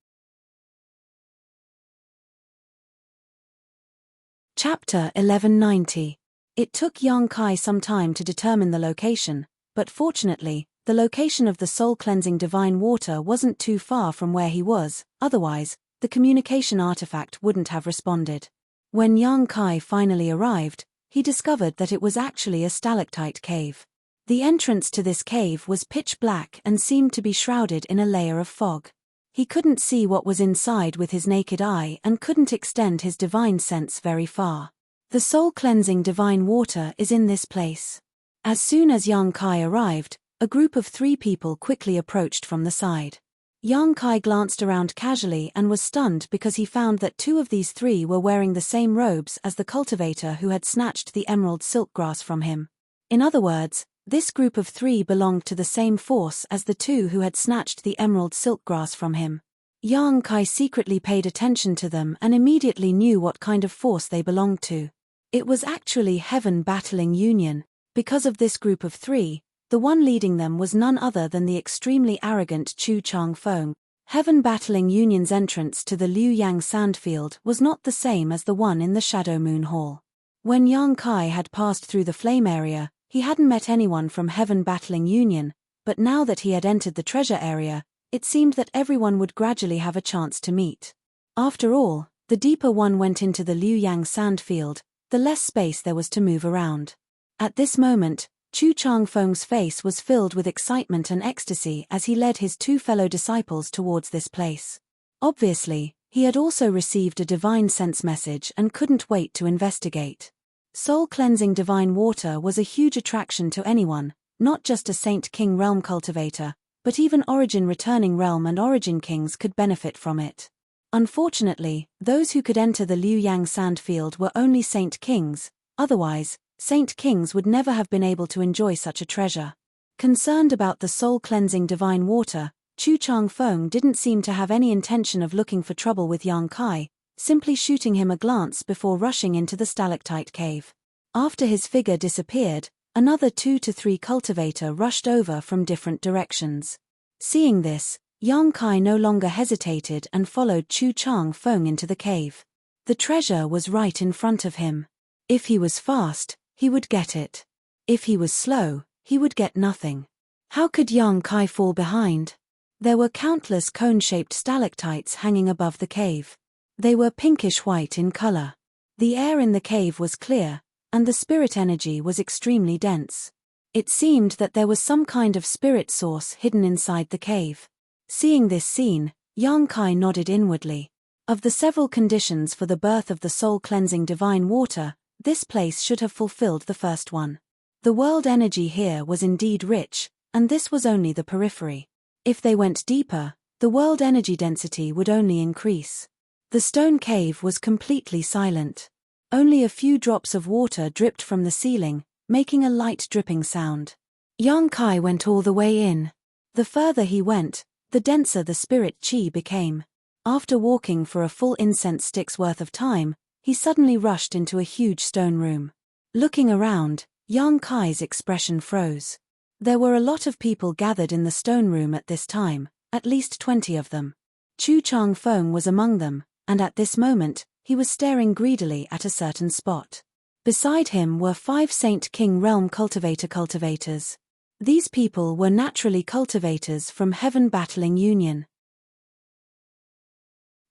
Chapter 1190. It took Yang Kai some time to determine the location, but fortunately, the location of the soul-cleansing divine water wasn't too far from where he was, otherwise, the communication artifact wouldn't have responded. When Yang Kai finally arrived, he discovered that it was actually a stalactite cave. The entrance to this cave was pitch black and seemed to be shrouded in a layer of fog. He couldn't see what was inside with his naked eye and couldn't extend his divine sense very far. The soul-cleansing divine water is in this place. As soon as Yang Kai arrived, a group of 3 people quickly approached from the side. Yang Kai glanced around casually and was stunned because he found that 2 of these 3 were wearing the same robes as the cultivator who had snatched the emerald silkgrass from him. In other words, this group of 3 belonged to the same force as the 2 who had snatched the emerald silkgrass from him. Yang Kai secretly paid attention to them and immediately knew what kind of force they belonged to. It was actually Heaven Battling Union. Because of this group of 3, the one leading them was none other than the extremely arrogant Chu Chang Feng. Heaven Battling Union's entrance to the Liu Yang Sandfield was not the same as the one in the Shadow Moon Hall. When Yang Kai had passed through the flame area, he hadn't met anyone from Heaven Battling Union, but now that he had entered the treasure area, it seemed that everyone would gradually have a chance to meet. After all, the deeper one went into the Liu Yang Sandfield, the less space there was to move around. At this moment, Chu Chang Feng's face was filled with excitement and ecstasy as he led his 2 fellow disciples towards this place. Obviously, he had also received a divine sense message and couldn't wait to investigate. Soul-cleansing divine water was a huge attraction to anyone, not just a Saint King realm cultivator, but even Origin Returning Realm and Origin Kings could benefit from it. Unfortunately, those who could enter the Liu Yang Sandfield were only Saint Kings, otherwise, Saint Kings would never have been able to enjoy such a treasure. Concerned about the soul-cleansing divine water, Chu Chang Feng didn't seem to have any intention of looking for trouble with Yang Kai, simply shooting him a glance before rushing into the stalactite cave. After his figure disappeared, another 2 to 3 cultivator rushed over from different directions. Seeing this, Yang Kai no longer hesitated and followed Chu Chang Feng into the cave. The treasure was right in front of him. If he was fast, he would get it. If he was slow, he would get nothing. How could Yang Kai fall behind? There were countless cone-shaped stalactites hanging above the cave. They were pinkish-white in color. The air in the cave was clear, and the spirit energy was extremely dense. It seemed that there was some kind of spirit source hidden inside the cave. Seeing this scene, Yang Kai nodded inwardly. Of the several conditions for the birth of the soul-cleansing divine water, this place should have fulfilled the first one. The world energy here was indeed rich, and this was only the periphery. If they went deeper, the world energy density would only increase. The stone cave was completely silent. Only a few drops of water dripped from the ceiling, making a light dripping sound. Yang Kai went all the way in. The further he went, the denser the spirit chi became. After walking for a full incense stick's worth of time, he suddenly rushed into a huge stone room. Looking around, Yang Kai's expression froze. There were a lot of people gathered in the stone room at this time, at least 20 of them. Chu Chang Feng was among them, and at this moment, he was staring greedily at a certain spot. Beside him were 5 Saint King Realm cultivators. These people were naturally cultivators from Heaven Battling Union.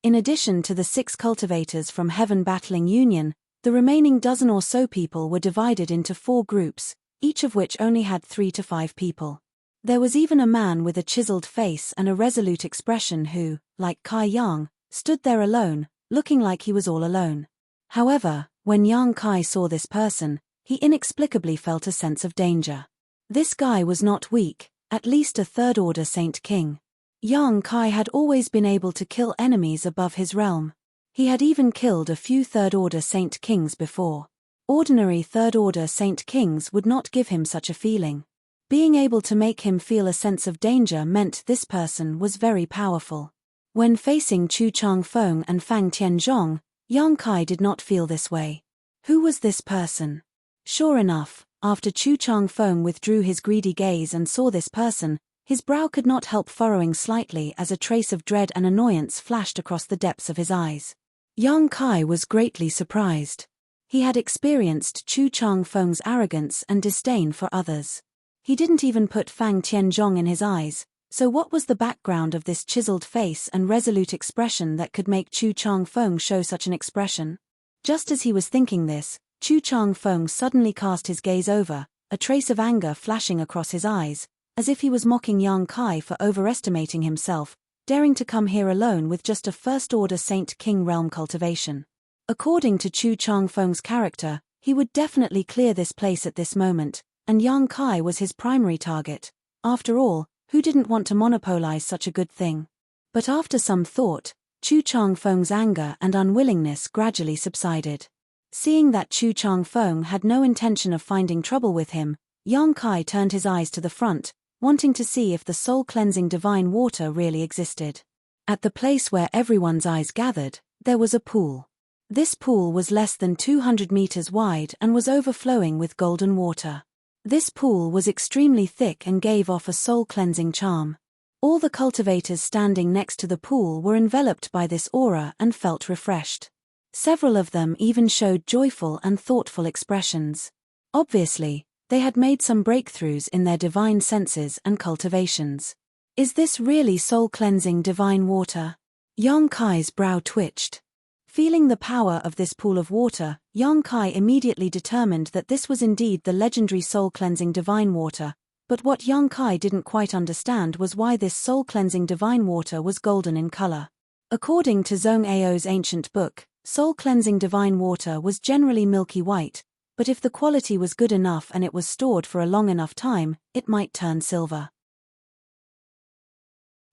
In addition to the 6 cultivators from Heaven Battling Union, the remaining dozen or so people were divided into 4 groups, each of which only had 3 to 5 people. There was even a man with a chiseled face and a resolute expression who, like Kai Yang, stood there alone, looking like he was all alone. However, when Yang Kai saw this person, he inexplicably felt a sense of danger. This guy was not weak, at least a third-order Saint King. Yang Kai had always been able to kill enemies above his realm. He had even killed a few third-order Saint Kings before. Ordinary third-order Saint Kings would not give him such a feeling. Being able to make him feel a sense of danger meant this person was very powerful. When facing Chu Chang Feng and Fang Tianzhong, Yang Kai did not feel this way. Who was this person? Sure enough, after Chu Chang Feng withdrew his greedy gaze and saw this person, his brow could not help furrowing slightly as a trace of dread and annoyance flashed across the depths of his eyes. Yang Kai was greatly surprised. He had experienced Chu Chang Feng's arrogance and disdain for others. He didn't even put Fang Tianzhong in his eyes, so what was the background of this chiseled face and resolute expression that could make Chu Chang Feng show such an expression? Just as he was thinking this, Chu Chang Feng suddenly cast his gaze over, a trace of anger flashing across his eyes, as if he was mocking Yang Kai for overestimating himself, daring to come here alone with just a first-order Saint King realm cultivation. According to Chu Chang Feng's character, he would definitely clear this place at this moment, and Yang Kai was his primary target. After all, who didn't want to monopolize such a good thing? But after some thought, Chu Chang Feng's anger and unwillingness gradually subsided. Seeing that Chu Chang Feng had no intention of finding trouble with him, Yang Kai turned his eyes to the front, wanting to see if the soul-cleansing divine water really existed. At the place where everyone's eyes gathered, there was a pool. This pool was less than 200 meters wide and was overflowing with golden water. This pool was extremely thick and gave off a soul-cleansing charm. All the cultivators standing next to the pool were enveloped by this aura and felt refreshed. Several of them even showed joyful and thoughtful expressions. Obviously, they had made some breakthroughs in their divine senses and cultivations. Is this really soul-cleansing divine water? Yang Kai's brow twitched. Feeling the power of this pool of water, Yang Kai immediately determined that this was indeed the legendary soul-cleansing divine water, but what Yang Kai didn't quite understand was why this soul-cleansing divine water was golden in color. According to Zhong Ao's ancient book, soul-cleansing divine water was generally milky white, but if the quality was good enough and it was stored for a long enough time, it might turn silver.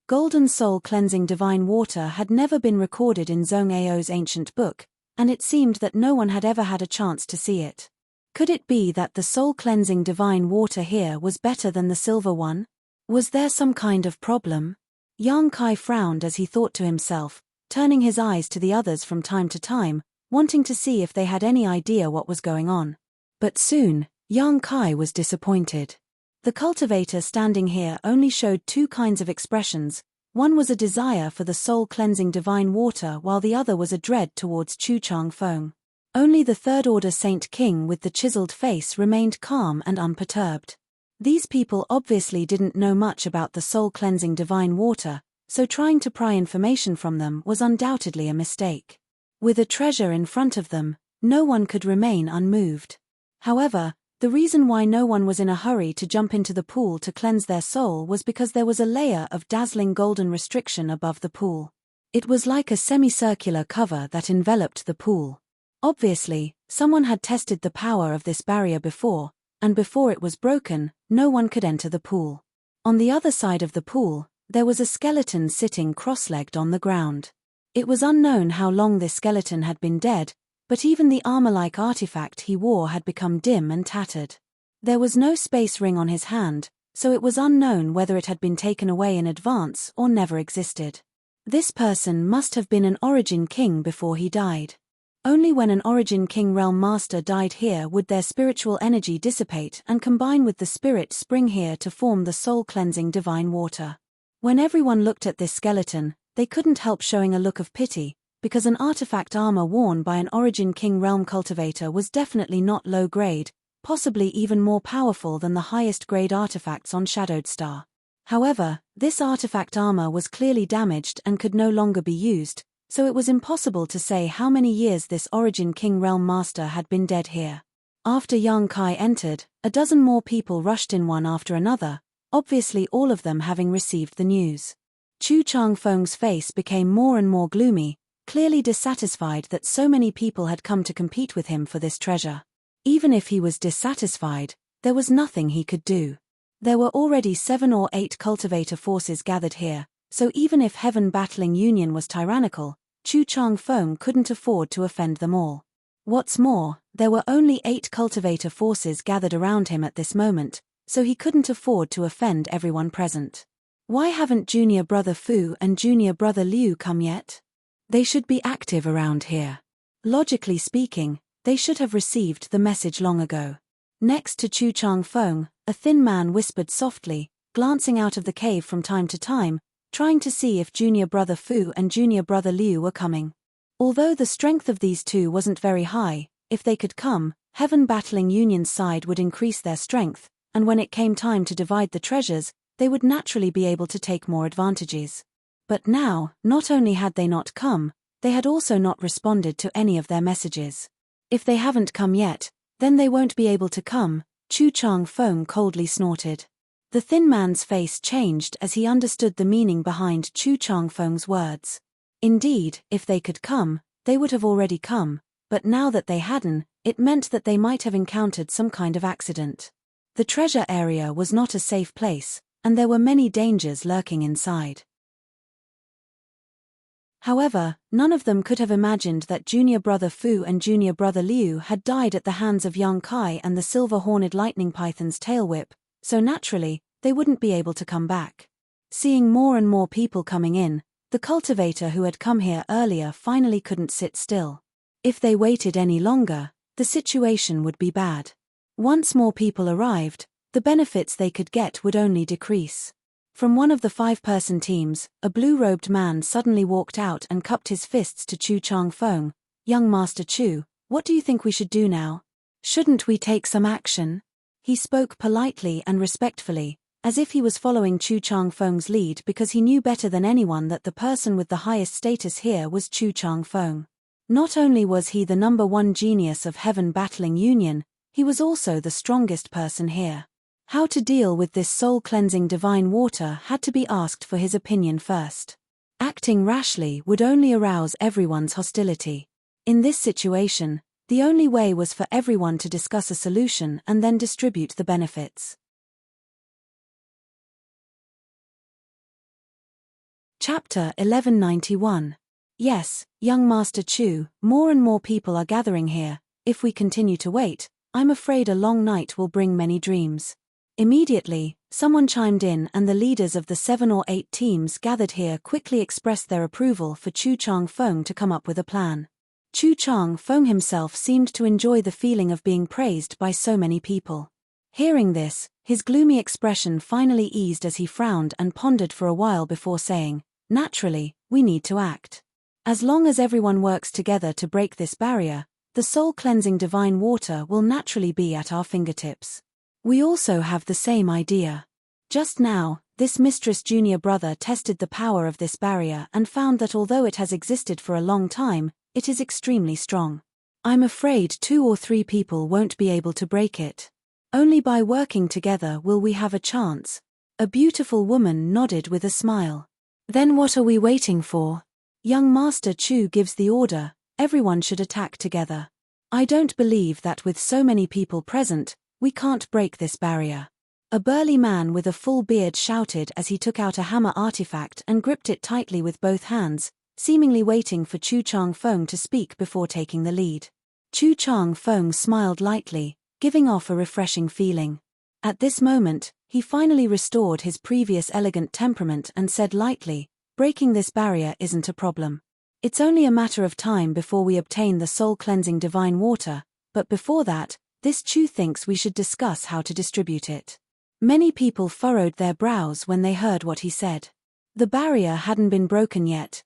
Golden soul-cleansing divine water had never been recorded in Zhong Ao's ancient book, and it seemed that no one had ever had a chance to see it. Could it be that the soul-cleansing divine water here was better than the silver one? Was there some kind of problem? Yang Kai frowned as he thought to himself, turning his eyes to the others from time to time, wanting to see if they had any idea what was going on. But soon, Yang Kai was disappointed. The cultivator standing here only showed 2 kinds of expressions. One was a desire for the soul-cleansing divine water while the other was a dread towards Chu Chang Feng. Only the third-order Saint King with the chiseled face remained calm and unperturbed. These people obviously didn't know much about the soul-cleansing divine water, so trying to pry information from them was undoubtedly a mistake. With a treasure in front of them, no one could remain unmoved. However, the reason why no one was in a hurry to jump into the pool to cleanse their soul was because there was a layer of dazzling golden restriction above the pool. It was like a semicircular cover that enveloped the pool. Obviously, someone had tested the power of this barrier before, and before it was broken, no one could enter the pool. On the other side of the pool, there was a skeleton sitting cross-legged on the ground. It was unknown how long this skeleton had been dead, but even the armor-like artifact he wore had become dim and tattered. There was no space ring on his hand, so it was unknown whether it had been taken away in advance or never existed. This person must have been an Origin King before he died. Only when an Origin King Realm Master died here would their spiritual energy dissipate and combine with the spirit spring here to form the soul-cleansing divine water. When everyone looked at this skeleton, they couldn't help showing a look of pity, because an artifact armor worn by an Origin King Realm cultivator was definitely not low-grade, possibly even more powerful than the highest-grade artifacts on Shadowed Star. However, this artifact armor was clearly damaged and could no longer be used, so it was impossible to say how many years this Origin King Realm Master had been dead here. After Yang Kai entered, a dozen more people rushed in one after another, obviously all of them having received the news. Chu Changfeng's face became more and more gloomy, clearly dissatisfied that so many people had come to compete with him for this treasure. Even if he was dissatisfied, there was nothing he could do. There were already 7 or 8 cultivator forces gathered here, so even if Heaven Battling Union was tyrannical, Chu Changfeng couldn't afford to offend them all. What's more, there were only 8 cultivator forces gathered around him at this moment, so he couldn't afford to offend everyone present. Why haven't Junior Brother Fu and Junior Brother Liu come yet? They should be active around here. Logically speaking, they should have received the message long ago. Next to Chu Changfeng, a thin man whispered softly, glancing out of the cave from time to time, trying to see if Junior Brother Fu and Junior Brother Liu were coming. Although the strength of these two wasn't very high, if they could come, Heaven Battling Union's side would increase their strength, and when it came time to divide the treasures, they would naturally be able to take more advantages. But now, not only had they not come, they had also not responded to any of their messages. If they haven't come yet, then they won't be able to come, Chu Changfeng coldly snorted. The thin man's face changed as he understood the meaning behind Chu Changfeng's words. Indeed, if they could come, they would have already come, but now that they hadn't, it meant that they might have encountered some kind of accident. The treasure area was not a safe place, and there were many dangers lurking inside. However, none of them could have imagined that Junior Brother Fu and Junior Brother Liu had died at the hands of Yang Kai and the silver-horned lightning python's tail whip, so naturally, they wouldn't be able to come back. Seeing more and more people coming in, the cultivator who had come here earlier finally couldn't sit still. If they waited any longer, the situation would be bad. Once more people arrived, the benefits they could get would only decrease. From one of the 5-person teams, a blue-robed man suddenly walked out and cupped his fists to Chu Changfeng. "Young Master Chu, what do you think we should do now? Shouldn't we take some action?" He spoke politely and respectfully, as if he was following Chu Changfeng's lead because he knew better than anyone that the person with the highest status here was Chu Changfeng. Not only was he the #1 genius of Heaven Battling Union, he was also the strongest person here. How to deal with this soul-cleansing divine water had to be asked for his opinion first. Acting rashly would only arouse everyone's hostility. In this situation, the only way was for everyone to discuss a solution and then distribute the benefits. Chapter 1191. Yes, young Master Chu, more and more people are gathering here. If we continue to wait, I'm afraid a long night will bring many dreams. Immediately, someone chimed in and the leaders of the 7 or 8 teams gathered here quickly expressed their approval for Chu Changfeng to come up with a plan. Chu Changfeng himself seemed to enjoy the feeling of being praised by so many people. Hearing this, his gloomy expression finally eased as he frowned and pondered for a while before saying, "Naturally, we need to act. As long as everyone works together to break this barrier, the soul-cleansing divine water will naturally be at our fingertips. We also have the same idea. Just now, this Mistress Junior Brother tested the power of this barrier and found that although it has existed for a long time, it is extremely strong. I'm afraid 2 or 3 people won't be able to break it. Only by working together will we have a chance." A beautiful woman nodded with a smile. "Then what are we waiting for? Young Master Chu gives the order, everyone should attack together. I don't believe that with so many people present, we can't break this barrier. A burly man with a full beard shouted as he took out a hammer artifact and gripped it tightly with both hands, seemingly waiting for Chu Chang-feng to speak before taking the lead. Chu Chang-feng smiled lightly, giving off a refreshing feeling. At this moment, he finally restored his previous elegant temperament and said lightly, breaking this barrier isn't a problem. It's only a matter of time before we obtain the soul-cleansing divine water, but before that, this Chu thinks we should discuss how to distribute it. Many people furrowed their brows when they heard what he said. The barrier hadn't been broken yet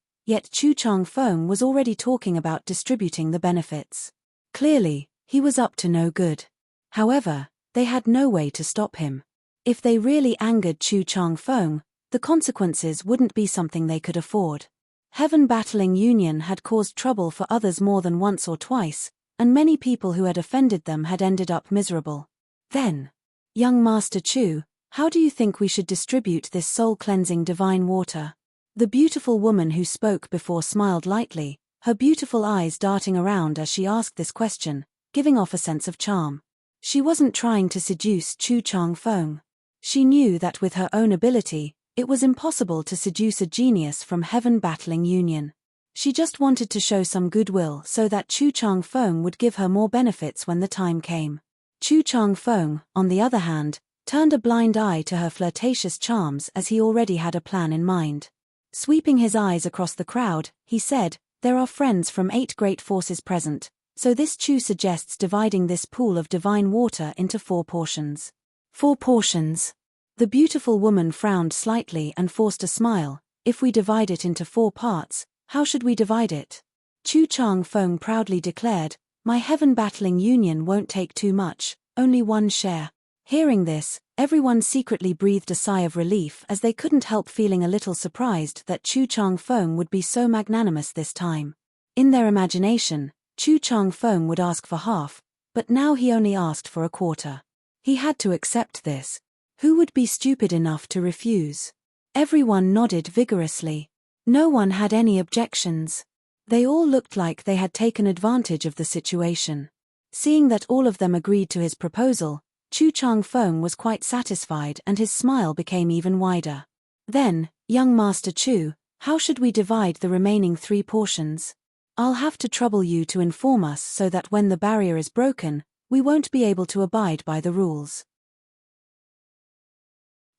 Chu Chang-feng was already talking about distributing the benefits. Clearly, he was up to no good. However, they had no way to stop him. If they really angered Chu Chang-feng, the consequences wouldn't be something they could afford. Heaven Battling Union had caused trouble for others more than once or twice, and many people who had offended them had ended up miserable. Then, young Master Chu, how do you think we should distribute this soul-cleansing divine water? The beautiful woman who spoke before smiled lightly, her beautiful eyes darting around as she asked this question, giving off a sense of charm. She wasn't trying to seduce Chu Chang-feng. She knew that with her own ability, it was impossible to seduce a genius from Heaven Battling Union. She just wanted to show some goodwill so that Chu Chang-feng would give her more benefits when the time came. Chu Chang-feng, on the other hand, turned a blind eye to her flirtatious charms as he already had a plan in mind. Sweeping his eyes across the crowd, he said, "There are friends from 8 great forces present, so this Chu suggests dividing this pool of divine water into 4 portions." 4 portions. The beautiful woman frowned slightly and forced a smile. If we divide it into 4 parts, how should we divide it? Chu Chang-feng proudly declared, "My Heaven Battling Union won't take too much, only 1 share." Hearing this, everyone secretly breathed a sigh of relief as they couldn't help feeling a little surprised that Chu Chang-feng would be so magnanimous this time. In their imagination, Chu Chang-feng would ask for half, but now he only asked for a quarter. He had to accept this. Who would be stupid enough to refuse? Everyone nodded vigorously. No one had any objections. They all looked like they had taken advantage of the situation. Seeing that all of them agreed to his proposal, Chu Chang-feng was quite satisfied and his smile became even wider. Then, young Master Chu, how should we divide the remaining 3 portions? I'll have to trouble you to inform us so that when the barrier is broken, we won't be able to abide by the rules.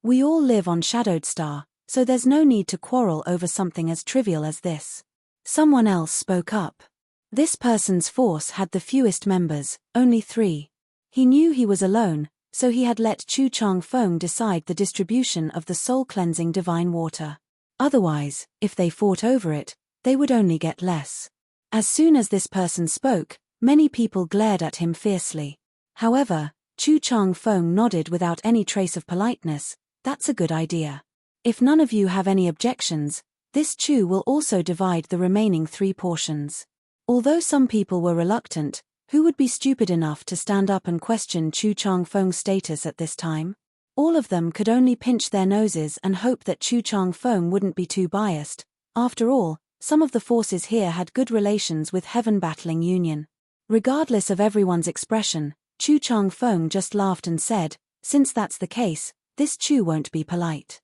We all live on Shadowed Star, so there's no need to quarrel over something as trivial as this. Someone else spoke up. This person's force had the fewest members, only 3. He knew he was alone, so he had let Chu Chang-feng decide the distribution of the soul-cleansing divine water. Otherwise, if they fought over it, they would only get less. As soon as this person spoke, many people glared at him fiercely. However, Chu Chang-feng nodded without any trace of politeness. "That's a good idea. If none of you have any objections, this Chu will also divide the remaining 3 portions." Although some people were reluctant, who would be stupid enough to stand up and question Chu Chang-feng's status at this time? All of them could only pinch their noses and hope that Chu Chang-feng wouldn't be too biased. After all, some of the forces here had good relations with Heaven Battling Union. Regardless of everyone's expression, Chu Chang-feng just laughed and said, "Since that's the case, this Chu won't be polite.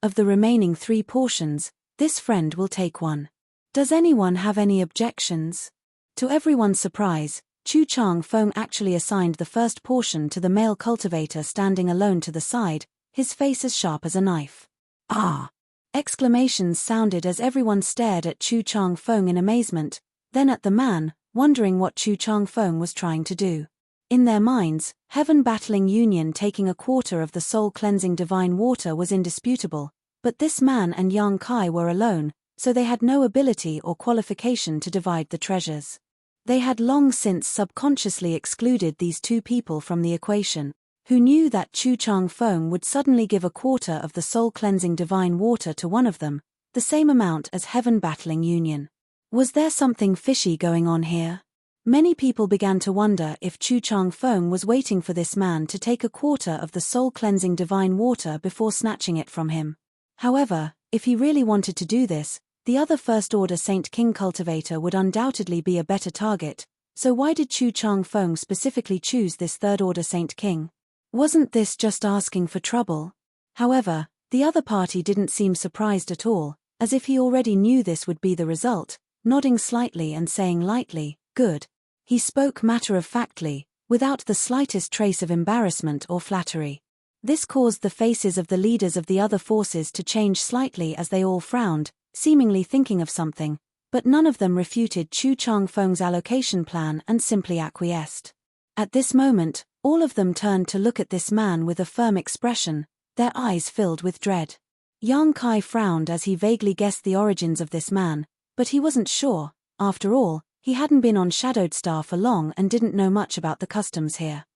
Of the remaining 3 portions, this friend will take 1. Does anyone have any objections?" To everyone's surprise, Chu Chang-feng actually assigned the first portion to the male cultivator standing alone to the side, his face as sharp as a knife. "Ah!" Exclamations sounded as everyone stared at Chu Chang-feng in amazement, then at the man, wondering what Chu Chang-feng was trying to do. In their minds, Heaven Battling Union taking a quarter of the soul-cleansing divine water was indisputable, but this man and Yang Kai were alone, so they had no ability or qualification to divide the treasures. They had long since subconsciously excluded these 2 people from the equation. Who knew that Chu Chang-feng would suddenly give a quarter of the soul-cleansing divine water to one of them, the same amount as Heaven Battling Union? Was there something fishy going on here? Many people began to wonder if Chu Chang-feng was waiting for this man to take a quarter of the soul-cleansing divine water before snatching it from him. However, if he really wanted to do this, The other First-Order Saint King cultivator would undoubtedly be a better target, so why did Chu Chang-feng specifically choose this Third-Order Saint King? Wasn't this just asking for trouble? However, the other party didn't seem surprised at all, as if he already knew this would be the result, nodding slightly and saying lightly, "Good." He spoke matter-of-factly, without the slightest trace of embarrassment or flattery. This caused the faces of the leaders of the other forces to change slightly as they all frowned, seemingly thinking of something, but none of them refuted Chu Chang-feng's allocation plan and simply acquiesced. At this moment, all of them turned to look at this man with a firm expression, their eyes filled with dread. Yang Kai frowned as he vaguely guessed the origins of this man, but he wasn't sure. After all, he hadn't been on Shadowed Star for long and didn't know much about the customs here.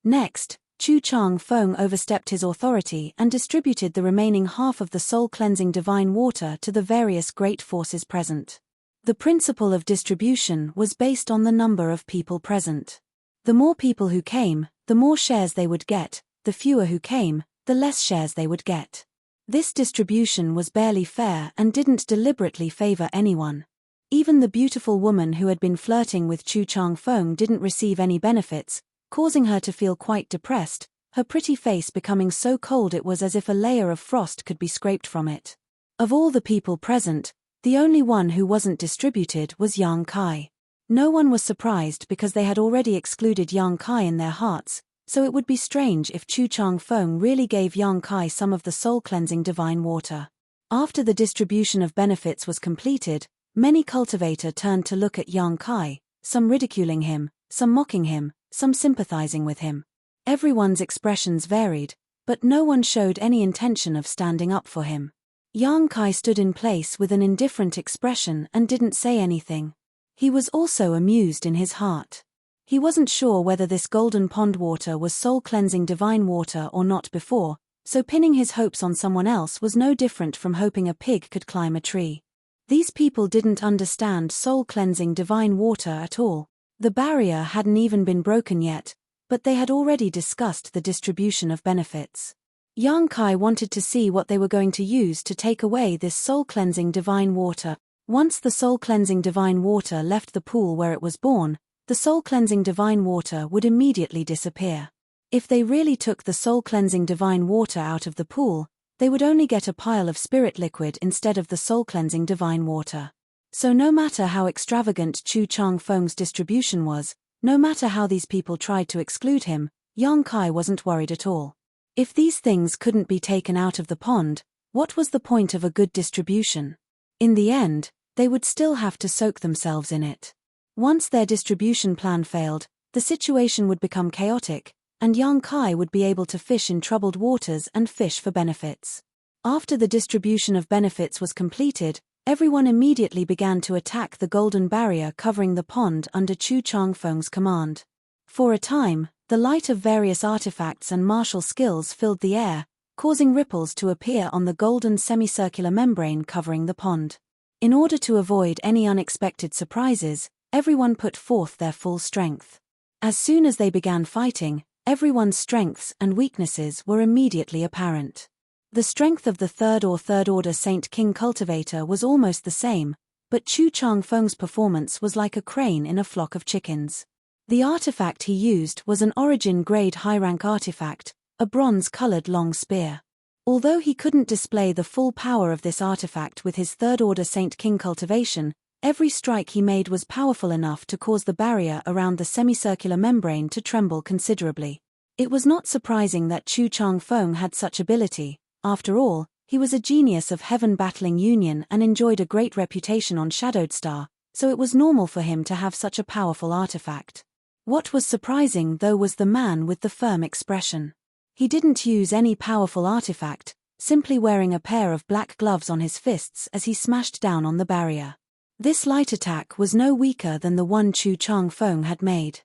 Next, Chu Chang-feng overstepped his authority and distributed the remaining half of the soul-cleansing divine water to the various great forces present. The principle of distribution was based on the number of people present. The more people who came, the more shares they would get, the fewer who came, the less shares they would get. This distribution was barely fair and didn't deliberately favor anyone. Even the beautiful woman who had been flirting with Chu Chang-feng didn't receive any benefits, causing her to feel quite depressed, her pretty face becoming so cold it was as if a layer of frost could be scraped from it. Of all the people present, the only one who wasn't distributed was Yang Kai. No one was surprised because they had already excluded Yang Kai in their hearts, so it would be strange if Chu Chang-feng really gave Yang Kai some of the soul-cleansing divine water. After the distribution of benefits was completed, many cultivators turned to look at Yang Kai, some ridiculing him, some mocking him, some sympathizing with him. Everyone's expressions varied, but no one showed any intention of standing up for him. Yang Kai stood in place with an indifferent expression and didn't say anything. He was also amused in his heart. He wasn't sure whether this golden pond water was soul-cleansing divine water or not before, so pinning his hopes on someone else was no different from hoping a pig could climb a tree. These people didn't understand soul-cleansing divine water at all. The barrier hadn't even been broken yet, but they had already discussed the distribution of benefits. Yang Kai wanted to see what they were going to use to take away this soul-cleansing divine water. Once the soul-cleansing divine water left the pool where it was born, the soul-cleansing divine water would immediately disappear. If they really took the soul-cleansing divine water out of the pool, they would only get a pile of spirit liquid instead of the soul-cleansing divine water. So no matter how extravagant Chu Chang-feng's distribution was, no matter how these people tried to exclude him, Yang Kai wasn't worried at all. If these things couldn't be taken out of the pond, what was the point of a good distribution? In the end, they would still have to soak themselves in it. Once their distribution plan failed, the situation would become chaotic, and Yang Kai would be able to fish in troubled waters and fish for benefits. After the distribution of benefits was completed, everyone immediately began to attack the golden barrier covering the pond under Chu Chang-feng's command. For a time, the light of various artifacts and martial skills filled the air, causing ripples to appear on the golden semicircular membrane covering the pond. In order to avoid any unexpected surprises, everyone put forth their full strength. As soon as they began fighting, everyone's strengths and weaknesses were immediately apparent. The strength of the Third-Order Saint King cultivator was almost the same, but Chu Chang-feng's performance was like a crane in a flock of chickens. The artifact he used was an origin-grade high-rank artifact, a bronze-colored long spear. Although he couldn't display the full power of this artifact with his Third-Order Saint King cultivation, every strike he made was powerful enough to cause the barrier around the semicircular membrane to tremble considerably. It was not surprising that Chu Chang-feng had such ability. After all, he was a genius of Heaven Battling Union and enjoyed a great reputation on Shadowed Star, so it was normal for him to have such a powerful artifact. What was surprising though was the man with the firm expression. He didn't use any powerful artifact, simply wearing a pair of black gloves on his fists as he smashed down on the barrier. This light attack was no weaker than the one Chu Chang-feng had made.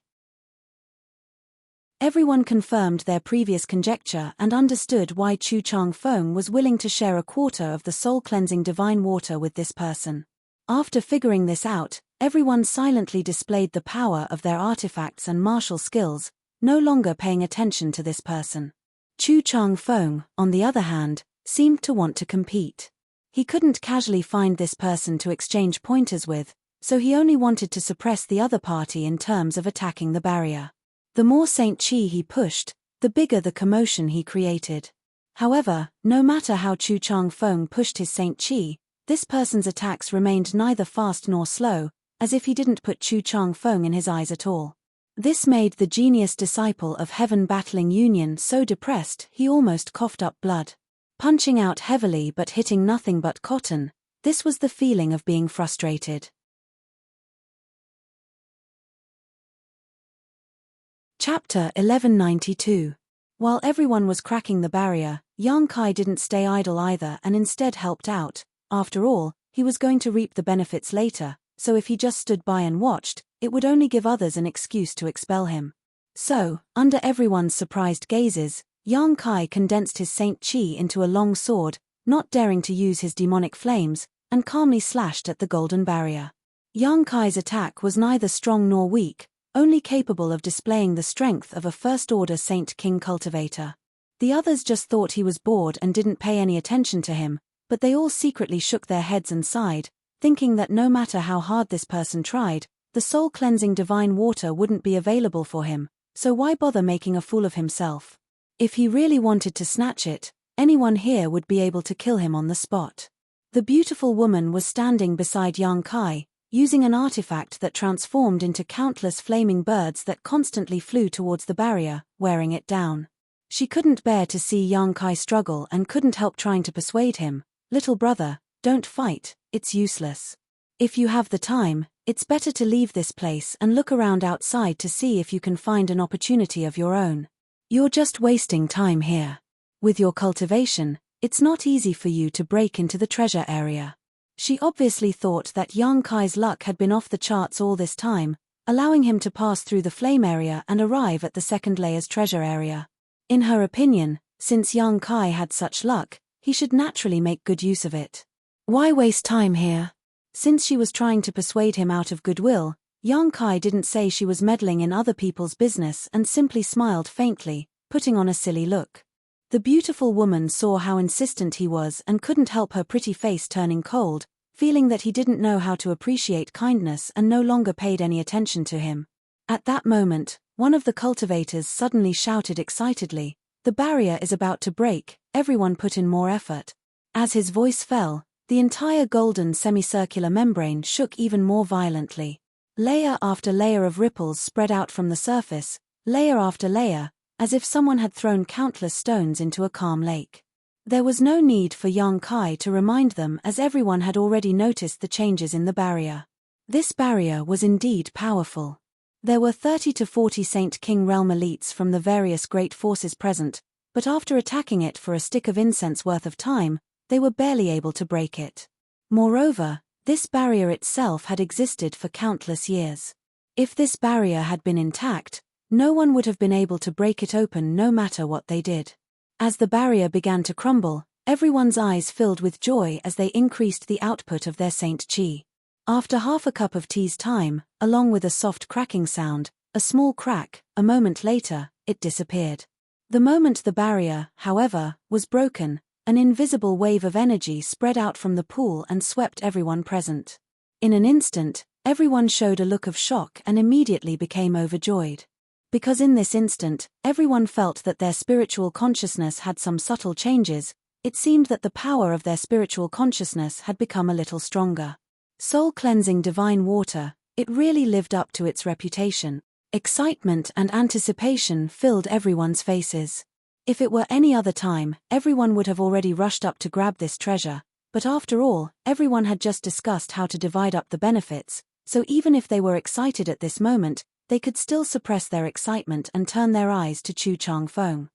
Everyone confirmed their previous conjecture and understood why Chu Chang-feng was willing to share a quarter of the soul-cleansing divine water with this person. After figuring this out, everyone silently displayed the power of their artifacts and martial skills, no longer paying attention to this person. Chu Chang-feng, on the other hand, seemed to want to compete. He couldn't casually find this person to exchange pointers with, so he only wanted to suppress the other party in terms of attacking the barrier. The more Saint Chi he pushed, the bigger the commotion he created. However, no matter how Chu Chang Feng pushed his Saint Chi, this person's attacks remained neither fast nor slow, as if he didn't put Chu Chang Feng in his eyes at all. This made the genius disciple of Heaven Battling Union so depressed he almost coughed up blood. Punching out heavily but hitting nothing but cotton, this was the feeling of being frustrated. Chapter 1192. While everyone was cracking the barrier, Yang Kai didn't stay idle either and instead helped out. After all, he was going to reap the benefits later, so if he just stood by and watched, it would only give others an excuse to expel him. So, under everyone's surprised gazes, Yang Kai condensed his Saint Chi into a long sword, not daring to use his demonic flames, and calmly slashed at the golden barrier. Yang Kai's attack was neither strong nor weak, only capable of displaying the strength of a first-order Saint King cultivator. The others just thought he was bored and didn't pay any attention to him, but they all secretly shook their heads and sighed, thinking that no matter how hard this person tried, the soul-cleansing divine water wouldn't be available for him, so why bother making a fool of himself? If he really wanted to snatch it, anyone here would be able to kill him on the spot. The beautiful woman was standing beside Yang Kai, using an artifact that transformed into countless flaming birds that constantly flew towards the barrier, wearing it down. She couldn't bear to see Yang Kai struggle and couldn't help trying to persuade him, "Little brother, don't fight, it's useless. If you have the time, it's better to leave this place and look around outside to see if you can find an opportunity of your own. You're just wasting time here. With your cultivation, it's not easy for you to break into the treasure area." She obviously thought that Yang Kai's luck had been off the charts all this time, allowing him to pass through the flame area and arrive at the second layer's treasure area. In her opinion, since Yang Kai had such luck, he should naturally make good use of it. Why waste time here? Since she was trying to persuade him out of goodwill, Yang Kai didn't say she was meddling in other people's business and simply smiled faintly, putting on a silly look. The beautiful woman saw how insistent he was and couldn't help her pretty face turning cold, feeling that he didn't know how to appreciate kindness and no longer paid any attention to him. At that moment, one of the cultivators suddenly shouted excitedly, "The barrier is about to break, everyone put in more effort." As his voice fell, the entire golden semicircular membrane shook even more violently. Layer after layer of ripples spread out from the surface, layer after layer, as if someone had thrown countless stones into a calm lake. There was no need for Yang Kai to remind them, as everyone had already noticed the changes in the barrier. This barrier was indeed powerful. There were 30 to 40 Saint King realm elites from the various great forces present, but after attacking it for a stick of incense worth of time, they were barely able to break it. Moreover, this barrier itself had existed for countless years. If this barrier had been intact, no one would have been able to break it open no matter what they did. As the barrier began to crumble, everyone's eyes filled with joy as they increased the output of their Saint Chi. After half a cup of tea's time, along with a soft cracking sound, a small crack, a moment later, it disappeared. The moment the barrier, however, was broken, an invisible wave of energy spread out from the pool and swept everyone present. In an instant, everyone showed a look of shock and immediately became overjoyed. Because in this instant, everyone felt that their spiritual consciousness had some subtle changes, it seemed that the power of their spiritual consciousness had become a little stronger. Soul-cleansing divine water, it really lived up to its reputation. Excitement and anticipation filled everyone's faces. If it were any other time, everyone would have already rushed up to grab this treasure, but after all, everyone had just discussed how to divide up the benefits, so even if they were excited at this moment, they could still suppress their excitement and turn their eyes to Chu Chang Feng.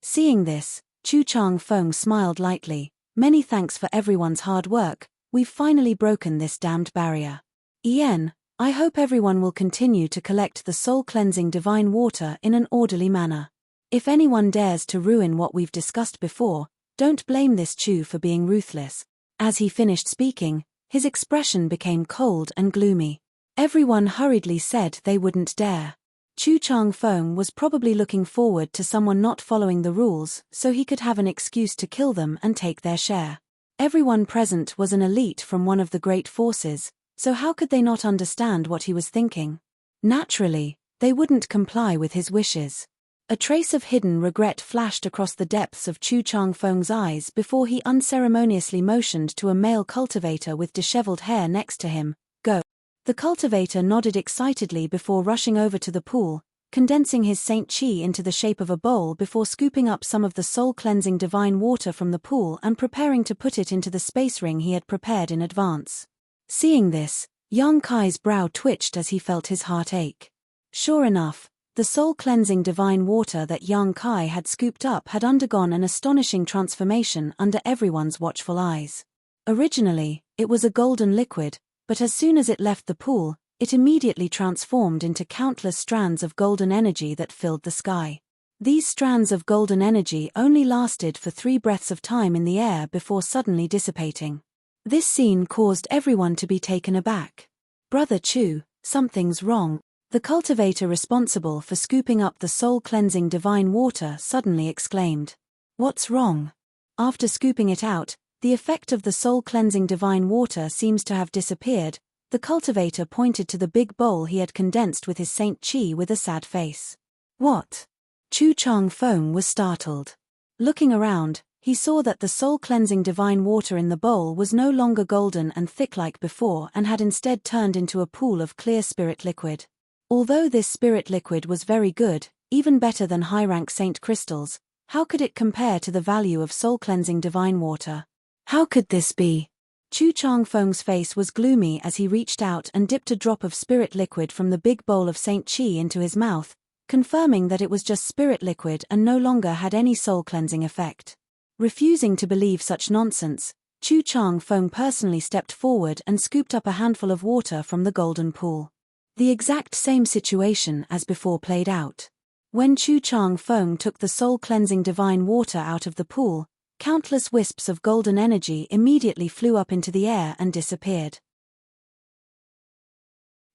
Seeing this, Chu Chang Feng smiled lightly. "Many thanks for everyone's hard work, we've finally broken this damned barrier. Ian, I hope everyone will continue to collect the soul-cleansing divine water in an orderly manner. If anyone dares to ruin what we've discussed before, don't blame this Chu for being ruthless." As he finished speaking, his expression became cold and gloomy. Everyone hurriedly said they wouldn't dare. Chu Chang Feng was probably looking forward to someone not following the rules so he could have an excuse to kill them and take their share. Everyone present was an elite from one of the great forces, so how could they not understand what he was thinking? Naturally, they wouldn't comply with his wishes. A trace of hidden regret flashed across the depths of Chu Chang Feng's eyes before he unceremoniously motioned to a male cultivator with disheveled hair next to him, "Go." The cultivator nodded excitedly before rushing over to the pool, condensing his Saint Chi into the shape of a bowl before scooping up some of the soul-cleansing divine water from the pool and preparing to put it into the space ring he had prepared in advance. Seeing this, Yang Kai's brow twitched as he felt his heart ache. Sure enough, the soul-cleansing divine water that Yang Kai had scooped up had undergone an astonishing transformation under everyone's watchful eyes. Originally, it was a golden liquid, but as soon as it left the pool, it immediately transformed into countless strands of golden energy that filled the sky. These strands of golden energy only lasted for 3 breaths of time in the air before suddenly dissipating. This scene caused everyone to be taken aback. "Brother Chu, something's wrong." The cultivator responsible for scooping up the soul-cleansing divine water suddenly exclaimed. "What's wrong?" After scooping it out, the effect of the soul-cleansing divine water seems to have disappeared. The cultivator pointed to the big bowl he had condensed with his Saint Chi with a sad face. "What?" Chu Chang Feng was startled. Looking around, he saw that the soul-cleansing divine water in the bowl was no longer golden and thick like before and had instead turned into a pool of clear spirit liquid. Although this spirit liquid was very good, even better than high-rank saint crystals, how could it compare to the value of soul-cleansing divine water? How could this be? Chu Chang Feng's face was gloomy as he reached out and dipped a drop of spirit liquid from the big bowl of Saint Chi into his mouth, confirming that it was just spirit liquid and no longer had any soul-cleansing effect. Refusing to believe such nonsense, Chu Chang Feng personally stepped forward and scooped up a handful of water from the golden pool. The exact same situation as before played out. When Chu Chang Feng took the soul-cleansing divine water out of the pool, countless wisps of golden energy immediately flew up into the air and disappeared.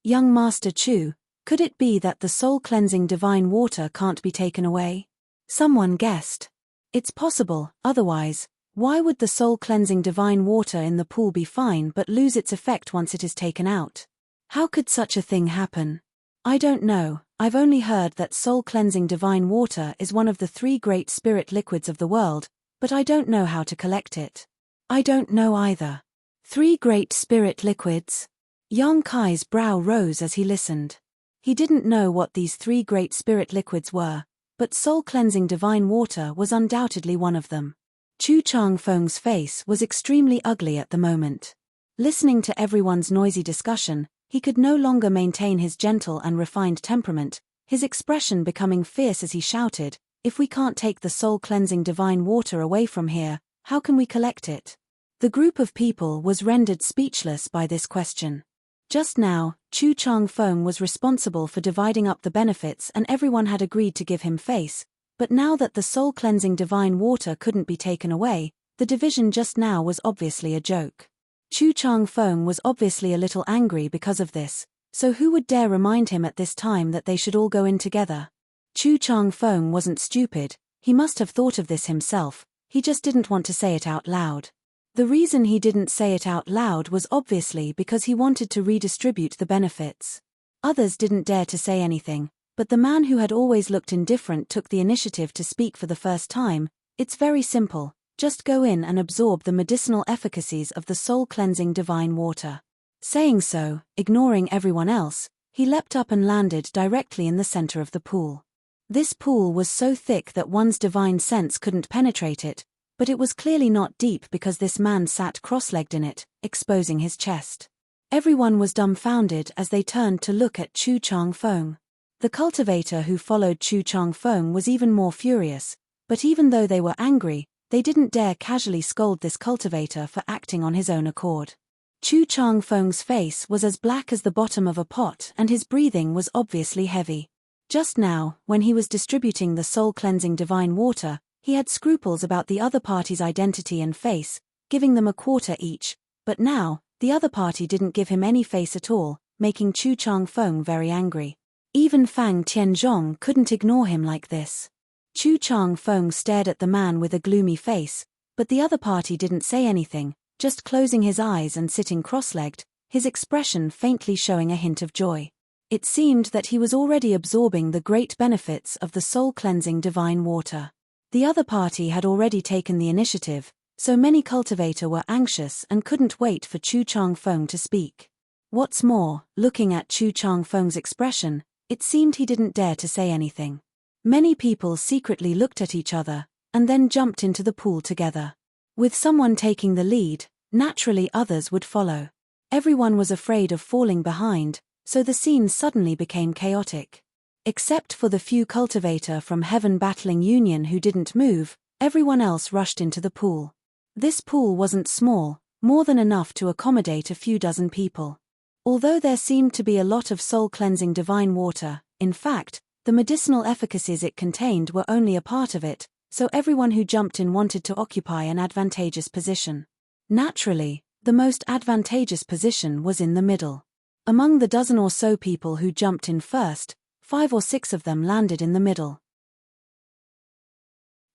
Young Master Chu, could it be that the soul-cleansing divine water can't be taken away? Someone guessed. It's possible, otherwise, why would the soul-cleansing divine water in the pool be fine but lose its effect once it is taken out? How could such a thing happen? I don't know. I've only heard that soul-cleansing divine water is one of the 3 great spirit liquids of the world, but I don't know how to collect it. I don't know either. 3 great spirit liquids? Yang Kai's brow rose as he listened. He didn't know what these 3 great spirit liquids were, but soul-cleansing divine water was undoubtedly one of them. Chu Chang Feng's face was extremely ugly at the moment. Listening to everyone's noisy discussion, he could no longer maintain his gentle and refined temperament, his expression becoming fierce as he shouted, "If we can't take the soul-cleansing divine water away from here, how can we collect it?" The group of people was rendered speechless by this question. Just now, Chu Chang Feng was responsible for dividing up the benefits and everyone had agreed to give him face, but now that the soul-cleansing divine water couldn't be taken away, the division just now was obviously a joke. Chu Chang Feng was obviously a little angry because of this, so who would dare remind him at this time that they should all go in together? Chu Chang Feng wasn't stupid, he must have thought of this himself, he just didn't want to say it out loud. The reason he didn't say it out loud was obviously because he wanted to redistribute the benefits. Others didn't dare to say anything, but the man who had always looked indifferent took the initiative to speak for the first time. "It's very simple. Just go in and absorb the medicinal efficacies of the soul-cleansing divine water." Saying so, ignoring everyone else, he leapt up and landed directly in the center of the pool. This pool was so thick that one's divine sense couldn't penetrate it, but it was clearly not deep because this man sat cross-legged in it, exposing his chest. Everyone was dumbfounded as they turned to look at Chu Chang Feng. The cultivator who followed Chu Chang Feng was even more furious, but even though they were angry, they didn't dare casually scold this cultivator for acting on his own accord. Chu Chang Feng's face was as black as the bottom of a pot and his breathing was obviously heavy. Just now, when he was distributing the soul-cleansing divine water, he had scruples about the other party's identity and face, giving them a quarter each, but now, the other party didn't give him any face at all, making Chu Chang Feng very angry. Even Fang Tianzhong couldn't ignore him like this. Chu Chang Feng stared at the man with a gloomy face, but the other party didn't say anything, just closing his eyes and sitting cross-legged, his expression faintly showing a hint of joy. It seemed that he was already absorbing the great benefits of the soul-cleansing divine water. The other party had already taken the initiative, so many cultivators were anxious and couldn't wait for Chu Chang Feng to speak. What's more, looking at Chu Chang Feng's expression, it seemed he didn't dare to say anything. Many people secretly looked at each other, and then jumped into the pool together. With someone taking the lead, naturally others would follow. Everyone was afraid of falling behind, so the scene suddenly became chaotic. Except for the few cultivators from Heaven Battling Union who didn't move, everyone else rushed into the pool. This pool wasn't small, more than enough to accommodate a few dozen people. Although there seemed to be a lot of soul-cleansing divine water, in fact, the medicinal efficacies it contained were only a part of it, so everyone who jumped in wanted to occupy an advantageous position. Naturally, the most advantageous position was in the middle. Among the dozen or so people who jumped in first, 5 or 6 of them landed in the middle.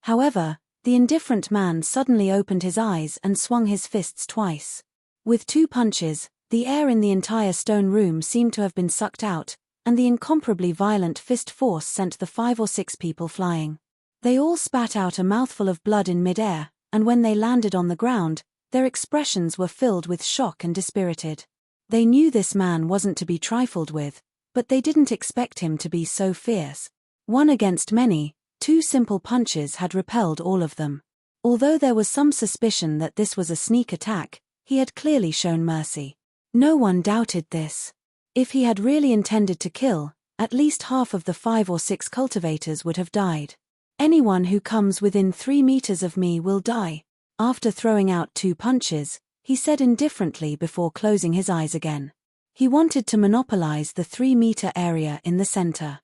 However, the indifferent man suddenly opened his eyes and swung his fists twice. With 2 punches, the air in the entire stone room seemed to have been sucked out, and the incomparably violent fist force sent the 5 or 6 people flying. They all spat out a mouthful of blood in midair, and when they landed on the ground, their expressions were filled with shock and dispirited. They knew this man wasn't to be trifled with, but they didn't expect him to be so fierce. 1 against many, 2 simple punches had repelled all of them. Although there was some suspicion that this was a sneak attack, he had clearly shown mercy. No one doubted this. If he had really intended to kill, at least half of the 5 or 6 cultivators would have died. Anyone who comes within 3 meters of me will die. After throwing out 2 punches, he said indifferently before closing his eyes again. He wanted to monopolize the 3-meter area in the center.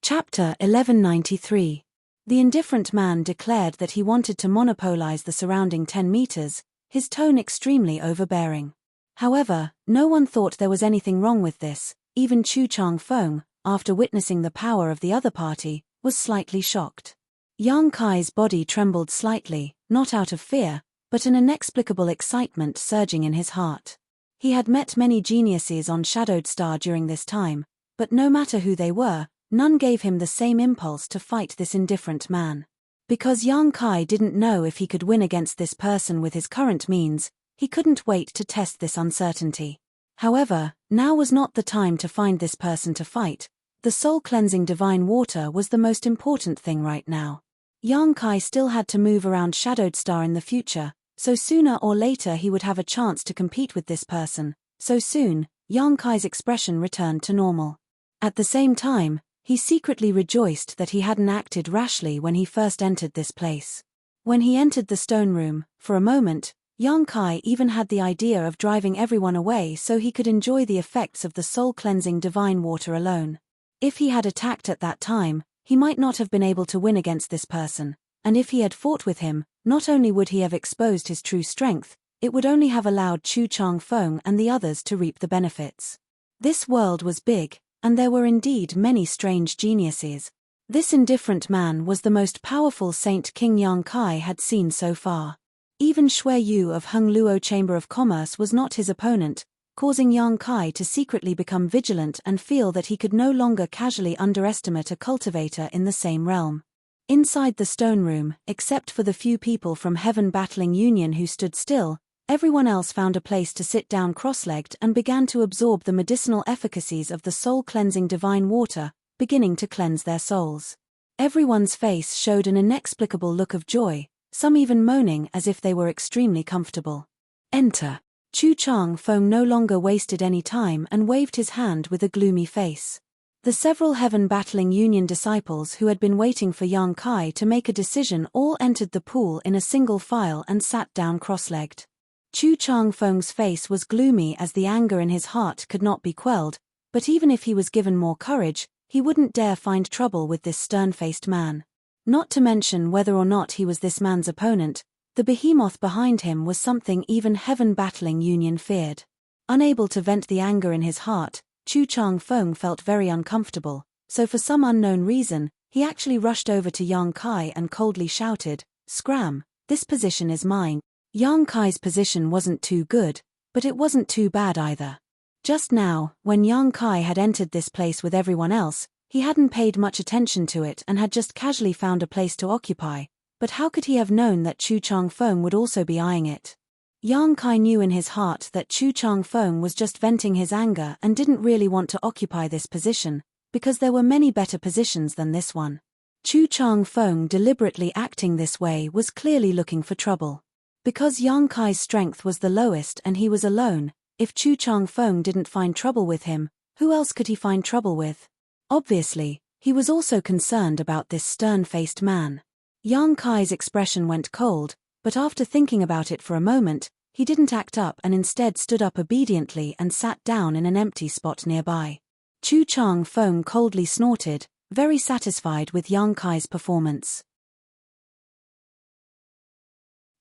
Chapter 1193. The indifferent man declared that he wanted to monopolize the surrounding 10 meters, his tone extremely overbearing. However, no one thought there was anything wrong with this. Even Chu Chang Feng, after witnessing the power of the other party, was slightly shocked. Yang Kai's body trembled slightly, not out of fear, but an inexplicable excitement surging in his heart. He had met many geniuses on Shadowed Star during this time, but no matter who they were, none gave him the same impulse to fight this indifferent man. Because Yang Kai didn't know if he could win against this person with his current means, he couldn't wait to test this uncertainty. However, now was not the time to find this person to fight. The soul-cleansing divine water was the most important thing right now. Yang Kai still had to move around Shadowed Star in the future, so sooner or later he would have a chance to compete with this person. So soon, Yang Kai's expression returned to normal. At the same time, he secretly rejoiced that he hadn't acted rashly when he first entered this place. When he entered the stone room, for a moment, Yang Kai even had the idea of driving everyone away so he could enjoy the effects of the soul-cleansing divine water alone. If he had attacked at that time, he might not have been able to win against this person, and if he had fought with him, not only would he have exposed his true strength, it would only have allowed Chu Chang Feng and the others to reap the benefits. This world was big, and there were indeed many strange geniuses. This indifferent man was the most powerful Saint King Yang Kai had seen so far. Even Shui Yu of Hung Luo Chamber of Commerce was not his opponent, causing Yang Kai to secretly become vigilant and feel that he could no longer casually underestimate a cultivator in the same realm. Inside the stone room, except for the few people from Heaven Battling Union who stood still, everyone else found a place to sit down cross-legged and began to absorb the medicinal efficacies of the soul-cleansing divine water, beginning to cleanse their souls. Everyone's face showed an inexplicable look of joy, some even moaning as if they were extremely comfortable. Enter. Chu Chang Feng no longer wasted any time and waved his hand with a gloomy face. The several Heaven Battling Union disciples who had been waiting for Yang Kai to make a decision all entered the pool in a single file and sat down cross-legged. Chu Chang Feng's face was gloomy as the anger in his heart could not be quelled, but even if he was given more courage, he wouldn't dare find trouble with this stern-faced man. Not to mention whether or not he was this man's opponent, the behemoth behind him was something even Heaven Battling Union feared. Unable to vent the anger in his heart, Chu Chang Feng felt very uncomfortable, so for some unknown reason, he actually rushed over to Yang Kai and coldly shouted, "Scram, this position is mine." Yang Kai's position wasn't too good, but it wasn't too bad either. Just now, when Yang Kai had entered this place with everyone else, he hadn't paid much attention to it and had just casually found a place to occupy, but how could he have known that Chu Chang Feng would also be eyeing it? Yang Kai knew in his heart that Chu Chang Feng was just venting his anger and didn't really want to occupy this position, because there were many better positions than this one. Chu Chang Feng deliberately acting this way was clearly looking for trouble. Because Yang Kai's strength was the lowest and he was alone, if Chu Chang Feng didn't find trouble with him, who else could he find trouble with? Obviously, he was also concerned about this stern-faced man. Yang Kai's expression went cold, but after thinking about it for a moment, he didn't act up and instead stood up obediently and sat down in an empty spot nearby. Chu Chang Feng coldly snorted, very satisfied with Yang Kai's performance.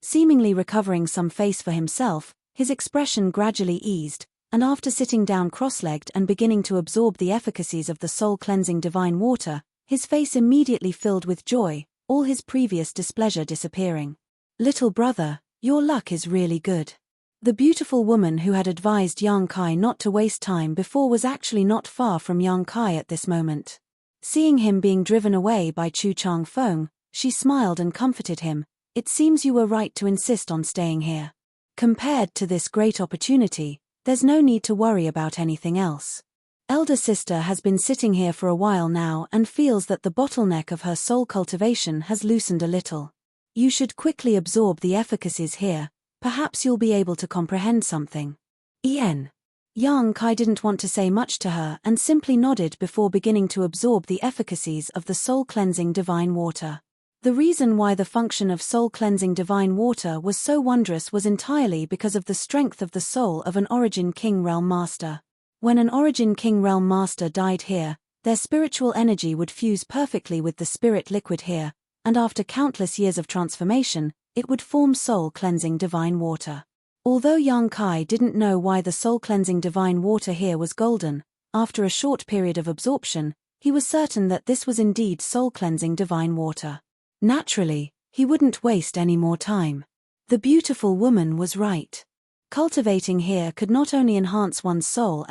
Seemingly recovering some face for himself, his expression gradually eased, and after sitting down cross-legged and beginning to absorb the efficacies of the soul-cleansing divine water, his face immediately filled with joy, all his previous displeasure disappearing. "Little brother, your luck is really good." The beautiful woman who had advised Yang Kai not to waste time before was actually not far from Yang Kai at this moment. Seeing him being driven away by Chu Chang Feng, she smiled and comforted him. "It seems you were right to insist on staying here. Compared to this great opportunity, there's no need to worry about anything else. Elder sister has been sitting here for a while now and feels that the bottleneck of her soul cultivation has loosened a little. You should quickly absorb the efficacies here, perhaps you'll be able to comprehend something." Yang Kai didn't want to say much to her and simply nodded before beginning to absorb the efficacies of the soul-cleansing divine water. The reason why the function of soul-cleansing divine water was so wondrous was entirely because of the strength of the soul of an Origin King Realm Master. When an Origin King Realm Master died here, their spiritual energy would fuse perfectly with the spirit liquid here, and after countless years of transformation, it would form soul-cleansing divine water. Although Yang Kai didn't know why the soul-cleansing divine water here was golden, after a short period of absorption, he was certain that this was indeed soul-cleansing divine water. Naturally, he wouldn't waste any more time. The beautiful woman was right. Cultivating here could not only enhance one's soul,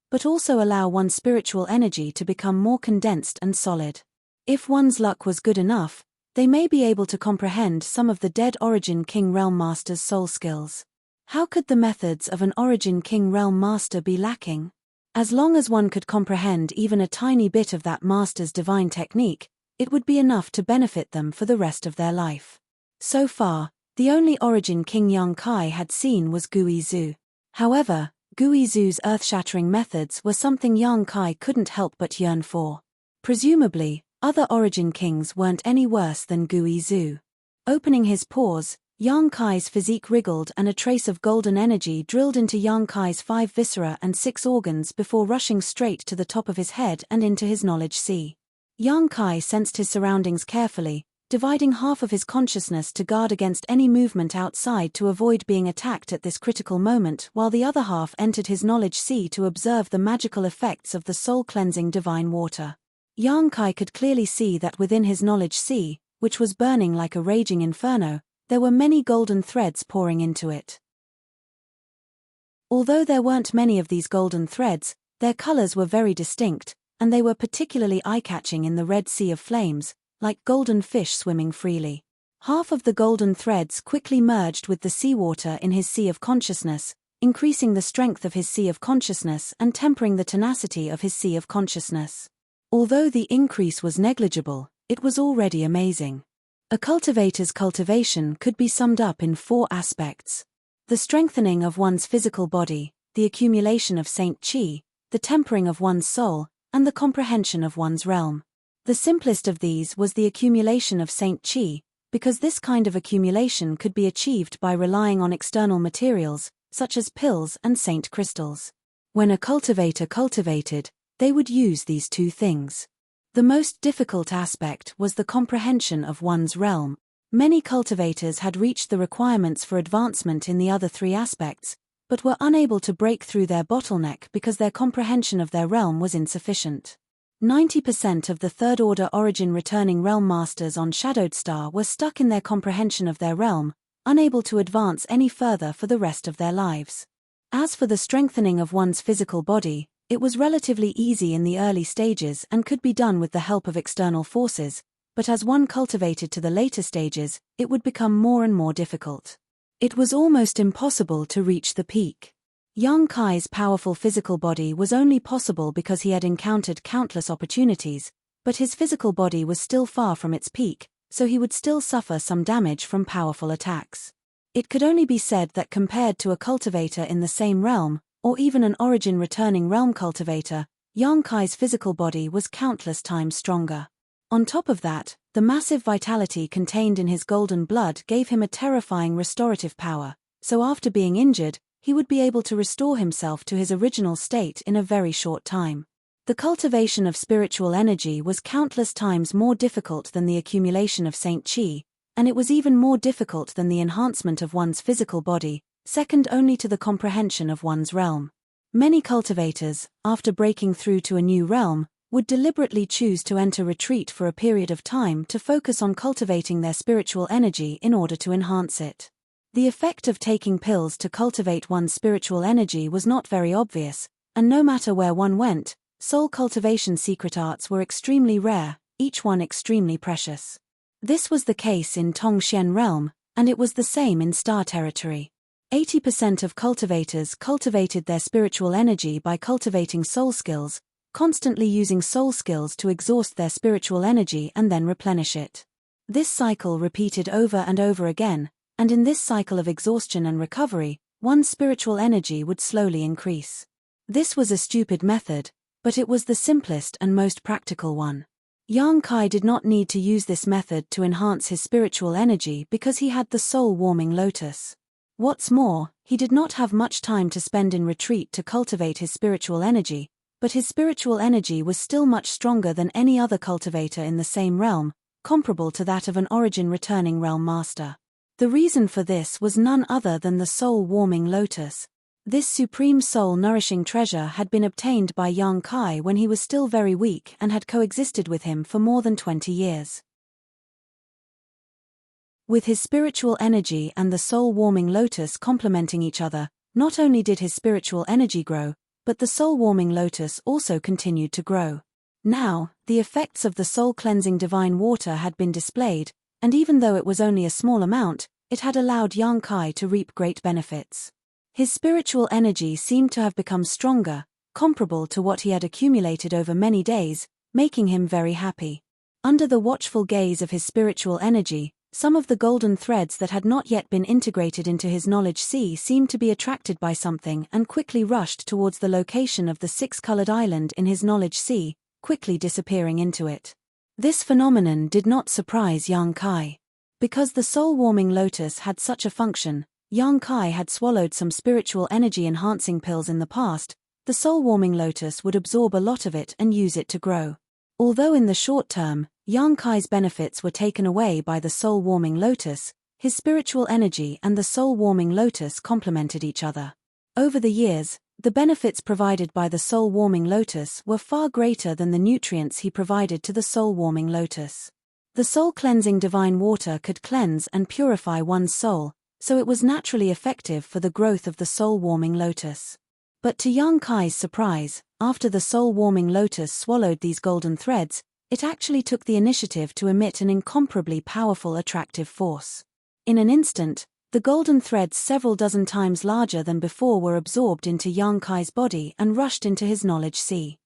but also allow one's spiritual energy to become more condensed and solid. If one's luck was good enough, they may be able to comprehend some of the dead Origin King Realm Master's soul skills. How could the methods of an Origin King Realm Master be lacking? As long as one could comprehend even a tiny bit of that master's divine technique, it would be enough to benefit them for the rest of their life. So far, the only Origin King Yang Kai had seen was Gui Zhu. However, Gui Zhu's earth-shattering methods were something Yang Kai couldn't help but yearn for. Presumably, other Origin Kings weren't any worse than Gui Zhu. Opening his pores, Yang Kai's physique wriggled and a trace of golden energy drilled into Yang Kai's 5 viscera and 6 organs before rushing straight to the top of his head and into his knowledge sea. Yang Kai sensed his surroundings carefully, dividing half of his consciousness to guard against any movement outside to avoid being attacked at this critical moment, while the other half entered his knowledge sea to observe the magical effects of the soul-cleansing divine water. Yang Kai could clearly see that within his knowledge sea, which was burning like a raging inferno, there were many golden threads pouring into it. Although there weren't many of these golden threads, their colors were very distinct, and they were particularly eye-catching in the red sea of flames, like golden fish swimming freely. Half of the golden threads quickly merged with the seawater in his sea of consciousness, increasing the strength of his sea of consciousness and tempering the tenacity of his sea of consciousness. Although the increase was negligible, it was already amazing. A cultivator's cultivation could be summed up in 4 aspects: the strengthening of one's physical body, the accumulation of Saint Qi, the tempering of one's soul, and the comprehension of one's realm. The simplest of these was the accumulation of Saint Qi, because this kind of accumulation could be achieved by relying on external materials, such as pills and saint crystals. When a cultivator cultivated, they would use these 2 things. The most difficult aspect was the comprehension of one's realm. Many cultivators had reached the requirements for advancement in the other 3 aspects, but were unable to break through their bottleneck because their comprehension of their realm was insufficient. 90% of the third-order origin returning realm masters on Shadowed Star were stuck in their comprehension of their realm, unable to advance any further for the rest of their lives. As for the strengthening of one's physical body, it was relatively easy in the early stages and could be done with the help of external forces, but as one cultivated to the later stages, it would become more and more difficult. It was almost impossible to reach the peak. Yang Kai's powerful physical body was only possible because he had encountered countless opportunities, but his physical body was still far from its peak, so he would still suffer some damage from powerful attacks. It could only be said that compared to a cultivator in the same realm, or even an origin returning realm cultivator, Yang Kai's physical body was countless times stronger. On top of that, the massive vitality contained in his golden blood gave him a terrifying restorative power, so after being injured, he would be able to restore himself to his original state in a very short time. The cultivation of spiritual energy was countless times more difficult than the accumulation of Saint Chi, and it was even more difficult than the enhancement of one's physical body, second only to the comprehension of one's realm. Many cultivators, after breaking through to a new realm, would deliberately choose to enter retreat for a period of time to focus on cultivating their spiritual energy in order to enhance it. The effect of taking pills to cultivate one's spiritual energy was not very obvious, and no matter where one went, soul cultivation secret arts were extremely rare, each one extremely precious. This was the case in Tongxian realm, and it was the same in Star territory. 80% of cultivators cultivated their spiritual energy by cultivating soul skills, constantly using soul skills to exhaust their spiritual energy and then replenish it. This cycle repeated over and over again, and in this cycle of exhaustion and recovery, one's spiritual energy would slowly increase. This was a stupid method, but it was the simplest and most practical one. Yang Kai did not need to use this method to enhance his spiritual energy because he had the soul-warming lotus. What's more, he did not have much time to spend in retreat to cultivate his spiritual energy, but his spiritual energy was still much stronger than any other cultivator in the same realm, comparable to that of an origin returning realm master. The reason for this was none other than the soul-warming lotus. This supreme soul-nourishing treasure had been obtained by Yang Kai when he was still very weak and had coexisted with him for more than 20 years. With his spiritual energy and the soul-warming lotus complementing each other, not only did his spiritual energy grow, but the soul-warming lotus also continued to grow. Now, the effects of the soul-cleansing divine water had been displayed, and even though it was only a small amount, it had allowed Yang Kai to reap great benefits. His spiritual energy seemed to have become stronger, comparable to what he had accumulated over many days, making him very happy. Under the watchful gaze of his spiritual energy, some of the golden threads that had not yet been integrated into his knowledge sea seemed to be attracted by something and quickly rushed towards the location of the six-colored island in his knowledge sea, quickly disappearing into it. This phenomenon did not surprise Yang Kai. Because the soul-warming lotus had such a function, Yang Kai had swallowed some spiritual energy-enhancing pills in the past, the soul-warming lotus would absorb a lot of it and use it to grow. Although in the short term, Yang Kai's benefits were taken away by the soul-warming lotus, his spiritual energy and the soul-warming lotus complemented each other. Over the years, the benefits provided by the soul-warming lotus were far greater than the nutrients he provided to the soul-warming lotus. The soul-cleansing divine water could cleanse and purify one's soul, so it was naturally effective for the growth of the soul-warming lotus. But to Yang Kai's surprise, after the soul-warming lotus swallowed these golden threads, it actually took the initiative to emit an incomparably powerful attractive force. In an instant, the golden threads several dozen times larger than before were absorbed into Yang Kai's body and rushed into his knowledge sea.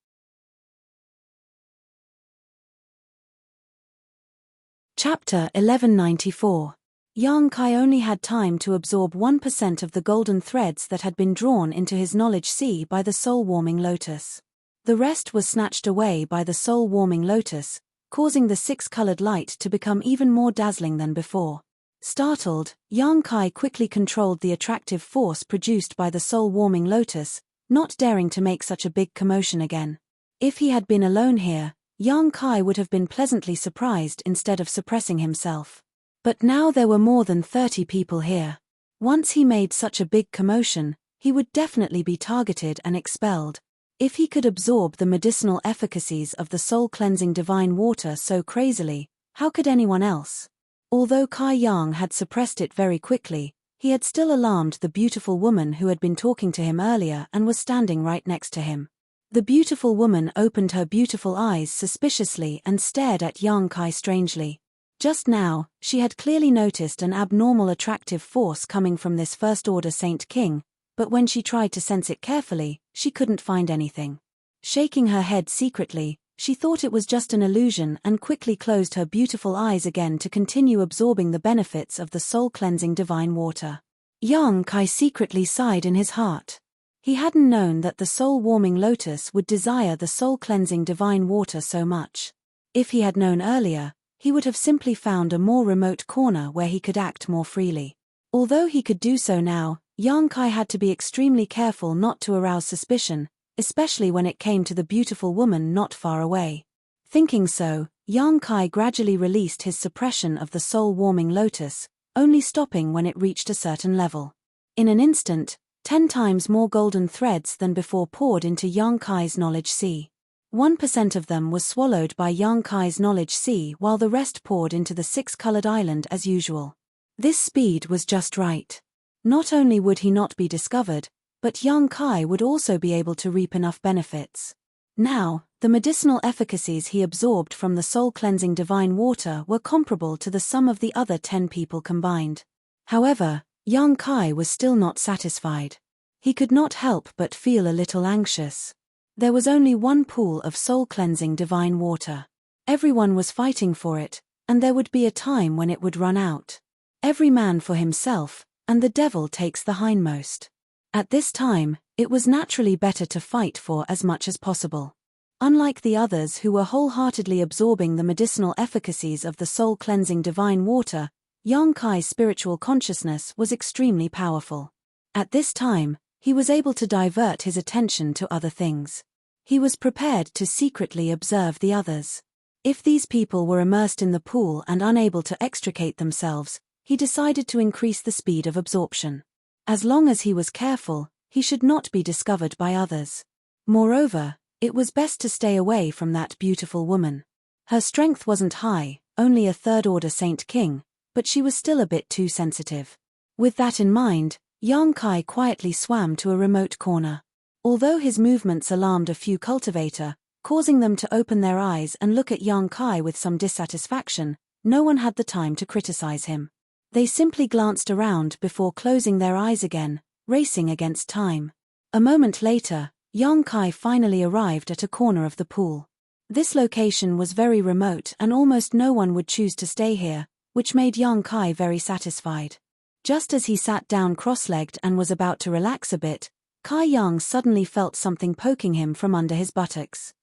Chapter 1194. Yang Kai only had time to absorb 1% of the golden threads that had been drawn into his knowledge sea by the soul-warming lotus. The rest was snatched away by the soul-warming lotus, causing the six-colored light to become even more dazzling than before. Startled, Yang Kai quickly controlled the attractive force produced by the soul-warming lotus, not daring to make such a big commotion again. If he had been alone here, Yang Kai would have been pleasantly surprised instead of suppressing himself. But now there were more than 30 people here. Once he made such a big commotion, he would definitely be targeted and expelled. If he could absorb the medicinal efficacies of the soul-cleansing divine water so crazily, how could anyone else? Although Kai Yang had suppressed it very quickly, he had still alarmed the beautiful woman who had been talking to him earlier and was standing right next to him. The beautiful woman opened her beautiful eyes suspiciously and stared at Yang Kai strangely. Just now, she had clearly noticed an abnormal attractive force coming from this first-order Saint King, but when she tried to sense it carefully, she couldn't find anything. Shaking her head secretly, she thought it was just an illusion and quickly closed her beautiful eyes again to continue absorbing the benefits of the soul-cleansing divine water. Yang Kai secretly sighed in his heart. He hadn't known that the soul-warming lotus would desire the soul-cleansing divine water so much. If he had known earlier, he would have simply found a more remote corner where he could act more freely. Although he could do so now, Yang Kai had to be extremely careful not to arouse suspicion, especially when it came to the beautiful woman not far away. Thinking so, Yang Kai gradually released his suppression of the soul-warming lotus, only stopping when it reached a certain level. In an instant, 10 times more golden threads than before poured into Yang Kai's knowledge sea. 1% of them was swallowed by Yang Kai's knowledge sea while the rest poured into the 6-colored island as usual. This speed was just right. Not only would he not be discovered, but Yang Kai would also be able to reap enough benefits. Now, the medicinal efficacies he absorbed from the soul-cleansing divine water were comparable to the sum of the other 10 people combined. However, Yang Kai was still not satisfied. He could not help but feel a little anxious. There was only one pool of soul-cleansing divine water. Everyone was fighting for it, and there would be a time when it would run out. Every man for himself, and the devil takes the hindmost. At this time, it was naturally better to fight for as much as possible. Unlike the others who were wholeheartedly absorbing the medicinal efficacies of the soul-cleansing divine water, Yang Kai's spiritual consciousness was extremely powerful. At this time, he was able to divert his attention to other things. He was prepared to secretly observe the others. If these people were immersed in the pool and unable to extricate themselves, he decided to increase the speed of absorption. As long as he was careful, he should not be discovered by others. Moreover, it was best to stay away from that beautiful woman. Her strength wasn't high, only a third-order Saint King, but she was still a bit too sensitive. With that in mind, Yang Kai quietly swam to a remote corner. Although his movements alarmed a few cultivator, causing them to open their eyes and look at Yang Kai with some dissatisfaction, no one had the time to criticize him. They simply glanced around before closing their eyes again, racing against time. A moment later, Yang Kai finally arrived at a corner of the pool. This location was very remote and almost no one would choose to stay here, which made Yang Kai very satisfied. Just as he sat down cross-legged and was about to relax a bit, Kai Yang suddenly felt something poking him from under his buttocks.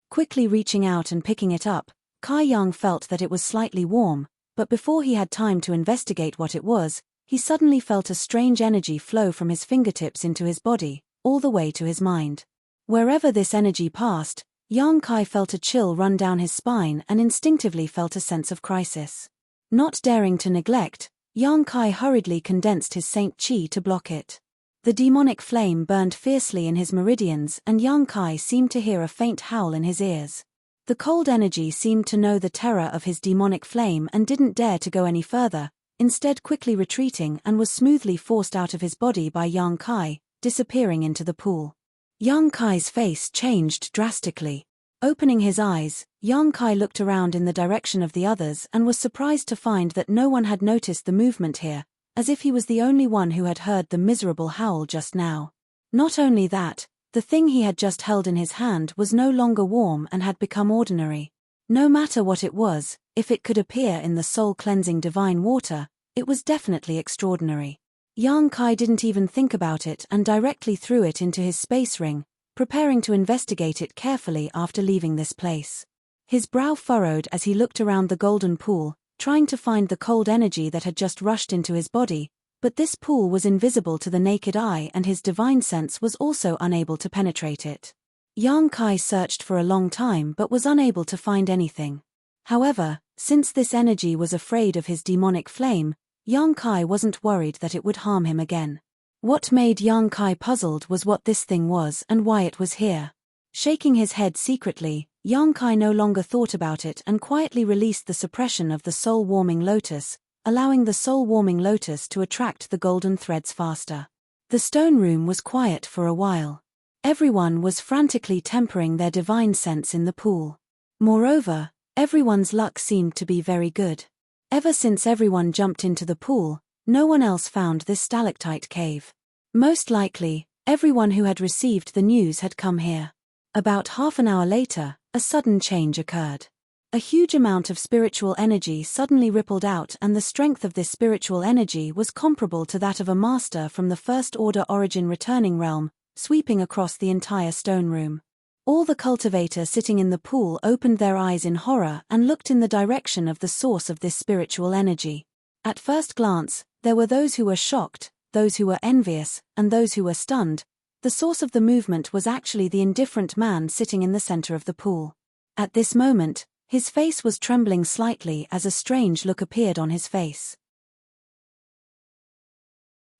Quickly reaching out and picking it up, Kai Yang felt that it was slightly warm, but before he had time to investigate what it was, he suddenly felt a strange energy flow from his fingertips into his body, all the way to his mind. Wherever this energy passed, Yang Kai felt a chill run down his spine and instinctively felt a sense of crisis. Not daring to neglect, Yang Kai hurriedly condensed his Saint Qi to block it. The demonic flame burned fiercely in his meridians and Yang Kai seemed to hear a faint howl in his ears. The cold energy seemed to know the terror of his demonic flame and didn't dare to go any further, instead quickly retreating and was smoothly forced out of his body by Yang Kai, disappearing into the pool. Yang Kai's face changed drastically. Opening his eyes, Yang Kai looked around in the direction of the others and was surprised to find that no one had noticed the movement here, as if he was the only one who had heard the miserable howl just now. Not only that, the thing he had just held in his hand was no longer warm and had become ordinary. No matter what it was, if it could appear in the soul-cleansing divine water, it was definitely extraordinary. Yang Kai didn't even think about it and directly threw it into his space ring, preparing to investigate it carefully after leaving this place. His brow furrowed as he looked around the golden pool, trying to find the cold energy that had just rushed into his body, but this pool was invisible to the naked eye and his divine sense was also unable to penetrate it. Yang Kai searched for a long time but was unable to find anything. However, since this energy was afraid of his demonic flame, Yang Kai wasn't worried that it would harm him again. What made Yang Kai puzzled was what this thing was and why it was here. Shaking his head secretly, Yang Kai no longer thought about it and quietly released the suppression of the soul-warming lotus, allowing the soul-warming lotus to attract the golden threads faster. The stone room was quiet for a while. Everyone was frantically tempering their divine sense in the pool. Moreover, everyone's luck seemed to be very good. Ever since everyone jumped into the pool, no one else found this stalactite cave. Most likely, everyone who had received the news had come here. About half an hour later, a sudden change occurred. A huge amount of spiritual energy suddenly rippled out, and the strength of this spiritual energy was comparable to that of a master from the first-order origin returning realm, sweeping across the entire stone room. All the cultivators sitting in the pool opened their eyes in horror and looked in the direction of the source of this spiritual energy. At first glance, there were those who were shocked, those who were envious, and those who were stunned. The source of the movement was actually the indifferent man sitting in the center of the pool. At this moment, his face was trembling slightly as a strange look appeared on his face.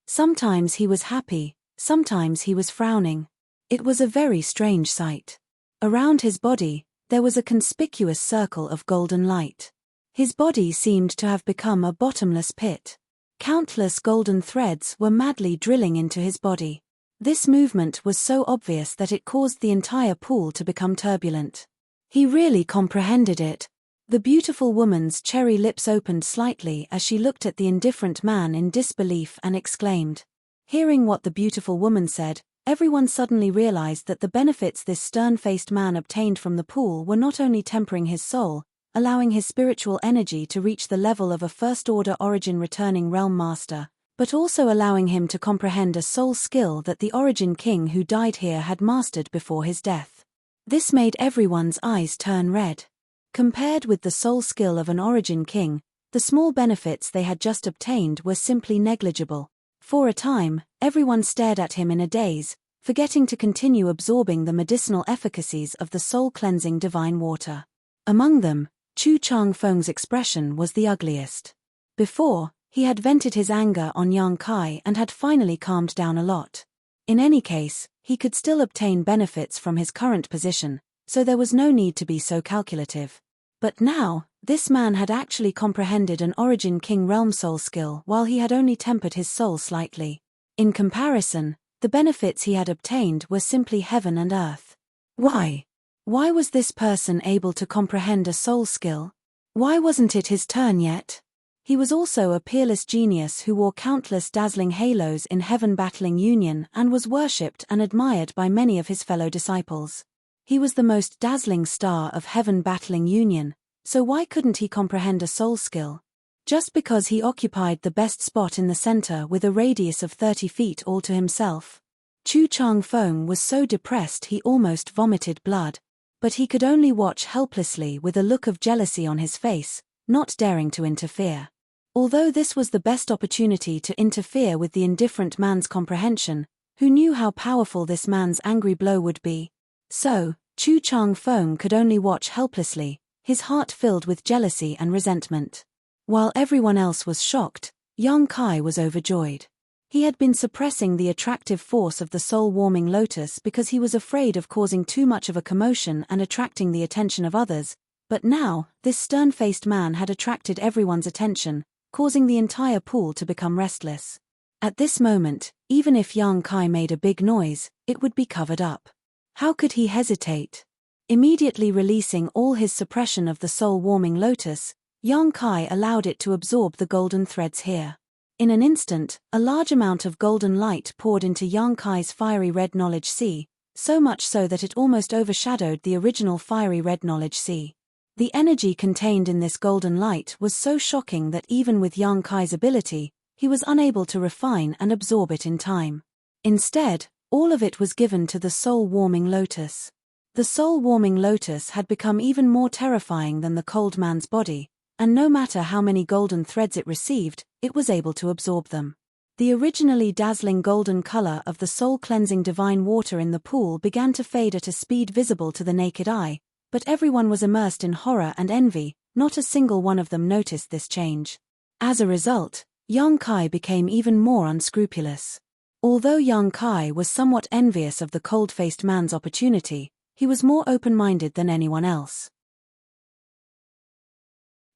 Sometimes he was happy, sometimes he was frowning. It was a very strange sight. Around his body, there was a conspicuous circle of golden light. His body seemed to have become a bottomless pit. Countless golden threads were madly drilling into his body. This movement was so obvious that it caused the entire pool to become turbulent. He really comprehended it. The beautiful woman's cherry lips opened slightly as she looked at the indifferent man in disbelief and exclaimed. Hearing what the beautiful woman said, everyone suddenly realized that the benefits this stern-faced man obtained from the pool were not only tempering his soul, allowing his spiritual energy to reach the level of a first-order origin returning realm master, but also allowing him to comprehend a soul skill that the origin king who died here had mastered before his death. This made everyone's eyes turn red. Compared with the soul skill of an origin king, the small benefits they had just obtained were simply negligible. For a time, everyone stared at him in a daze, forgetting to continue absorbing the medicinal efficacies of the soul-cleansing divine water. Among them, Chu Changfeng's expression was the ugliest. Before, he had vented his anger on Yang Kai and had finally calmed down a lot. In any case, he could still obtain benefits from his current position, so there was no need to be so calculative. But now, this man had actually comprehended an origin king realm soul skill while he had only tempered his soul slightly. In comparison, the benefits he had obtained were simply heaven and earth. Why? Why was this person able to comprehend a soul skill? Why wasn't it his turn yet? He was also a peerless genius who wore countless dazzling halos in Heaven Battling Union and was worshipped and admired by many of his fellow disciples. He was the most dazzling star of Heaven Battling Union, so why couldn't he comprehend a soul skill? Just because he occupied the best spot in the center with a radius of 30 feet all to himself. Chu Changfeng was so depressed he almost vomited blood. But he could only watch helplessly with a look of jealousy on his face, not daring to interfere. Although this was the best opportunity to interfere with the indifferent man's comprehension, who knew how powerful this man's angry blow would be? So, Chu Changfeng could only watch helplessly, his heart filled with jealousy and resentment. While everyone else was shocked, Yang Kai was overjoyed. He had been suppressing the attractive force of the soul-warming lotus because he was afraid of causing too much of a commotion and attracting the attention of others, but now, this stern-faced man had attracted everyone's attention, causing the entire pool to become restless. At this moment, even if Yang Kai made a big noise, it would be covered up. How could he hesitate? Immediately releasing all his suppression of the soul-warming lotus, Yang Kai allowed it to absorb the golden threads here. In an instant, a large amount of golden light poured into Yang Kai's fiery red knowledge sea, so much so that it almost overshadowed the original fiery red knowledge sea. The energy contained in this golden light was so shocking that even with Yang Kai's ability, he was unable to refine and absorb it in time. Instead, all of it was given to the soul-warming lotus. The soul-warming lotus had become even more terrifying than the cold man's body, and no matter how many golden threads it received, it was able to absorb them. The originally dazzling golden color of the soul-cleansing divine water in the pool began to fade at a speed visible to the naked eye, but everyone was immersed in horror and envy, not a single one of them noticed this change. As a result, Yang Kai became even more unscrupulous. Although young Kai was somewhat envious of the cold-faced man's opportunity, he was more open-minded than anyone else.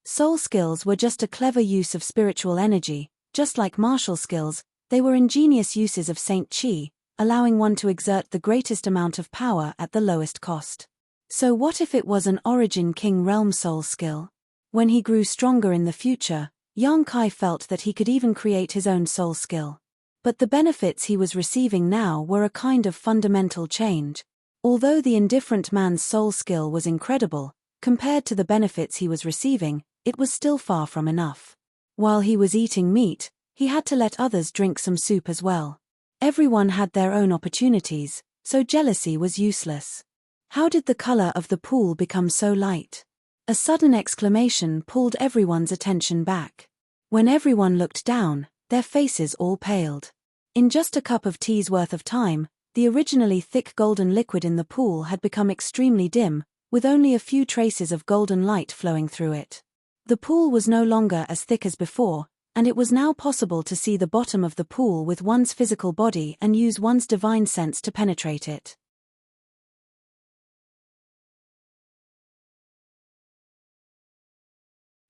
Soul skills were just a clever use of spiritual energy. Just like martial skills, they were ingenious uses of Saint Chi, allowing one to exert the greatest amount of power at the lowest cost. So what if it was an Origin King Realm soul skill? When he grew stronger in the future, young Kai felt that he could even create his own soul skill. But the benefits he was receiving now were a kind of fundamental change. Although the indifferent man's soul skill was incredible, compared to the benefits he was receiving, it was still far from enough. While he was eating meat, he had to let others drink some soup as well. Everyone had their own opportunities, so jealousy was useless. How did the color of the pool become so light? A sudden exclamation pulled everyone's attention back. When everyone looked down, their faces all paled. In just a cup of tea's worth of time, the originally thick golden liquid in the pool had become extremely dim, with only a few traces of golden light flowing through it. The pool was no longer as thick as before, and it was now possible to see the bottom of the pool with one's physical body and use one's divine sense to penetrate it.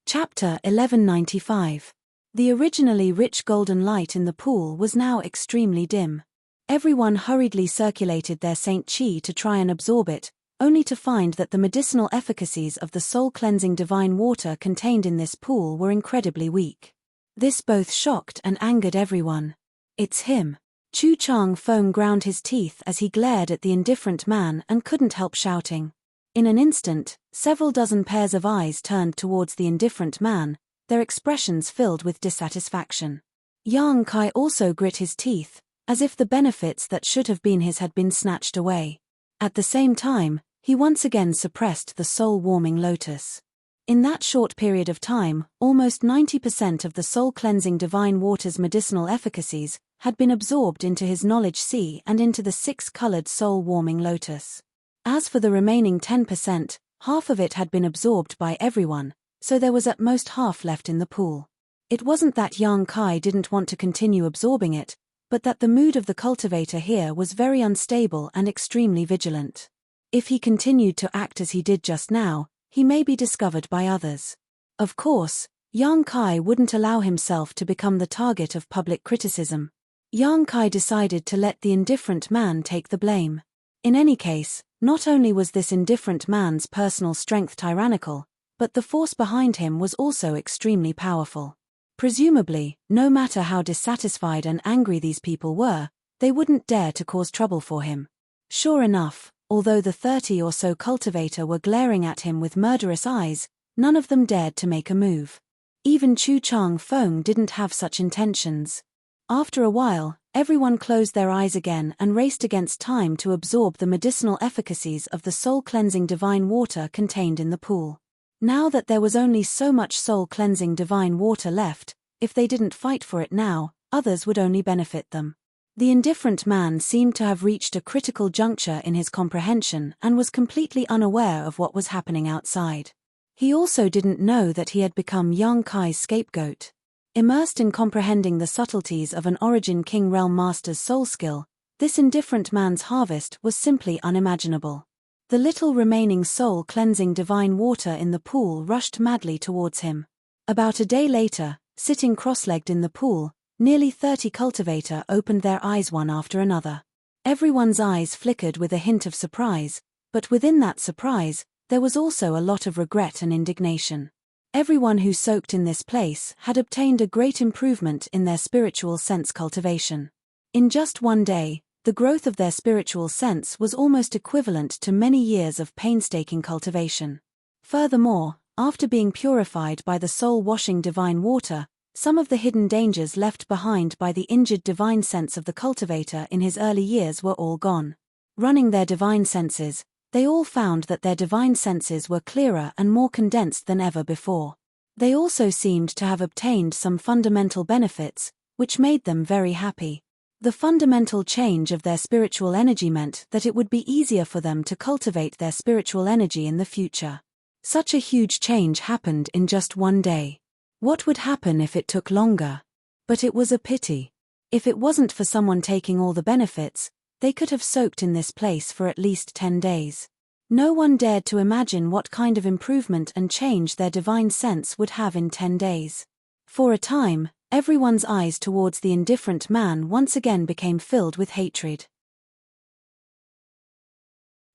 Chapter 1195. The originally rich golden light in the pool was now extremely dim. Everyone hurriedly circulated their Saint Chi to try and absorb it, only to find that the medicinal efficacies of the soul-cleansing divine water contained in this pool were incredibly weak. This both shocked and angered everyone. "It's him." Chu Chang Feng ground his teeth as he glared at the indifferent man and couldn't help shouting. In an instant, several dozen pairs of eyes turned towards the indifferent man, their expressions filled with dissatisfaction. Yang Kai also grit his teeth, as if the benefits that should have been his had been snatched away. At the same time, he once again suppressed the soul-warming lotus. In that short period of time, almost 90% of the soul-cleansing divine water's medicinal efficacies had been absorbed into his knowledge sea and into the six-colored soul-warming lotus. As for the remaining 10%, half of it had been absorbed by everyone, so there was at most half left in the pool. It wasn't that Yang Kai didn't want to continue absorbing it, but that the mood of the cultivator here was very unstable and extremely vigilant. If he continued to act as he did just now, he may be discovered by others. Of course, Yang Kai wouldn't allow himself to become the target of public criticism. Yang Kai decided to let the indifferent man take the blame. In any case, not only was this indifferent man's personal strength tyrannical, but the force behind him was also extremely powerful. Presumably, no matter how dissatisfied and angry these people were, they wouldn't dare to cause trouble for him. Sure enough, although the 30 or so cultivator were glaring at him with murderous eyes, none of them dared to make a move. Even Chu Chang Feng didn't have such intentions. After a while, everyone closed their eyes again and raced against time to absorb the medicinal efficacies of the soul-cleansing divine water contained in the pool. Now that there was only so much soul-cleansing divine water left, if they didn't fight for it now, others would only benefit them. The indifferent man seemed to have reached a critical juncture in his comprehension and was completely unaware of what was happening outside. He also didn't know that he had become Yang Kai's scapegoat. Immersed in comprehending the subtleties of an Origin King Realm Master's soul skill, this indifferent man's harvest was simply unimaginable. The little remaining soul-cleansing divine water in the pool rushed madly towards him. About a day later, sitting cross-legged in the pool, nearly 30 cultivator opened their eyes one after another. Everyone's eyes flickered with a hint of surprise, but within that surprise, there was also a lot of regret and indignation. Everyone who soaked in this place had obtained a great improvement in their spiritual sense cultivation. In just one day, the growth of their spiritual sense was almost equivalent to many years of painstaking cultivation. Furthermore, after being purified by the soul-washing divine water, some of the hidden dangers left behind by the injured divine sense of the cultivator in his early years were all gone. Running their divine senses, they all found that their divine senses were clearer and more condensed than ever before. They also seemed to have obtained some fundamental benefits, which made them very happy. The fundamental change of their spiritual energy meant that it would be easier for them to cultivate their spiritual energy in the future. Such a huge change happened in just one day. What would happen if it took longer? But it was a pity. If it wasn't for someone taking all the benefits, they could have soaked in this place for at least 10 days. No one dared to imagine what kind of improvement and change their divine sense would have in 10 days. For a time, everyone's eyes towards the indifferent man once again became filled with hatred.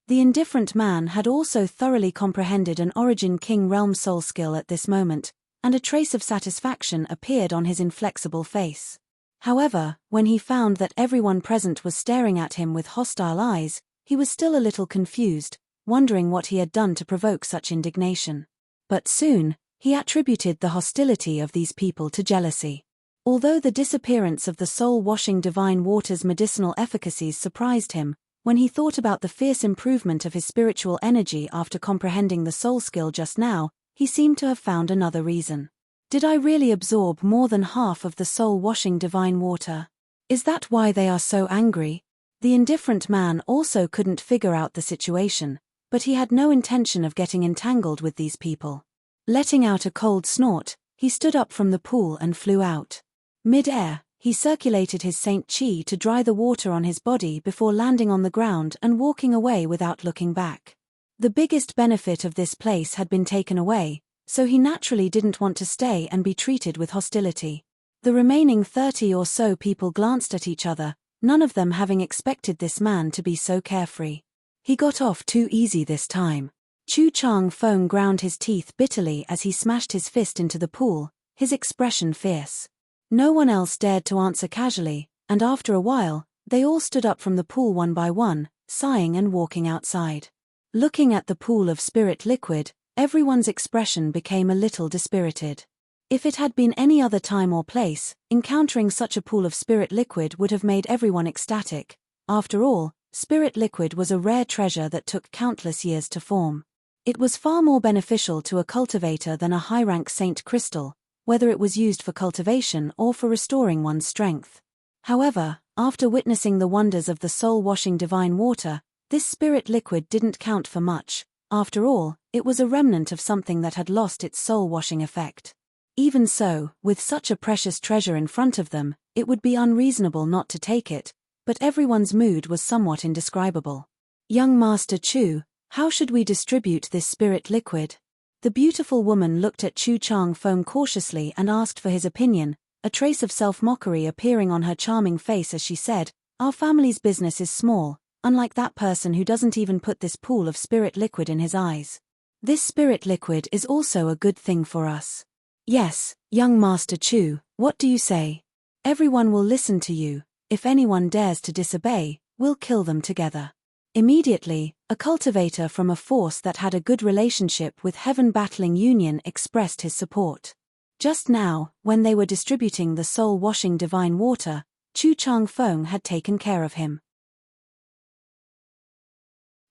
The indifferent man had also thoroughly comprehended an Origin King realm soul skill at this moment, and a trace of satisfaction appeared on his inflexible face. However, when he found that everyone present was staring at him with hostile eyes, he was still a little confused, wondering what he had done to provoke such indignation. But soon, he attributed the hostility of these people to jealousy. Although the disappearance of the soul-washing divine water's medicinal efficacies surprised him, when he thought about the fierce improvement of his spiritual energy after comprehending the soul skill just now, he seemed to have found another reason. Did I really absorb more than half of the soul-washing divine water? Is that why they are so angry? The indifferent man also couldn't figure out the situation, but he had no intention of getting entangled with these people. Letting out a cold snort, he stood up from the pool and flew out. Mid-air, he circulated his Saint Chi to dry the water on his body before landing on the ground and walking away without looking back. The biggest benefit of this place had been taken away, so he naturally didn't want to stay and be treated with hostility. The remaining 30 or so people glanced at each other, none of them having expected this man to be so carefree. He got off too easy this time. Chu Chang Feng ground his teeth bitterly as he smashed his fist into the pool, his expression fierce. No one else dared to answer casually, and after a while, they all stood up from the pool one by one, sighing and walking outside. Looking at the pool of spirit liquid, everyone's expression became a little dispirited. If it had been any other time or place, encountering such a pool of spirit liquid would have made everyone ecstatic. After all, spirit liquid was a rare treasure that took countless years to form. It was far more beneficial to a cultivator than a high-rank saint crystal, whether it was used for cultivation or for restoring one's strength. However, after witnessing the wonders of the soul-washing divine water, this spirit liquid didn't count for much. After all, it was a remnant of something that had lost its soul-washing effect. Even so, with such a precious treasure in front of them, it would be unreasonable not to take it, but everyone's mood was somewhat indescribable. Young Master Chu, how should we distribute this spirit liquid? The beautiful woman looked at Chu Chang Feng cautiously and asked for his opinion, a trace of self-mockery appearing on her charming face as she said, "Our family's business is small, unlike that person who doesn't even put this pool of spirit liquid in his eyes. This spirit liquid is also a good thing for us." "Yes, young Master Chu, what do you say? Everyone will listen to you. If anyone dares to disobey, we'll kill them together." Immediately, a cultivator from a force that had a good relationship with Heaven Battling Union expressed his support. Just now, when they were distributing the soul-washing divine water, Chu Chang Feng had taken care of him.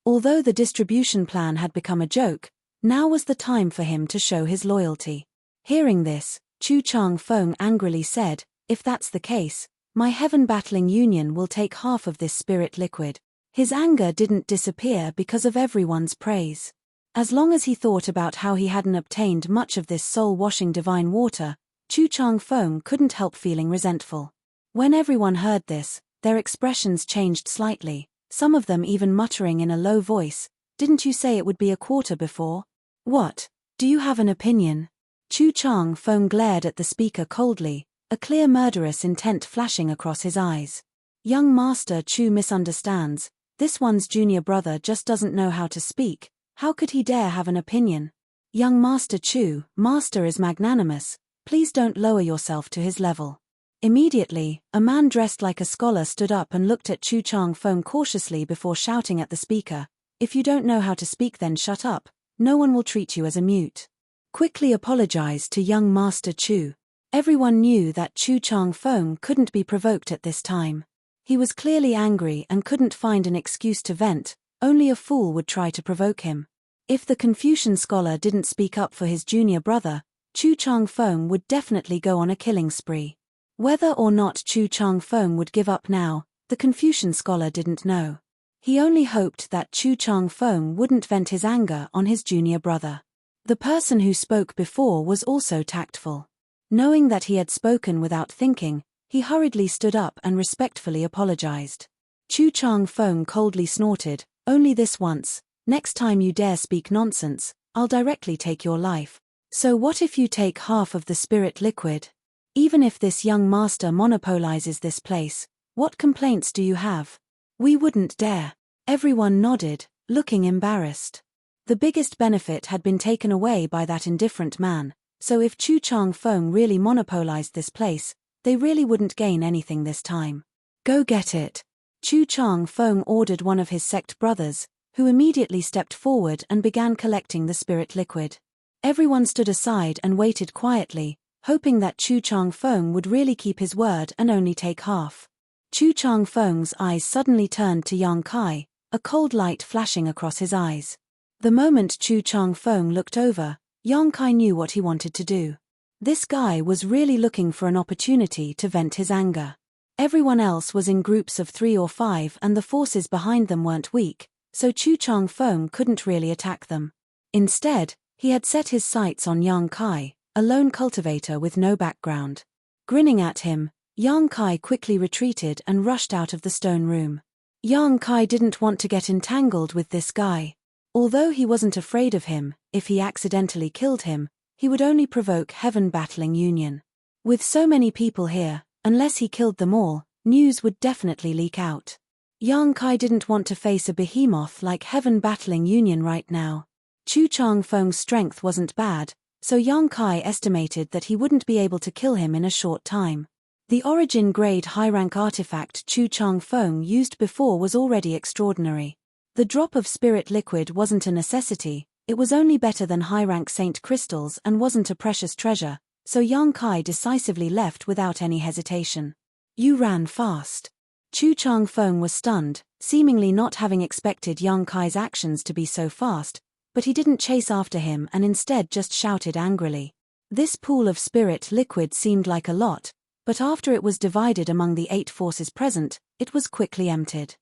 Although the distribution plan had become a joke, now was the time for him to show his loyalty. Hearing this, Chu Chang Feng angrily said, "If that's the case, my Heaven Battling Union will take half of this spirit liquid." His anger didn't disappear because of everyone's praise. As long as he thought about how he hadn't obtained much of this soul-washing divine water, Chu Chang Feng couldn't help feeling resentful. When everyone heard this, their expressions changed slightly, some of them even muttering in a low voice, "Didn't you say it would be a quarter before? What? Do you have an opinion?" Chu Chang Feng glared at the speaker coldly, a clear murderous intent flashing across his eyes. Young Master Chu misunderstands. This one's junior brother just doesn't know how to speak. How could he dare have an opinion? Young Master Chu, Master is magnanimous. Please don't lower yourself to his level. Immediately, a man dressed like a scholar stood up and looked at Chu Chang Feng cautiously before shouting at the speaker, "If you don't know how to speak, then shut up. No one will treat you as a mute." Quickly apologized to young Master Chu. Everyone knew that Chu Chang Feng couldn't be provoked at this time. He was clearly angry and couldn't find an excuse to vent. Only a fool would try to provoke him. If the Confucian scholar didn't speak up for his junior brother, Chu Chang Feng would definitely go on a killing spree. Whether or not Chu Chang Feng would give up now, the Confucian scholar didn't know. He only hoped that Chu Chang Feng wouldn't vent his anger on his junior brother. The person who spoke before was also tactful. Knowing that he had spoken without thinking, he hurriedly stood up and respectfully apologized. Chu Chang Feng coldly snorted, "Only this once, next time you dare speak nonsense, I'll directly take your life. So what if you take half of the spirit liquid? Even if this young master monopolizes this place, what complaints do you have?" "We wouldn't dare." Everyone nodded, looking embarrassed. The biggest benefit had been taken away by that indifferent man, so if Chu Chang Feng really monopolized this place, they really wouldn't gain anything this time. "Go get it." Chu Chang Feng ordered one of his sect brothers, who immediately stepped forward and began collecting the spirit liquid. Everyone stood aside and waited quietly, hoping that Chu Chang Feng would really keep his word and only take half. Chu Chang Feng's eyes suddenly turned to Yang Kai, a cold light flashing across his eyes. The moment Chu Chang Feng looked over, Yang Kai knew what he wanted to do. This guy was really looking for an opportunity to vent his anger. Everyone else was in groups of 3 or 5 and the forces behind them weren't weak, so Chu Chang Feng couldn't really attack them. Instead, he had set his sights on Yang Kai, a lone cultivator with no background. Grinning at him, Yang Kai quickly retreated and rushed out of the stone room. Yang Kai didn't want to get entangled with this guy. Although he wasn't afraid of him, if he accidentally killed him, he would only provoke heaven battling union. With so many people here, unless he killed them all, news would definitely leak out. Yang Kai didn't want to face a behemoth like heaven battling union right now. Chu Chang Feng's strength wasn't bad, so Yang Kai estimated that he wouldn't be able to kill him in a short time. The origin-grade high-rank artifact Chu Chang Feng used before was already extraordinary. The drop of spirit liquid wasn't a necessity, it was only better than high-rank saint crystals and wasn't a precious treasure, so Yang Kai decisively left without any hesitation. "You ran fast." Chu Chang Feng was stunned, seemingly not having expected Yang Kai's actions to be so fast, but he didn't chase after him and instead just shouted angrily. This pool of spirit liquid seemed like a lot, but after it was divided among the 8 forces present, it was quickly emptied.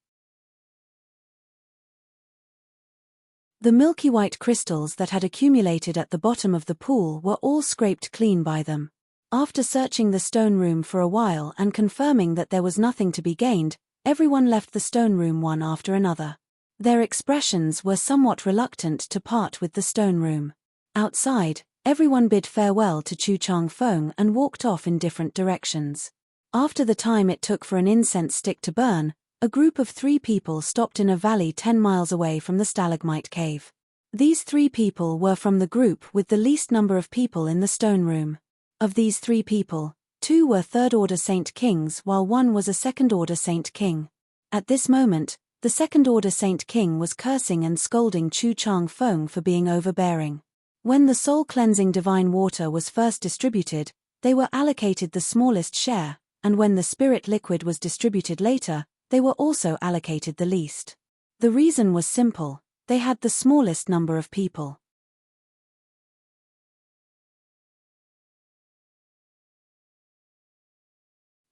The milky white crystals that had accumulated at the bottom of the pool were all scraped clean by them. After searching the stone room for a while and confirming that there was nothing to be gained, everyone left the stone room one after another. Their expressions were somewhat reluctant to part with the stone room. Outside, everyone bid farewell to Chu Chang Feng and walked off in different directions. After the time it took for an incense stick to burn, a group of 3 people stopped in a valley 10 miles away from the stalagmite cave. These 3 people were from the group with the least number of people in the stone room. Of these 3 people, 2 were 3rd-order Saint Kings while 1 was a 2nd-order Saint King. At this moment, the 2nd-order Saint King was cursing and scolding Chu Chang Feng for being overbearing. When the soul-cleansing divine water was first distributed, they were allocated the smallest share, and when the spirit liquid was distributed later, they were also allocated the least. The reason was simple: they had the smallest number of people.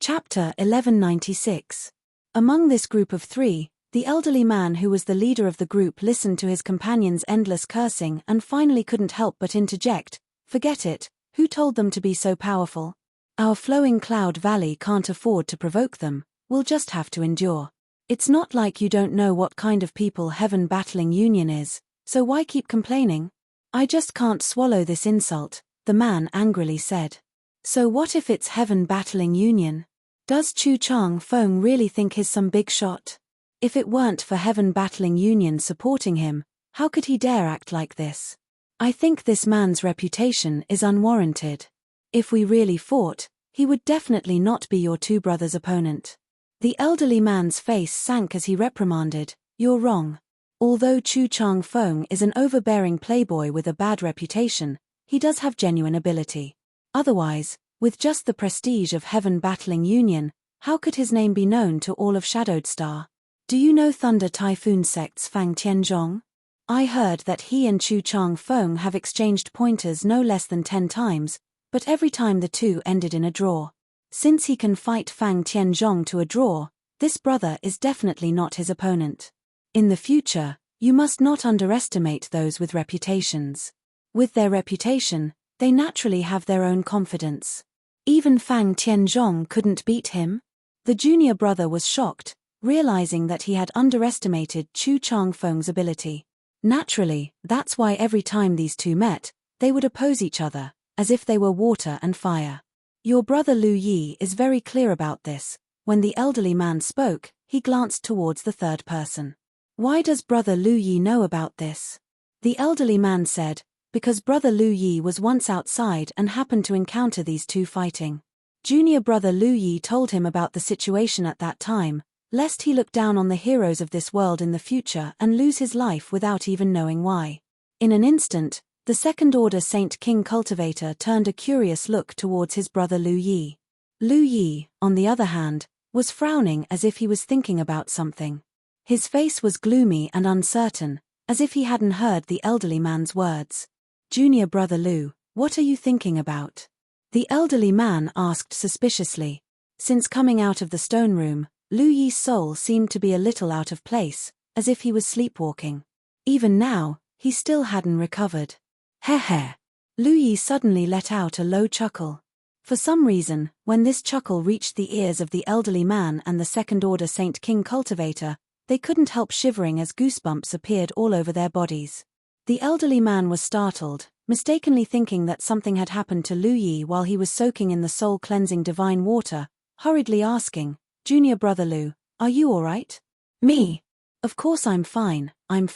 Chapter 1196. Among this group of 3, the elderly man who was the leader of the group listened to his companion's endless cursing and finally couldn't help but interject, "Forget it, who told them to be so powerful? Our flowing cloud valley can't afford to provoke them, we'll just have to endure. It's not like you don't know what kind of people heaven battling union is, so why keep complaining?" "I just can't swallow this insult," the man angrily said. "So what if it's heaven battling union? Does Chu Chang Feng really think he's some big shot? If it weren't for heaven battling union supporting him, how could he dare act like this? I think this man's reputation is unwarranted. If we really fought, he would definitely not be your 2 brothers' opponent." The elderly man's face sank as he reprimanded, "You're wrong. Although Chu Chang Feng is an overbearing playboy with a bad reputation, he does have genuine ability. Otherwise, with just the prestige of heaven battling union, how could his name be known to all of Shadowed Star? Do you know Thunder Typhoon Sect's Fang Tianzhong? I heard that he and Chu Chang Feng have exchanged pointers no less than 10 times, but every time the 2 ended in a draw. Since he can fight Fang Tianzhong to a draw, this brother is definitely not his opponent. In the future, you must not underestimate those with reputations. With their reputation, they naturally have their own confidence. Even Fang Tianzhong couldn't beat him? The junior brother was shocked, realizing that he had underestimated Chu Changfeng's ability. Naturally, that's why every time these two met, they would oppose each other, as if they were water and fire. Your brother Lu Yi is very clear about this. When the elderly man spoke, he glanced towards the third person. Why does brother Lu Yi know about this? The elderly man said, because brother Lu Yi was once outside and happened to encounter these two fighting. Junior brother Lu Yi told him about the situation at that time, lest he look down on the heroes of this world in the future and lose his life without even knowing why. In an instant, the second-order Saint King cultivator turned a curious look towards his brother Lu Yi. Lu Yi, on the other hand, was frowning as if he was thinking about something. His face was gloomy and uncertain, as if he hadn't heard the elderly man's words. Junior brother Lu, what are you thinking about? The elderly man asked suspiciously. Since coming out of the stone room, Lu Yi's soul seemed to be a little out of place, as if he was sleepwalking. Even now, he still hadn't recovered. Heh heh. Lu Yi suddenly let out a low chuckle. For some reason, when this chuckle reached the ears of the elderly man and the second-order Saint King cultivator, they couldn't help shivering as goosebumps appeared all over their bodies. The elderly man was startled, mistakenly thinking that something had happened to Lu Yi while he was soaking in the soul-cleansing divine water, hurriedly asking, Junior brother Lu, are you alright? Me? Of course I'm fine, ha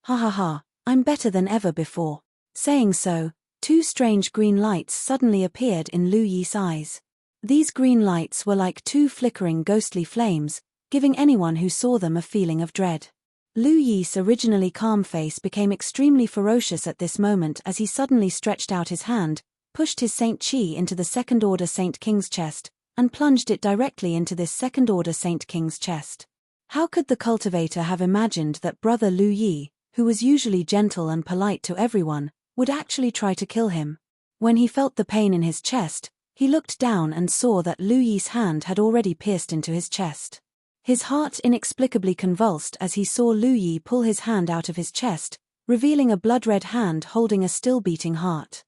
ha ha, I'm better than ever before. Saying so, two strange green lights suddenly appeared in Lu Yi's eyes. These green lights were like two flickering ghostly flames, giving anyone who saw them a feeling of dread. Lu Yi's originally calm face became extremely ferocious at this moment as he suddenly stretched out his hand, pushed his Saint Qi into the second-order Saint King's chest, and plunged it directly into this second-order Saint King's chest. How could the cultivator have imagined that brother Lu Yi, who was usually gentle and polite to everyone, would actually try to kill him? When he felt the pain in his chest, he looked down and saw that Lu Yi's hand had already pierced into his chest. His heart inexplicably convulsed as he saw Lu Yi pull his hand out of his chest, revealing a blood-red hand holding a still-beating heart.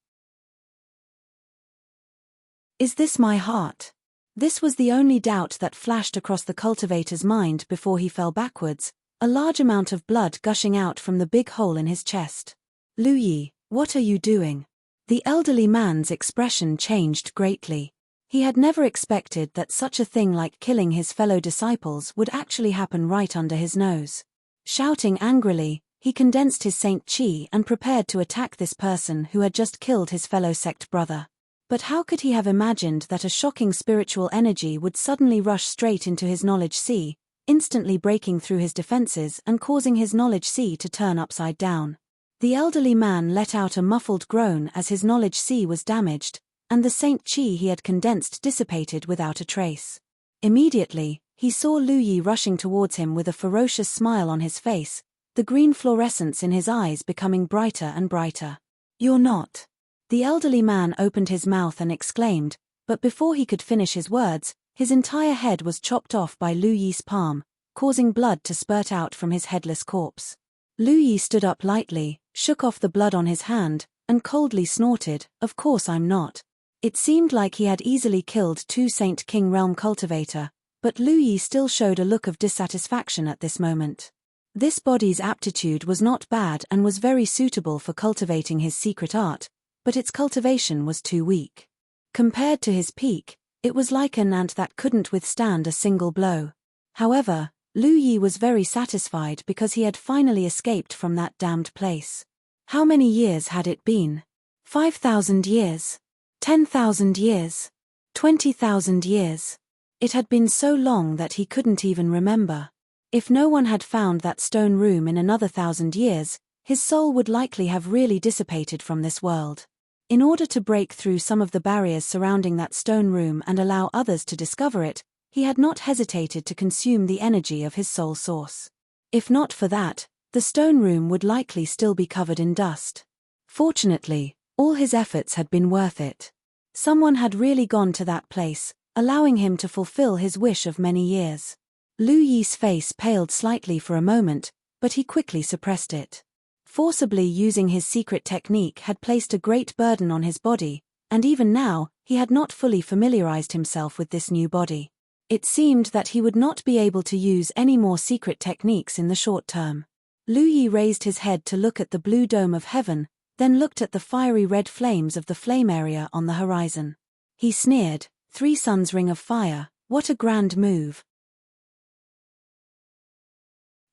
Is this my heart? This was the only doubt that flashed across the cultivator's mind before he fell backwards, a large amount of blood gushing out from the big hole in his chest. Lu Yi, what are you doing? The elderly man's expression changed greatly. He had never expected that such a thing like killing his fellow disciples would actually happen right under his nose. Shouting angrily, he condensed his Saint Qi and prepared to attack this person who had just killed his fellow sect brother. But how could he have imagined that a shocking spiritual energy would suddenly rush straight into his knowledge sea, instantly breaking through his defenses and causing his knowledge sea to turn upside down? The elderly man let out a muffled groan as his knowledge sea was damaged, and the Saint Qi he had condensed dissipated without a trace. Immediately, he saw Lu Yi rushing towards him with a ferocious smile on his face, the green fluorescence in his eyes becoming brighter and brighter. You're not. The elderly man opened his mouth and exclaimed, but before he could finish his words, his entire head was chopped off by Lu Yi's palm, causing blood to spurt out from his headless corpse. Lu Yi stood up lightly, shook off the blood on his hand, and coldly snorted, of course I'm not. It seemed like he had easily killed two Saint King realm cultivator, but Lu Yi still showed a look of dissatisfaction at this moment. This body's aptitude was not bad and was very suitable for cultivating his secret art, but its cultivation was too weak. Compared to his peak, it was like an ant that couldn't withstand a single blow. However, Lu Yi was very satisfied because he had finally escaped from that damned place. How many years had it been? 5,000 years? 10,000 years? 20,000 years? It had been so long that he couldn't even remember. If no one had found that stone room in another 1,000 years, his soul would likely have really dissipated from this world. In order to break through some of the barriers surrounding that stone room and allow others to discover it, he had not hesitated to consume the energy of his soul source. If not for that, the stone room would likely still be covered in dust. Fortunately, all his efforts had been worth it. Someone had really gone to that place, allowing him to fulfill his wish of many years. Lu Yi's face paled slightly for a moment, but he quickly suppressed it. Forcibly using his secret technique had placed a great burden on his body, and even now, he had not fully familiarized himself with this new body. It seemed that he would not be able to use any more secret techniques in the short term. Lu Yi raised his head to look at the blue dome of heaven, then looked at the fiery red flames of the flame area on the horizon. He sneered, 3 suns ring of fire, what a grand move.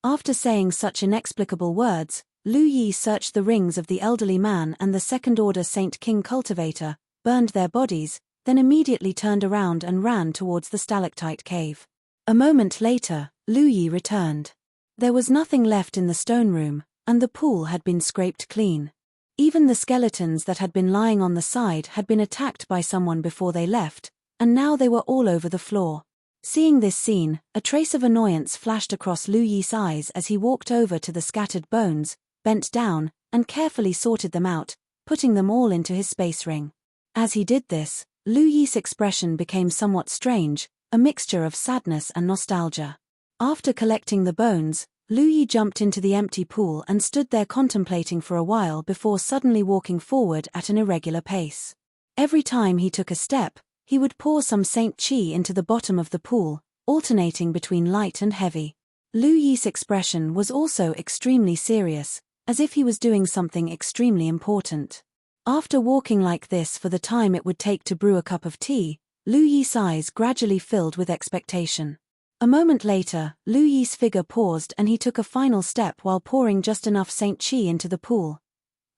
After saying such inexplicable words, Lu Yi searched the rings of the elderly man and the second-order Saint King cultivator, burned their bodies, then immediately turned around and ran towards the stalactite cave. A moment later, Lu Yi returned. There was nothing left in the stone room, and the pool had been scraped clean. Even the skeletons that had been lying on the side had been attacked by someone before they left, and now they were all over the floor. Seeing this scene, a trace of annoyance flashed across Lu Yi's eyes as he walked over to the scattered bones, bent down, and carefully sorted them out, putting them all into his space ring. As he did this, Lu Yi's expression became somewhat strange, a mixture of sadness and nostalgia. After collecting the bones, Lu Yi jumped into the empty pool and stood there contemplating for a while before suddenly walking forward at an irregular pace. Every time he took a step, he would pour some Saint Qi into the bottom of the pool, alternating between light and heavy. Lu Yi's expression was also extremely serious, as if he was doing something extremely important. After walking like this for the time it would take to brew a cup of tea, Lu Yi's eyes gradually filled with expectation. A moment later, Lu Yi's figure paused and he took a final step while pouring just enough Saint Qi into the pool.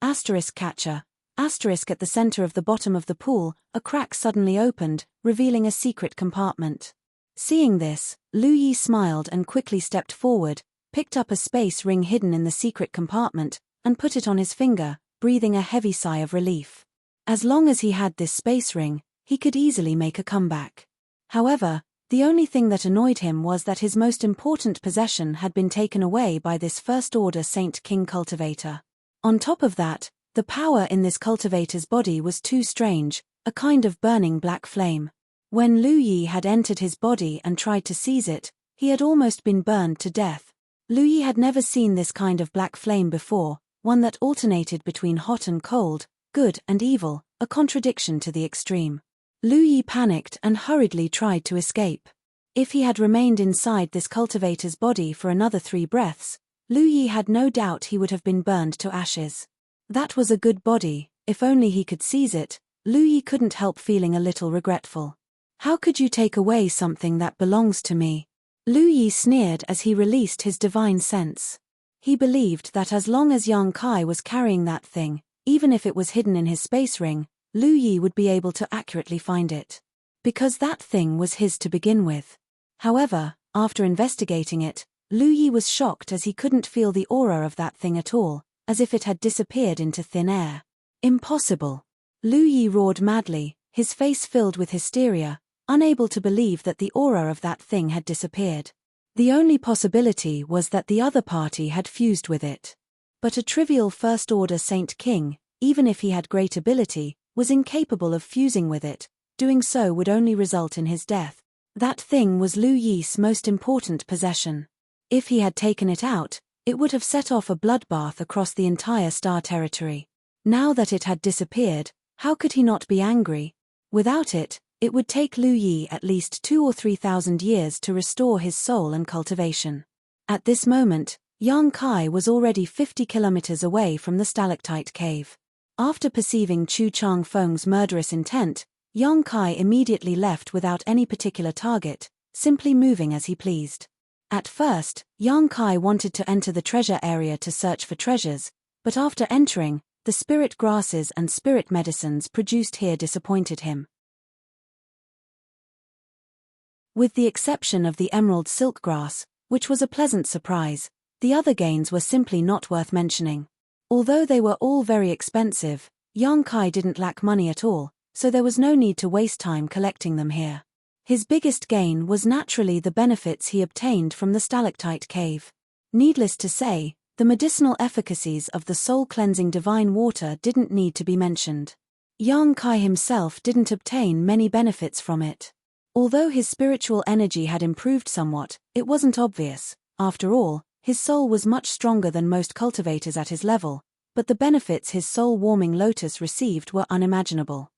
Catcher. At the center of the bottom of the pool, a crack suddenly opened, revealing a secret compartment. Seeing this, Lu Yi smiled and quickly stepped forward, picked up a space ring hidden in the secret compartment, and put it on his finger, breathing a heavy sigh of relief. As long as he had this space ring, he could easily make a comeback. However, the only thing that annoyed him was that his most important possession had been taken away by this first-order Saint King cultivator. On top of that, the power in this cultivator's body was too strange, a kind of burning black flame. When Lu Yi had entered his body and tried to seize it, he had almost been burned to death. Lu Yi had never seen this kind of black flame before, one that alternated between hot and cold, good and evil, a contradiction to the extreme. Lu Yi panicked and hurriedly tried to escape. If he had remained inside this cultivator's body for another 3 breaths, Lu Yi had no doubt he would have been burned to ashes. That was a good body, if only he could seize it. Lu Yi couldn't help feeling a little regretful. How could you take away something that belongs to me? Lu Yi sneered as he released his divine sense. He believed that as long as Yang Kai was carrying that thing, even if it was hidden in his space ring, Lu Yi would be able to accurately find it. Because that thing was his to begin with. However, after investigating it, Lu Yi was shocked as he couldn't feel the aura of that thing at all, as if it had disappeared into thin air. Impossible! Lu Yi roared madly, his face filled with hysteria, unable to believe that the aura of that thing had disappeared. The only possibility was that the other party had fused with it. But a trivial first-order Saint King, even if he had great ability, was incapable of fusing with it. Doing so would only result in his death. That thing was Lu Yi's most important possession. If he had taken it out, it would have set off a bloodbath across the entire star territory. Now that it had disappeared, how could he not be angry? Without it, it would take Lu Yi at least 2,000 or 3,000 years to restore his soul and cultivation. At this moment, Yang Kai was already 50 kilometers away from the stalactite cave. After perceiving Chu Changfeng's murderous intent, Yang Kai immediately left without any particular target, simply moving as he pleased. At first, Yang Kai wanted to enter the treasure area to search for treasures, but after entering, the spirit grasses and spirit medicines produced here disappointed him. With the exception of the emerald silk grass, which was a pleasant surprise, the other gains were simply not worth mentioning. Although they were all very expensive, Yang Kai didn't lack money at all, so there was no need to waste time collecting them here. His biggest gain was naturally the benefits he obtained from the stalactite cave. Needless to say, the medicinal efficacies of the soul-cleansing divine water didn't need to be mentioned. Yang Kai himself didn't obtain many benefits from it. Although his spiritual energy had improved somewhat, it wasn't obvious. After all, his soul was much stronger than most cultivators at his level, but the benefits his soul-warming lotus received were unimaginable.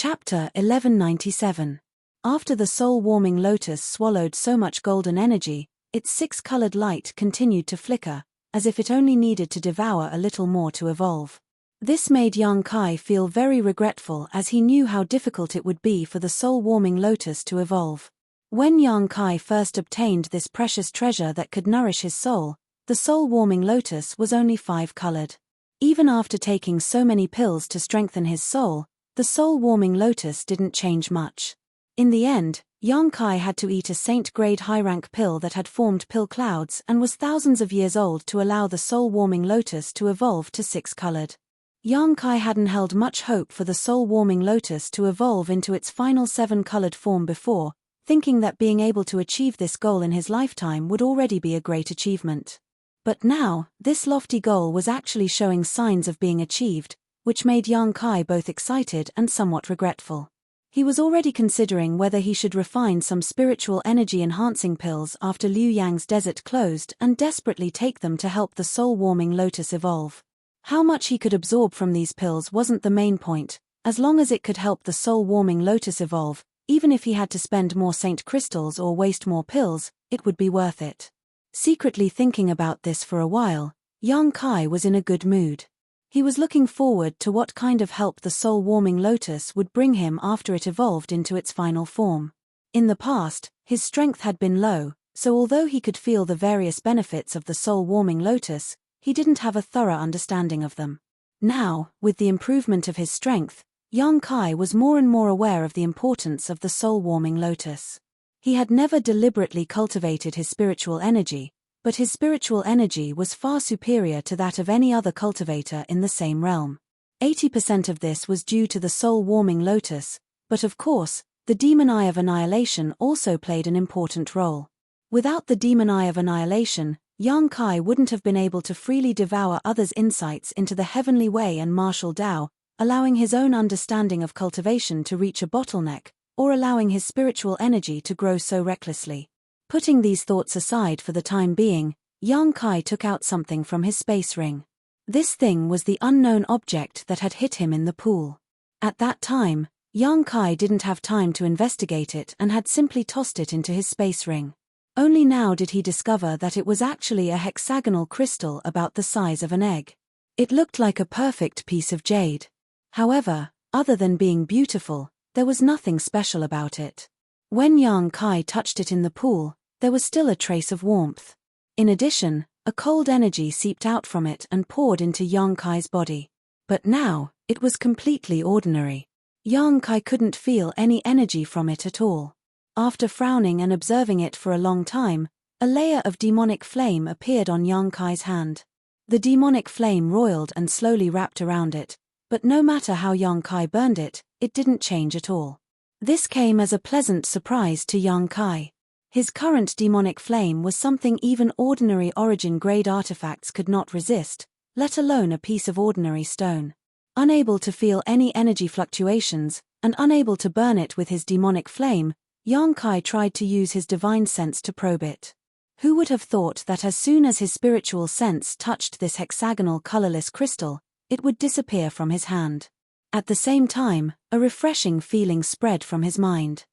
Chapter 1197. After the soul-warming lotus swallowed so much golden energy, its six-colored light continued to flicker, as if it only needed to devour a little more to evolve. This made Yang Kai feel very regretful, as he knew how difficult it would be for the soul-warming lotus to evolve. When Yang Kai first obtained this precious treasure that could nourish his soul, the soul-warming lotus was only 5-colored. Even after taking so many pills to strengthen his soul, the soul-warming lotus didn't change much. In the end, Yang Kai had to eat a saint-grade high-rank pill that had formed pill clouds and was thousands of years old to allow the soul-warming lotus to evolve to 6-colored. Yang Kai hadn't held much hope for the soul-warming lotus to evolve into its final 7-colored form before, thinking that being able to achieve this goal in his lifetime would already be a great achievement. But now, this lofty goal was actually showing signs of being achieved, which made Yang Kai both excited and somewhat regretful. He was already considering whether he should refine some spiritual energy-enhancing pills after Liu Yang's desert closed and desperately take them to help the soul-warming lotus evolve. How much he could absorb from these pills wasn't the main point, as long as it could help the soul-warming lotus evolve, even if he had to spend more saint crystals or waste more pills, it would be worth it. Secretly thinking about this for a while, Yang Kai was in a good mood. He was looking forward to what kind of help the soul-warming lotus would bring him after it evolved into its final form. In the past, his strength had been low, so although he could feel the various benefits of the soul-warming lotus, he didn't have a thorough understanding of them. Now, with the improvement of his strength, Yang Kai was more and more aware of the importance of the soul-warming lotus. He had never deliberately cultivated his spiritual energy, but his spiritual energy was far superior to that of any other cultivator in the same realm. 80% of this was due to the soul-warming lotus, but of course, the demon eye of annihilation also played an important role. Without the demon eye of annihilation, Yang Kai wouldn't have been able to freely devour others' insights into the heavenly way and martial Tao, allowing his own understanding of cultivation to reach a bottleneck, or allowing his spiritual energy to grow so recklessly. Putting these thoughts aside for the time being, Yang Kai took out something from his space ring. This thing was the unknown object that had hit him in the pool. At that time, Yang Kai didn't have time to investigate it and had simply tossed it into his space ring. Only now did he discover that it was actually a hexagonal crystal about the size of an egg. It looked like a perfect piece of jade. However, other than being beautiful, there was nothing special about it. When Yang Kai touched it in the pool, there was still a trace of warmth. In addition, a cold energy seeped out from it and poured into Yang Kai's body. But now, it was completely ordinary. Yang Kai couldn't feel any energy from it at all. After frowning and observing it for a long time, a layer of demonic flame appeared on Yang Kai's hand. The demonic flame roiled and slowly wrapped around it, but no matter how Yang Kai burned it, it didn't change at all. This came as a pleasant surprise to Yang Kai. His current demonic flame was something even ordinary origin-grade artifacts could not resist, let alone a piece of ordinary stone. Unable to feel any energy fluctuations, and unable to burn it with his demonic flame, Yang Kai tried to use his divine sense to probe it. Who would have thought that as soon as his spiritual sense touched this hexagonal colorless crystal, it would disappear from his hand. At the same time, a refreshing feeling spread from his mind.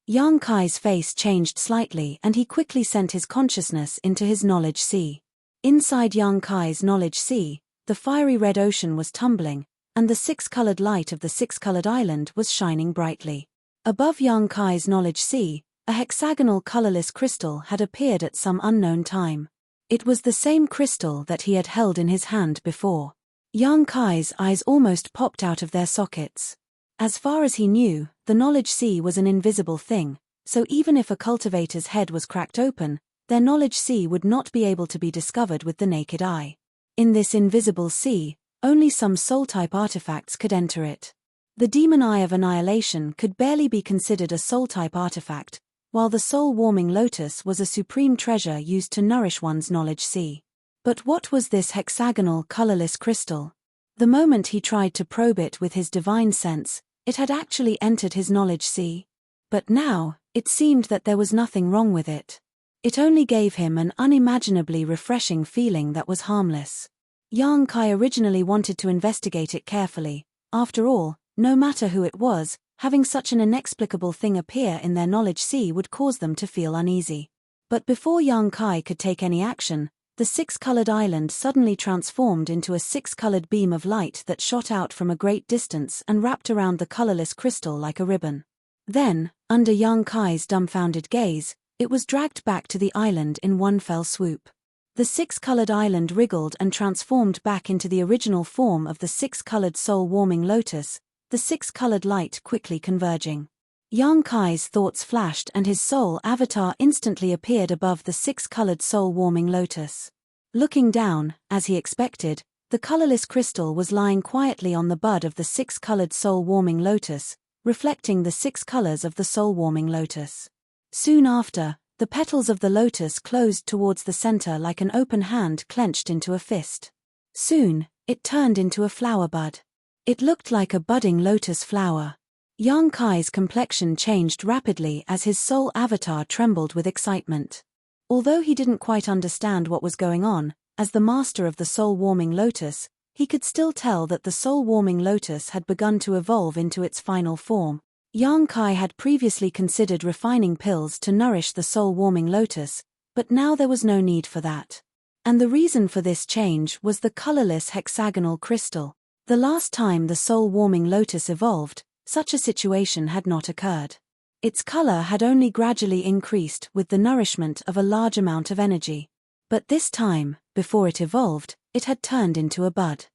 Yang Kai's face changed slightly and he quickly sent his consciousness into his knowledge sea. Inside Yang Kai's knowledge sea, the fiery red ocean was tumbling, and the six-colored light of the six-colored island was shining brightly. Above Yang Kai's knowledge sea, a hexagonal colorless crystal had appeared at some unknown time. It was the same crystal that he had held in his hand before. Yang Kai's eyes almost popped out of their sockets. As far as he knew, the knowledge sea was an invisible thing, so even if a cultivator's head was cracked open, their knowledge sea would not be able to be discovered with the naked eye. In this invisible sea, only some soul-type artifacts could enter it. The demon eye of annihilation could barely be considered a soul-type artifact, while the soul-warming lotus was a supreme treasure used to nourish one's knowledge sea. But what was this hexagonal colorless crystal? The moment he tried to probe it with his divine sense, it had actually entered his knowledge sea. But now, it seemed that there was nothing wrong with it. It only gave him an unimaginably refreshing feeling that was harmless. Yang Kai originally wanted to investigate it carefully, After all, no matter who it was, having such an inexplicable thing appear in their knowledge sea would cause them to feel uneasy. But before young Kai could take any action, the six-colored island suddenly transformed into a six-colored beam of light that shot out from a great distance and wrapped around the colorless crystal like a ribbon. Then, under young Kai's dumbfounded gaze, it was dragged back to the island in one fell swoop. The six-colored island wriggled and transformed back into the original form of the six-colored soul-warming lotus, the six-colored light quickly converging. Young Kai's thoughts flashed and his soul avatar instantly appeared above the six-colored soul-warming lotus. Looking down, as he expected, the colorless crystal was lying quietly on the bud of the six-colored soul-warming lotus, reflecting the six colors of the soul-warming lotus. Soon after, the petals of the lotus closed towards the center like an open hand clenched into a fist. Soon, it turned into a flower bud. It looked like a budding lotus flower. Young Kai's complexion changed rapidly as his soul avatar trembled with excitement. Although he didn't quite understand what was going on, as the master of the soul-warming lotus, he could still tell that the soul-warming lotus had begun to evolve into its final form. Young Kai had previously considered refining pills to nourish the soul-warming lotus, but now there was no need for that. And the reason for this change was the colorless hexagonal crystal. The last time the soul-warming lotus evolved, such a situation had not occurred. Its color had only gradually increased with the nourishment of a large amount of energy. But this time, before it evolved, it had turned into a bud.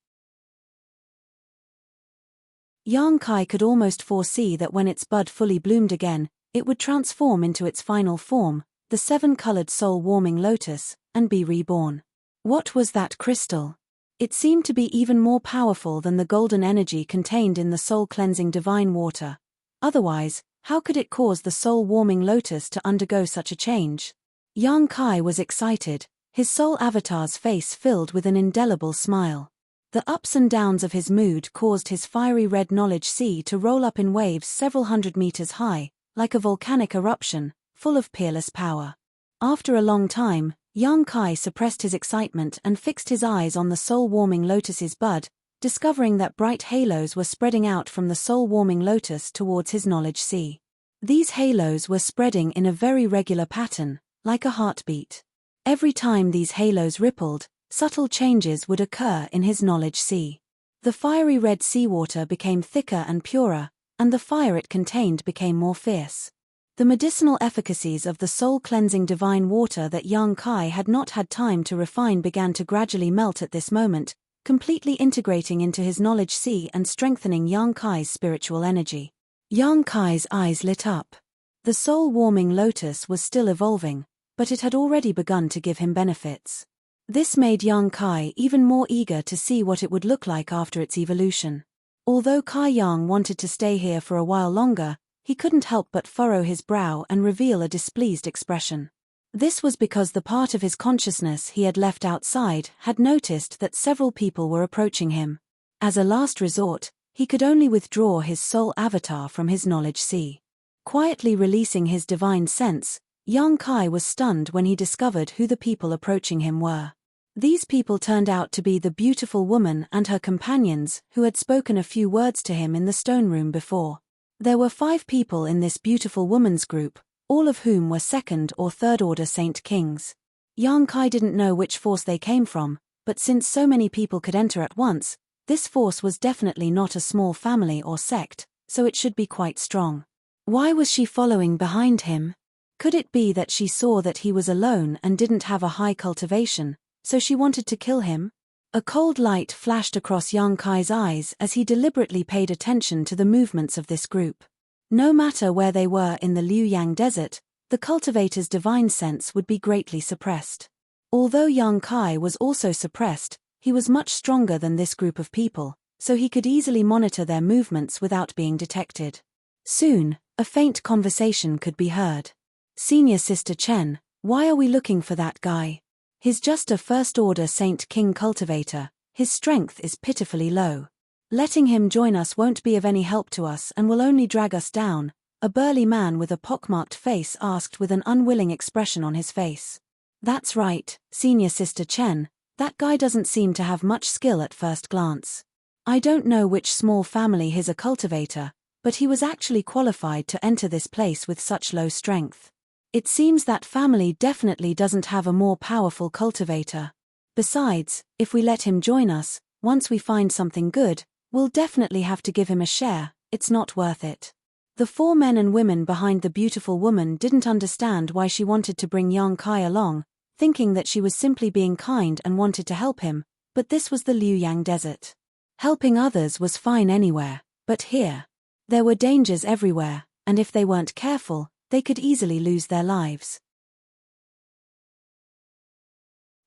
Young Kai could almost foresee that when its bud fully bloomed again, it would transform into its final form, the seven-colored soul-warming lotus, and be reborn. What was that crystal? It seemed to be even more powerful than the golden energy contained in the soul-cleansing divine water. Otherwise, how could it cause the soul-warming lotus to undergo such a change? Young Kai was excited, his soul avatar's face filled with an indelible smile. The ups and downs of his mood caused his fiery red knowledge sea to roll up in waves several hundred meters high, like a volcanic eruption, full of peerless power. After a long time, young Kai suppressed his excitement and fixed his eyes on the soul-warming lotus's bud, discovering that bright halos were spreading out from the soul-warming lotus towards his knowledge sea. These halos were spreading in a very regular pattern, like a heartbeat. Every time these halos rippled, subtle changes would occur in his knowledge sea. The fiery red seawater became thicker and purer, and the fire it contained became more fierce. The medicinal efficacies of the soul-cleansing divine water that young Kai had not had time to refine began to gradually melt at this moment, completely integrating into his knowledge sea and strengthening young Kai's spiritual energy. Young Kai's eyes lit up. The soul-warming lotus was still evolving, but it had already begun to give him benefits. This made young Kai even more eager to see what it would look like after its evolution. Although Kai Yang wanted to stay here for a while longer, he couldn't help but furrow his brow and reveal a displeased expression. This was because the part of his consciousness he had left outside had noticed that several people were approaching him. As a last resort, he could only withdraw his soul avatar from his knowledge sea. Quietly releasing his divine sense, young Kai was stunned when he discovered who the people approaching him were. These people turned out to be the beautiful woman and her companions who had spoken a few words to him in the stone room before. There were 5 people in this beautiful woman's group, all of whom were second or third order Saint Kings. Young Kai didn't know which force they came from, but since so many people could enter at once, this force was definitely not a small family or sect, so it should be quite strong. Why was she following behind him? Could it be that she saw that he was alone and didn't have a high cultivation, so she wanted to kill him? A cold light flashed across young Kai's eyes as he deliberately paid attention to the movements of this group. No matter where they were in the Liuyang Desert, the cultivator's divine sense would be greatly suppressed. Although young Kai was also suppressed, he was much stronger than this group of people, so he could easily monitor their movements without being detected. Soon, a faint conversation could be heard. "Senior Sister Chen, why are we looking for that guy? He's just a first-order Saint King cultivator, his strength is pitifully low. Letting him join us won't be of any help to us and will only drag us down," a burly man with a pockmarked face asked with an unwilling expression on his face. "That's right, Senior Sister Chen, that guy doesn't seem to have much skill at first glance. I don't know which small family is a cultivator, but he was actually qualified to enter this place with such low strength. It seems that family definitely doesn't have a more powerful cultivator. Besides, if we let him join us, once we find something good, we'll definitely have to give him a share. It's not worth it. The 4 men and women behind the beautiful woman didn't understand why she wanted to bring Yang Kai along, thinking that she was simply being kind and wanted to help him, but this was the Liuyang Desert. Helping others was fine anywhere, but here. There were dangers everywhere, and if they weren't careful, they could easily lose their lives.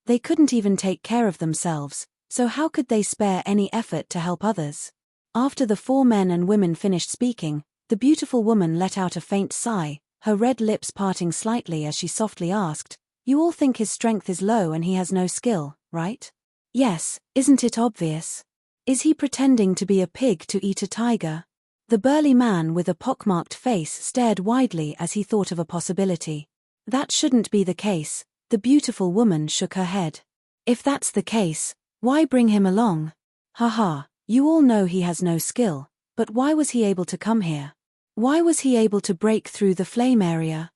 They couldn't even take care of themselves, so how could they spare any effort to help others? After the 4 men and women finished speaking, the beautiful woman let out a faint sigh, her red lips parting slightly as she softly asked, "You all think his strength is low and he has no skill, right? Yes, isn't it obvious? Is he pretending to be a pig to eat a tiger?" The burly man with a pockmarked face stared widely as he thought of a possibility. That shouldn't be the case. The beautiful woman shook her head. If that's the case, why bring him along? Haha, you all know he has no skill, but why was he able to come here? Why was he able to break through the flame area?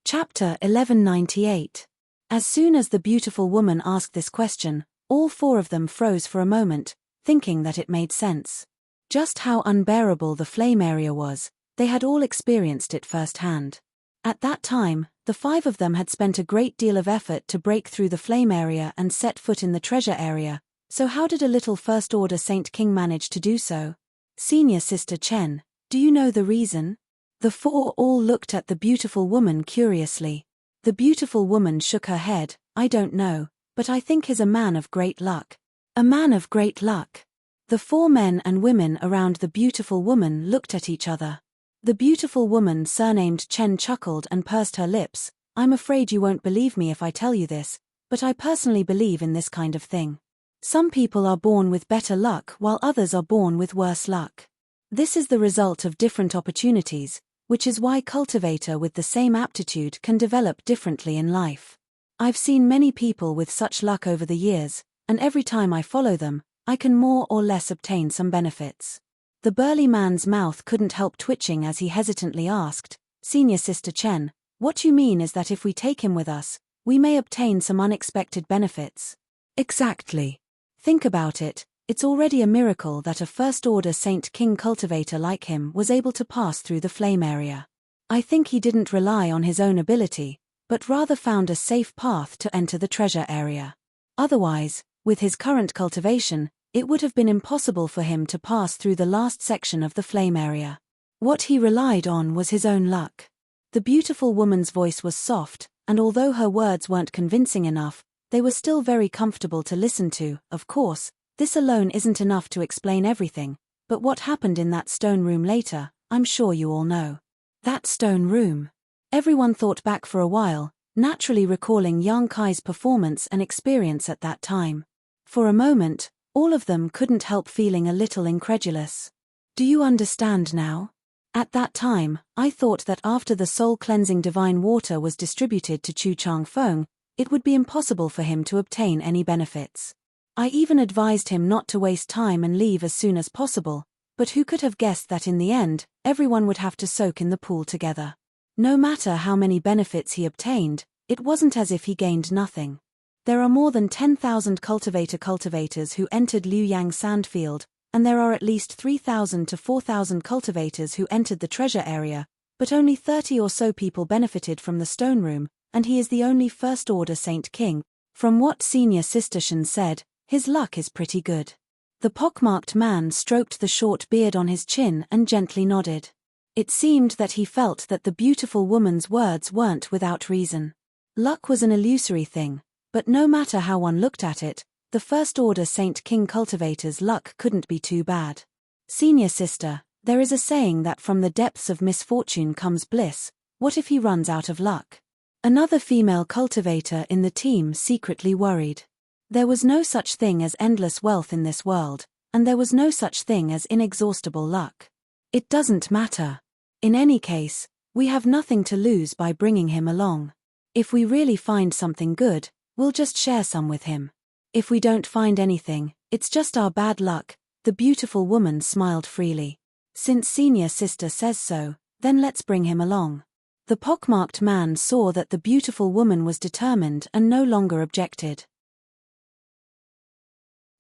Chapter 1198. As soon as the beautiful woman asked this question, all 4 of them froze for a moment, thinking that it made sense. Just how unbearable the flame area was, they had all experienced it firsthand. At that time, the 5 of them had spent a great deal of effort to break through the flame area and set foot in the treasure area, so how did a little First-Order Saint King manage to do so? Senior Sister Chen, do you know the reason? The 4 all looked at the beautiful woman curiously. The beautiful woman shook her head. I don't know, but I think he's a man of great luck. A man of great luck. The 4 men and women around the beautiful woman looked at each other. The beautiful woman surnamed Chen chuckled and pursed her lips. I'm afraid you won't believe me if I tell you this, but I personally believe in this kind of thing. Some people are born with better luck while others are born with worse luck. This is the result of different opportunities, which is why cultivator with the same aptitude can develop differently in life. I've seen many people with such luck over the years, and every time I follow them, I can more or less obtain some benefits. The burly man's mouth couldn't help twitching as he hesitantly asked, Senior Sister Chen, what you mean is that if we take him with us, we may obtain some unexpected benefits? Exactly. Think about it, it's already a miracle that a First-Order Saint King cultivator like him was able to pass through the flame area. I think he didn't rely on his own ability, but rather found a safe path to enter the treasure area. Otherwise, with his current cultivation, it would have been impossible for him to pass through the last section of the flame area. What he relied on was his own luck. The beautiful woman's voice was soft, and although her words weren't convincing enough, they were still very comfortable to listen to. Of course, this alone isn't enough to explain everything, but what happened in that stone room later, I'm sure you all know. That stone room. Everyone thought back for a while, naturally recalling Yang Kai's performance and experience at that time. For a moment, all of them couldn't help feeling a little incredulous. Do you understand now? At that time, I thought that after the soul-cleansing divine water was distributed to Chu Changfeng, it would be impossible for him to obtain any benefits. I even advised him not to waste time and leave as soon as possible, but who could have guessed that in the end, everyone would have to soak in the pool together. No matter how many benefits he obtained, it wasn't as if he gained nothing. There are more than 10,000 cultivators who entered Liuyang Sandfield, and there are at least 3,000 to 4,000 cultivators who entered the treasure area, but only 30 or so people benefited from the stone room, and he is the only First-Order Saint King. From what Senior Sister Shen said, his luck is pretty good. The pockmarked man stroked the short beard on his chin and gently nodded. It seemed that he felt that the beautiful woman's words weren't without reason. Luck was an illusory thing, but no matter how one looked at it, the First-Order Saint King cultivator's luck couldn't be too bad. Senior Sister, there is a saying that from the depths of misfortune comes bliss. What if he runs out of luck? Another female cultivator in the team secretly worried. There was no such thing as endless wealth in this world, and there was no such thing as inexhaustible luck. It doesn't matter. In any case, we have nothing to lose by bringing him along. If we really find something good, we'll just share some with him. If we don't find anything, it's just our bad luck." The beautiful woman smiled freely. "Since senior sister says so, then let's bring him along." The pockmarked man saw that the beautiful woman was determined and no longer objected.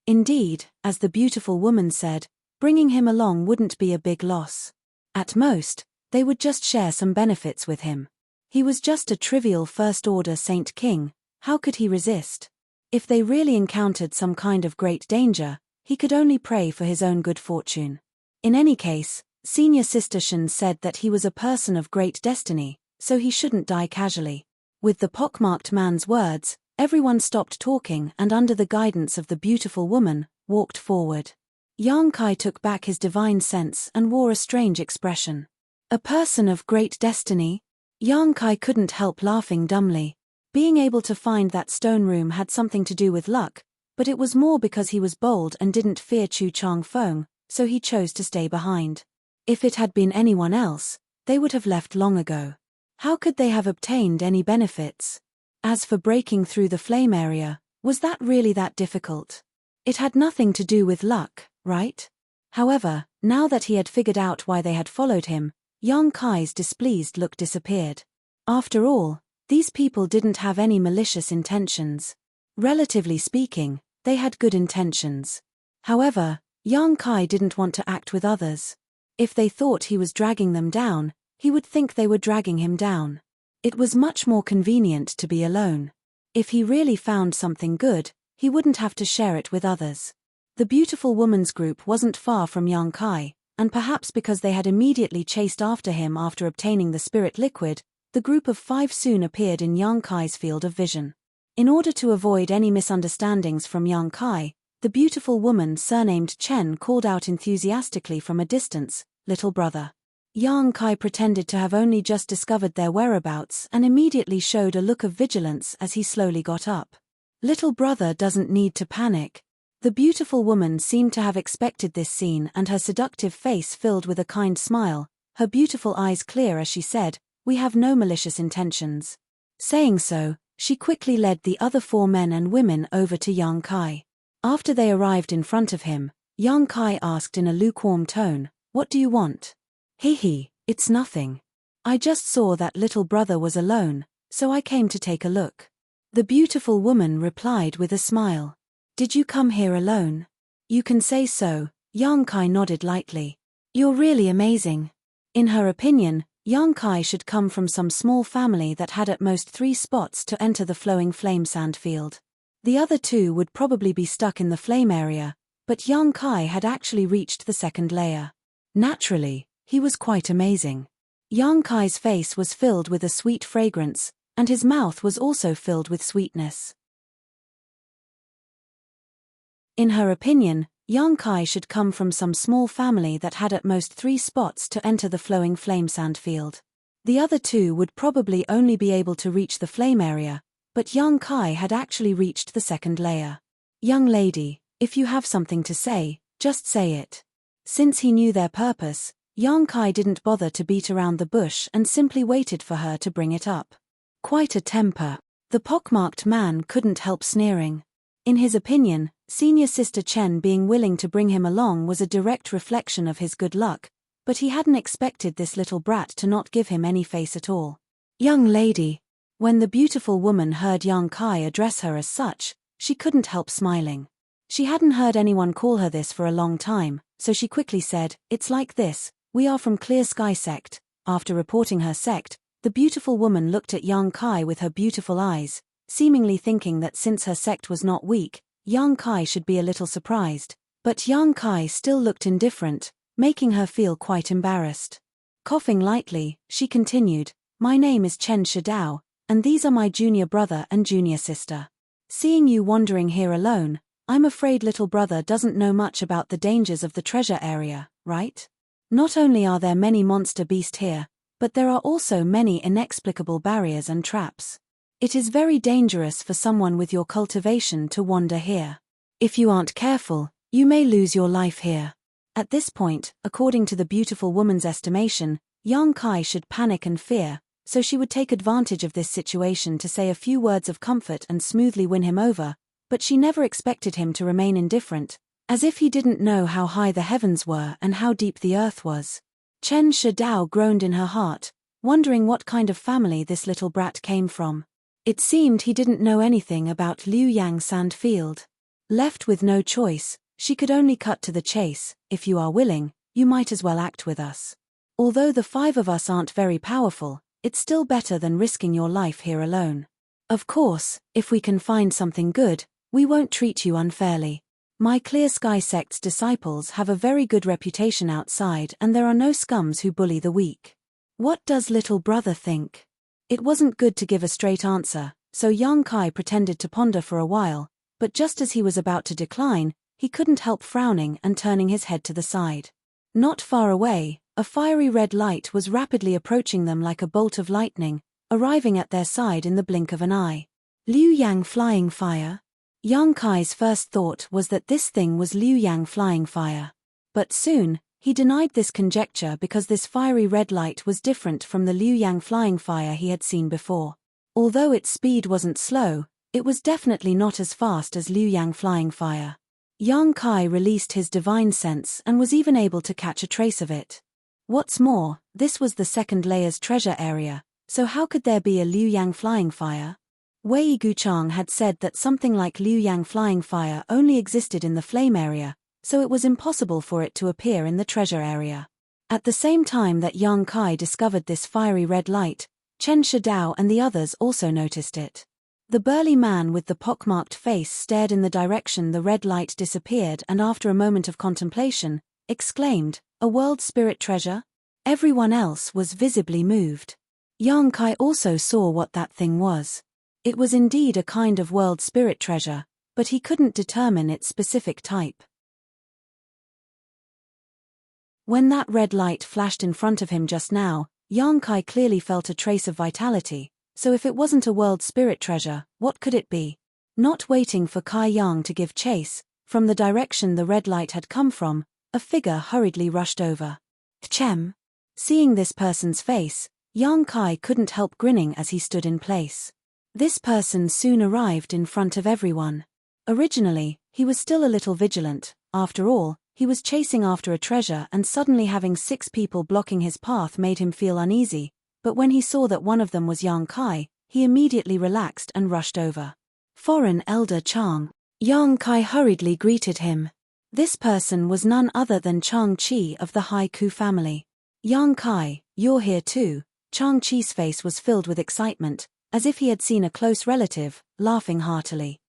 Indeed, as the beautiful woman said, bringing him along wouldn't be a big loss. At most, they would just share some benefits with him. He was just a trivial first-order Saint King. How could he resist? If they really encountered some kind of great danger, he could only pray for his own good fortune. In any case, Senior Sister Shen said that he was a person of great destiny, so he shouldn't die casually. With the pockmarked man's words, everyone stopped talking and under the guidance of the beautiful woman, walked forward. Yang Kai took back his divine sense and wore a strange expression. A person of great destiny? Yang Kai couldn't help laughing dumbly. Being able to find that stone room had something to do with luck, but it was more because he was bold and didn't fear Chu Chang Feng, so he chose to stay behind. If it had been anyone else, they would have left long ago. How could they have obtained any benefits? As for breaking through the flame area, was that really that difficult? It had nothing to do with luck, right? However, now that he had figured out why they had followed him, Yang Kai's displeased look disappeared. After all, these people didn't have any malicious intentions. Relatively speaking, they had good intentions. However, Yang Kai didn't want to act with others. If they thought he was dragging them down, he would think they were dragging him down. It was much more convenient to be alone. If he really found something good, he wouldn't have to share it with others. The beautiful woman's group wasn't far from Yang Kai, and perhaps because they had immediately chased after him after obtaining the spirit liquid, the group of 5 soon appeared in Yang Kai's field of vision. In order to avoid any misunderstandings from Yang Kai, the beautiful woman surnamed Chen called out enthusiastically from a distance, "Little brother." Yang Kai pretended to have only just discovered their whereabouts and immediately showed a look of vigilance as he slowly got up. "Little brother doesn't need to panic." The beautiful woman seemed to have expected this scene and her seductive face filled with a kind smile, her beautiful eyes clear as she said, "We have no malicious intentions." Saying so, she quickly led the other 4 men and women over to Yang Kai. After they arrived in front of him, Yang Kai asked in a lukewarm tone, "What do you want?" "Hee, it's nothing. I just saw that little brother was alone, so I came to take a look." The beautiful woman replied with a smile. "Did you come here alone?" "You can say so," Yang Kai nodded lightly. "You're really amazing." In her opinion, Yang Kai should come from some small family that had at most 3 spots to enter the flowing flame sand field. The other 2 would probably be stuck in the flame area, but Yang Kai had actually reached the 2nd layer. Naturally, he was quite amazing. Yang Kai's face was filled with a sweet fragrance, and his mouth was also filled with sweetness. In her opinion, Yang Kai should come from some small family that had at most 3 spots to enter the flowing flame sand field. The other 2 would probably only be able to reach the flame area, but Yang Kai had actually reached the 2nd layer. "Young lady, if you have something to say, just say it." Since he knew their purpose, Yang Kai didn't bother to beat around the bush and simply waited for her to bring it up. Quite a temper. The pockmarked man couldn't help sneering. In his opinion, Senior Sister Chen being willing to bring him along was a direct reflection of his good luck, but he hadn't expected this little brat to not give him any face at all. "Young lady." When the beautiful woman heard Yang Kai address her as such, she couldn't help smiling. She hadn't heard anyone call her this for a long time, so she quickly said, "It's like this, we are from Clear Sky Sect." After reporting her sect, the beautiful woman looked at Yang Kai with her beautiful eyes, seemingly thinking that since her sect was not weak, Yang Kai should be a little surprised, but Yang Kai still looked indifferent, making her feel quite embarrassed. Coughing lightly, she continued, "My name is Chen Shidao, and these are my junior brother and junior sister. Seeing you wandering here alone, I'm afraid little brother doesn't know much about the dangers of the treasure area, right? Not only are there many monster beasts here, but there are also many inexplicable barriers and traps. It is very dangerous for someone with your cultivation to wander here. If you aren't careful, you may lose your life here." At this point, according to the beautiful woman's estimation, Yang Kai should panic and fear, so she would take advantage of this situation to say a few words of comfort and smoothly win him over, but she never expected him to remain indifferent, as if he didn't know how high the heavens were and how deep the earth was. Chen Shidao groaned in her heart, wondering what kind of family this little brat came from. It seemed he didn't know anything about Liu Yang Sandfield. Left with no choice, she could only cut to the chase. If you are willing, you might as well act with us. Although the 5 of us aren't very powerful, it's still better than risking your life here alone. Of course, if we can find something good, we won't treat you unfairly. My Clear Sky sect's disciples have a very good reputation outside, and there are no scums who bully the weak. What does little brother think? It wasn't good to give a straight answer, so Yang Kai pretended to ponder for a while, but just as he was about to decline, he couldn't help frowning and turning his head to the side. Not far away, a fiery red light was rapidly approaching them like a bolt of lightning, arriving at their side in the blink of an eye. Liu Yang flying fire? Yang Kai's first thought was that this thing was Liu Yang flying fire. But soon, he denied this conjecture because this fiery red light was different from the Liu Yang flying fire he had seen before. Although its speed wasn't slow, it was definitely not as fast as Liu Yang flying fire. Yang Kai released his divine sense and was even able to catch a trace of it. What's more, this was the second layer's treasure area, so how could there be a Liu Yang flying fire? Wei Guchang had said that something like Liu Yang flying fire only existed in the flame area, so it was impossible for it to appear in the treasure area. At the same time that Yang Kai discovered this fiery red light, Chen Shidao and the others also noticed it. The burly man with the pockmarked face stared in the direction the red light disappeared and after a moment of contemplation, exclaimed, "A world spirit treasure?" Everyone else was visibly moved. Yang Kai also saw what that thing was. It was indeed a kind of world spirit treasure, but he couldn't determine its specific type. When that red light flashed in front of him just now, Yang Kai clearly felt a trace of vitality, so if it wasn't a world spirit treasure, what could it be? Not waiting for Kai Yang to give chase, from the direction the red light had come from, a figure hurriedly rushed over. Chem. Seeing this person's face, Yang Kai couldn't help grinning as he stood in place. This person soon arrived in front of everyone. Originally, he was still a little vigilant. After all, he was chasing after a treasure and suddenly having 6 people blocking his path made him feel uneasy, but when he saw that one of them was Yang Kai, he immediately relaxed and rushed over. Foreign Elder Chang. Yang Kai hurriedly greeted him. This person was none other than Chang Chi of the Haiku family. Yang Kai, you're here too. Chang Chi's face was filled with excitement, as if he had seen a close relative, laughing heartily.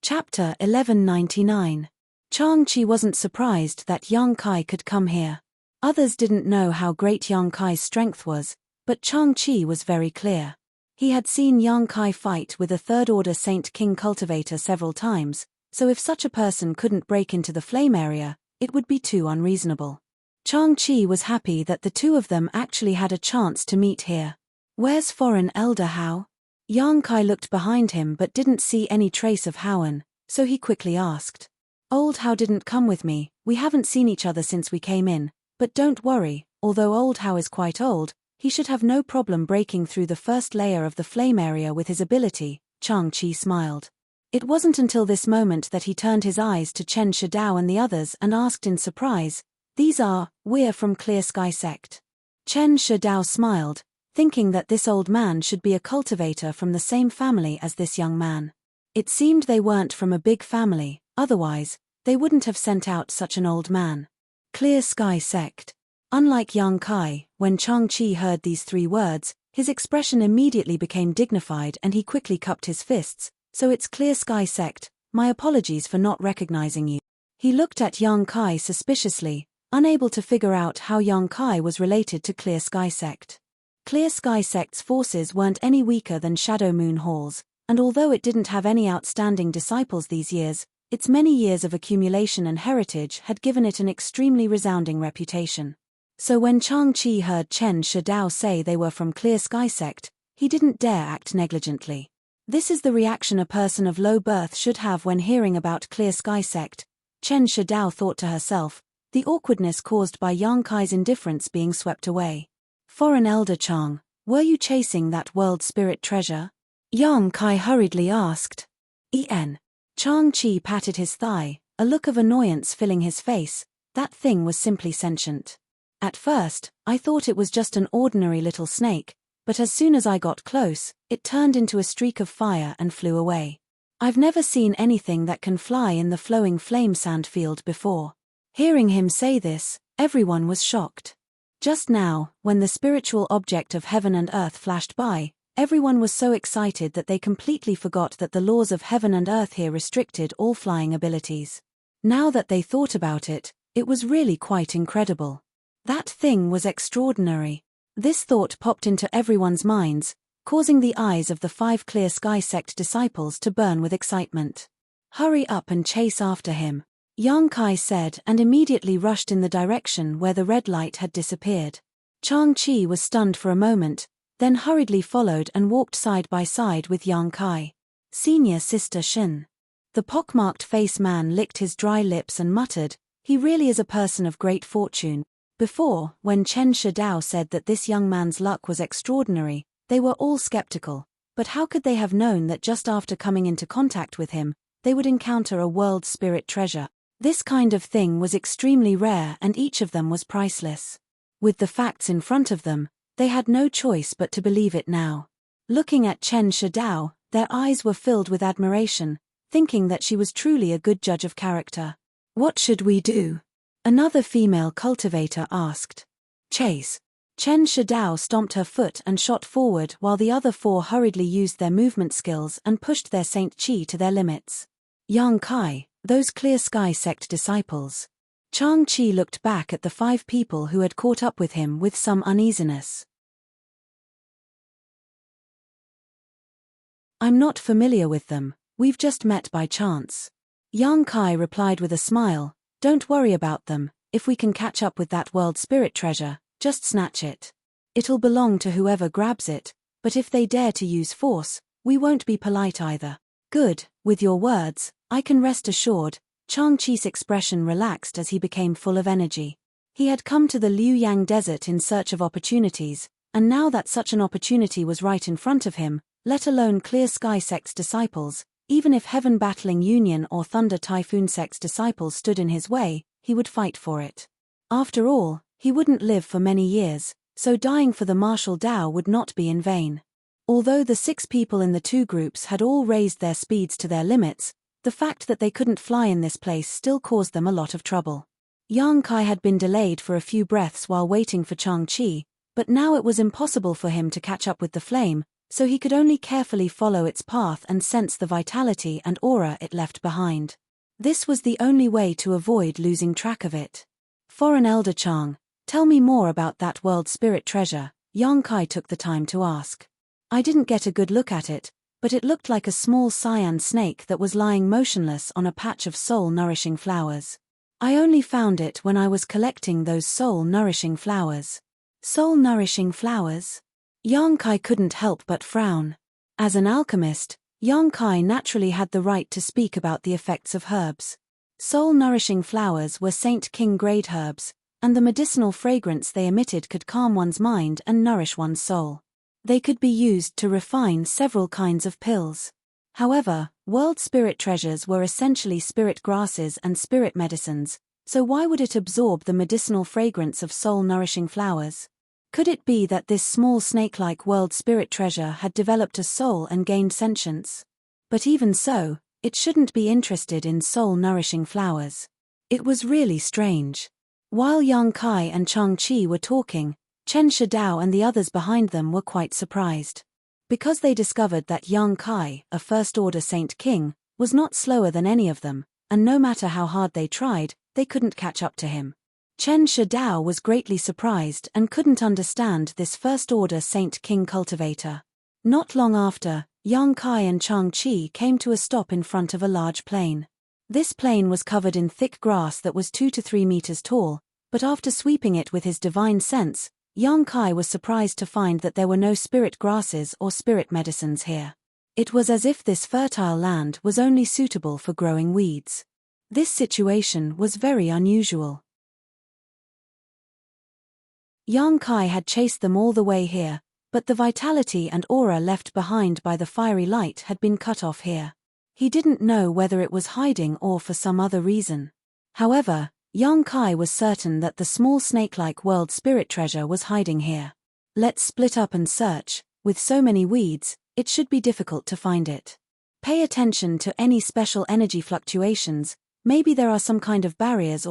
Chapter 1199. Chang Chi wasn't surprised that Yang Kai could come here. Others didn't know how great Yang Kai's strength was, but Chang Chi was very clear. He had seen Yang Kai fight with a third-order Saint King cultivator several times, so if such a person couldn't break into the flame area, it would be too unreasonable. Chang Chi was happy that the two of them actually had a chance to meet here. Where's Foreign Elder Hao? Yang Kai looked behind him but didn't see any trace of Howen, so he quickly asked. Old Hao didn't come with me, we haven't seen each other since we came in, but don't worry, although Old Hao is quite old, he should have no problem breaking through the first layer of the flame area with his ability. Chang Chi smiled. It wasn't until this moment that he turned his eyes to Chen Shidao and the others and asked in surprise, we're from Clear Sky Sect. Chen Shidao smiled, thinking that this old man should be a cultivator from the same family as this young man. It seemed they weren't from a big family, otherwise, they wouldn't have sent out such an old man. Clear Sky Sect. Unlike Yang Kai, when Chang Chi heard these 3 words, his expression immediately became dignified and he quickly cupped his fists. So it's Clear Sky Sect, my apologies for not recognizing you. He looked at Yang Kai suspiciously, unable to figure out how Yang Kai was related to Clear Sky Sect. Clear Sky Sect's forces weren't any weaker than Shadow Moon Hall's, and although it didn't have any outstanding disciples these years, its many years of accumulation and heritage had given it an extremely resounding reputation. So when Chang Chi heard Chen Shidao say they were from Clear Sky Sect, he didn't dare act negligently. This is the reaction a person of low birth should have when hearing about Clear Sky Sect, Chen Shidao thought to herself. the awkwardness caused by Yang Kai's indifference being swept away. Foreign Elder Chang, were you chasing that world spirit treasure? Yang Kai hurriedly asked. Chang Chi patted his thigh, a look of annoyance filling his face. That thing was simply sentient. At first, I thought it was just an ordinary little snake, but as soon as I got close, it turned into a streak of fire and flew away. I've never seen anything that can fly in the flowing flame sand field before. Hearing him say this, everyone was shocked. Just now, when the spiritual object of heaven and earth flashed by, everyone was so excited that they completely forgot that the laws of heaven and earth here restricted all flying abilities. Now that they thought about it, it was really quite incredible. That thing was extraordinary. This thought popped into everyone's minds, causing the eyes of the 5 Clear Sky sect disciples to burn with excitement. Hurry up and chase after him, Yang Kai said, and immediately rushed in the direction where the red light had disappeared. Chang Chi was stunned for a moment, then hurriedly followed and walked side by side with Yang Kai. Senior Sister Shin. The pockmarked face man licked his dry lips and muttered, "He really is a person of great fortune." Before, when Chen Shidao said that this young man's luck was extraordinary, they were all skeptical, but how could they have known that just after coming into contact with him, they would encounter a world spirit treasure? This kind of thing was extremely rare and each of them was priceless. With the facts in front of them, they had no choice but to believe it now. Looking at Chen Shidao, their eyes were filled with admiration, thinking that she was truly a good judge of character. "What should we do?" another female cultivator asked. "Chase." Chen Shidao stomped her foot and shot forward while the other 4 hurriedly used their movement skills and pushed their Saint Chi to their limits. Yang Kai, those Clear Sky sect disciples. Chang Chi looked back at the 5 people who had caught up with him with some uneasiness. "I'm not familiar with them, we've just met by chance." Yang Kai replied with a smile, "Don't worry about them, if we can catch up with that world spirit treasure, just snatch it. It'll belong to whoever grabs it, but if they dare to use force, we won't be polite either." "Good, with your words, I can rest assured." Chang Chi's expression relaxed as he became full of energy. He had come to the Liuyang Desert in search of opportunities, and now that such an opportunity was right in front of him, let alone Clear Sky Sect's disciples, even if Heaven Battling Union or Thunder Typhoon Sect's disciples stood in his way, he would fight for it. After all, he wouldn't live for many years, so dying for the martial Tao would not be in vain. Although the 6 people in the 2 groups had all raised their speeds to their limits, the fact that they couldn't fly in this place still caused them a lot of trouble. Yang Kai had been delayed for a few breaths while waiting for Chang Chi, but now it was impossible for him to catch up with the flame, so he could only carefully follow its path and sense the vitality and aura it left behind. This was the only way to avoid losing track of it. "Foreign Elder Chang, tell me more about that world spirit treasure," Yang Kai took the time to ask. "I didn't get a good look at it, but it looked like a small cyan snake that was lying motionless on a patch of soul-nourishing flowers. I only found it when I was collecting those soul-nourishing flowers." Soul-nourishing flowers? Yang Kai couldn't help but frown. As an alchemist, Yang Kai naturally had the right to speak about the effects of herbs. Soul-nourishing flowers were Saint King grade herbs, and the medicinal fragrance they emitted could calm one's mind and nourish one's soul. They could be used to refine several kinds of pills. However, world spirit treasures were essentially spirit grasses and spirit medicines, so why would it absorb the medicinal fragrance of soul-nourishing flowers? Could it be that this small snake-like world spirit treasure had developed a soul and gained sentience? But even so, it shouldn't be interested in soul-nourishing flowers. It was really strange. While Yang Kai and Chang Chi were talking, Chen Shidao and the others behind them were quite surprised. Because they discovered that Yang Kai, a first-order Saint King, was not slower than any of them, and no matter how hard they tried, they couldn't catch up to him. Chen Shidao was greatly surprised and couldn't understand this first-order Saint King cultivator. Not long after, Yang Kai and Chang Chi came to a stop in front of a large plain. This plain was covered in thick grass that was 2 to 3 meters tall, but after sweeping it with his divine sense, Yang Kai was surprised to find that there were no spirit grasses or spirit medicines here. It was as if this fertile land was only suitable for growing weeds. This situation was very unusual. Yang Kai had chased them all the way here, but the vitality and aura left behind by the fiery light had been cut off here. He didn't know whether it was hiding or for some other reason. However, Yang Kai was certain that the small snake-like world spirit treasure was hiding here. Let's split up and search. With so many weeds, it should be difficult to find it. Pay attention to any special energy fluctuations. Maybe there are some kind of barriers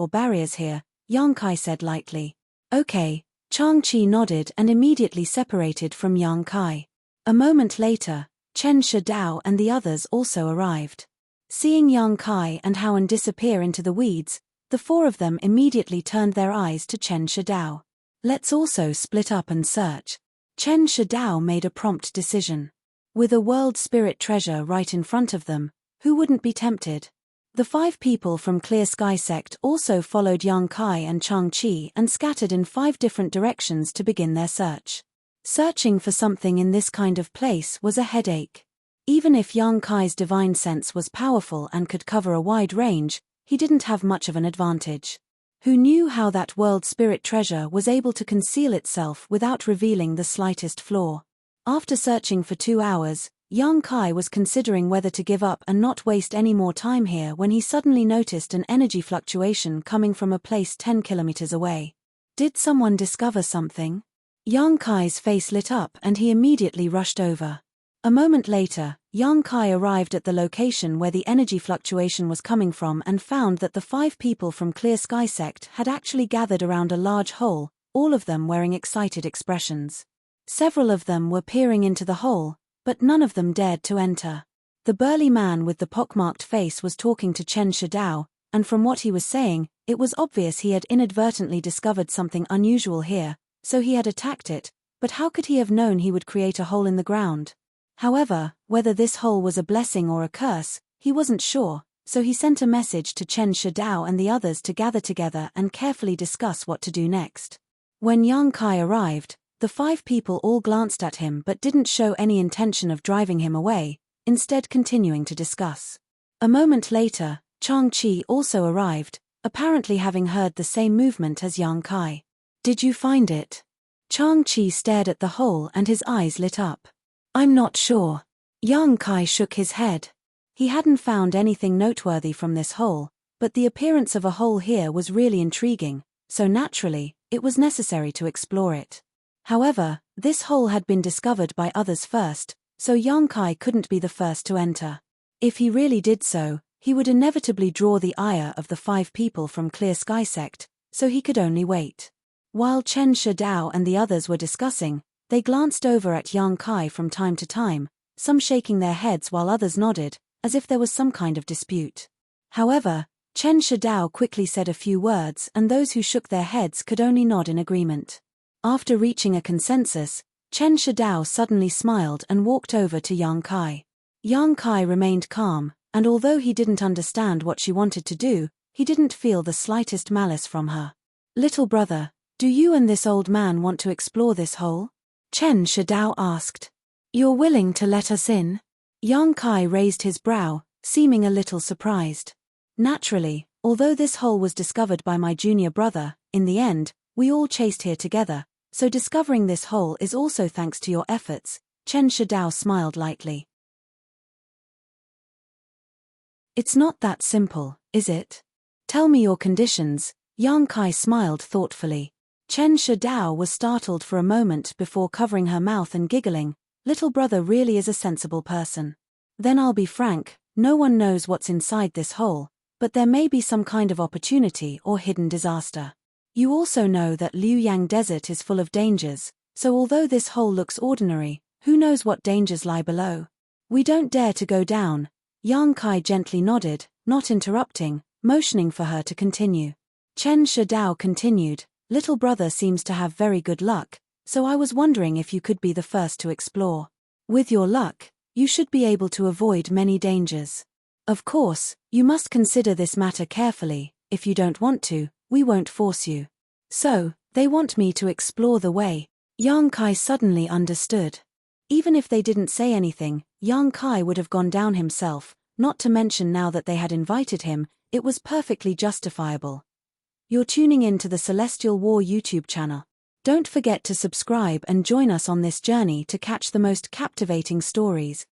here, Yang Kai said lightly. Okay. Chang-Chi nodded and immediately separated from Yang Kai. A moment later, Chen Shidao and the others also arrived. Seeing Yang Kai and Howen disappear into the weeds, the four of them immediately turned their eyes to Chen Shidao. Let's also split up and search. Chen Shidao made a prompt decision. With a world spirit treasure right in front of them, who wouldn't be tempted? The 5 people from Clear Sky Sect also followed Yang Kai and Chang-Chi and scattered in 5 different directions to begin their search. Searching for something in this kind of place was a headache. Even if Yang Kai's divine sense was powerful and could cover a wide range, he didn't have much of an advantage. Who knew how that world spirit treasure was able to conceal itself without revealing the slightest flaw? After searching for 2 hours, Yang Kai was considering whether to give up and not waste any more time here when he suddenly noticed an energy fluctuation coming from a place 10 kilometers away. Did someone discover something? Yang Kai's face lit up and he immediately rushed over. A moment later, Yang Kai arrived at the location where the energy fluctuation was coming from and found that the 5 people from Clear Sky Sect had actually gathered around a large hole, all of them wearing excited expressions. Several of them were peering into the hole, but none of them dared to enter. The burly man with the pockmarked face was talking to Chen Shidao, and from what he was saying, it was obvious he had inadvertently discovered something unusual here, so he had attacked it, but how could he have known he would create a hole in the ground? However, whether this hole was a blessing or a curse, he wasn't sure, so he sent a message to Chen Shidao and the others to gather together and carefully discuss what to do next. When Yang Kai arrived, the 5 people all glanced at him but didn't show any intention of driving him away, instead continuing to discuss. A moment later, Chang-Chi also arrived, apparently having heard the same movement as Yang Kai. Did you find it? Chang-Chi stared at the hole and his eyes lit up. I'm not sure. Yang Kai shook his head. He hadn't found anything noteworthy from this hole, but the appearance of a hole here was really intriguing, so naturally, it was necessary to explore it. However, this hole had been discovered by others first, so Yang Kai couldn't be the first to enter. If he really did so, he would inevitably draw the ire of the 5 people from Clear Sky Sect, so he could only wait. While Chen Shidao and the others were discussing, they glanced over at Yang Kai from time to time, some shaking their heads while others nodded, as if there was some kind of dispute. However, Chen Shidao quickly said a few words and those who shook their heads could only nod in agreement. After reaching a consensus, Chen Shidao suddenly smiled and walked over to Yang Kai. Yang Kai remained calm, and although he didn't understand what she wanted to do, he didn't feel the slightest malice from her. Little brother, do you and this old man want to explore this hole? Chen Shidao asked. You're willing to let us in? Yang Kai raised his brow, seeming a little surprised. Naturally, although this hole was discovered by my junior brother, in the end, we all chased here together, so discovering this hole is also thanks to your efforts, Chen Shidao smiled lightly. It's not that simple, is it? Tell me your conditions, Yang Kai smiled thoughtfully. Chen Shidao was startled for a moment before covering her mouth and giggling. Little brother really is a sensible person. Then I'll be frank, no one knows what's inside this hole, but there may be some kind of opportunity or hidden disaster. You also know that Liu Yang Desert is full of dangers, so although this hole looks ordinary, who knows what dangers lie below? We don't dare to go down. Yang Kai gently nodded, not interrupting, motioning for her to continue. Chen Shidao continued, little brother seems to have very good luck, so I was wondering if you could be the first to explore. With your luck, you should be able to avoid many dangers. Of course, you must consider this matter carefully. If you don't want to, we won't force you. So, they want me to explore the way. Yang Kai suddenly understood. Even if they didn't say anything, Yang Kai would have gone down himself, not to mention now that they had invited him, it was perfectly justifiable. You're tuning in to the Celestial War YouTube channel. Don't forget to subscribe and join us on this journey to catch the most captivating stories.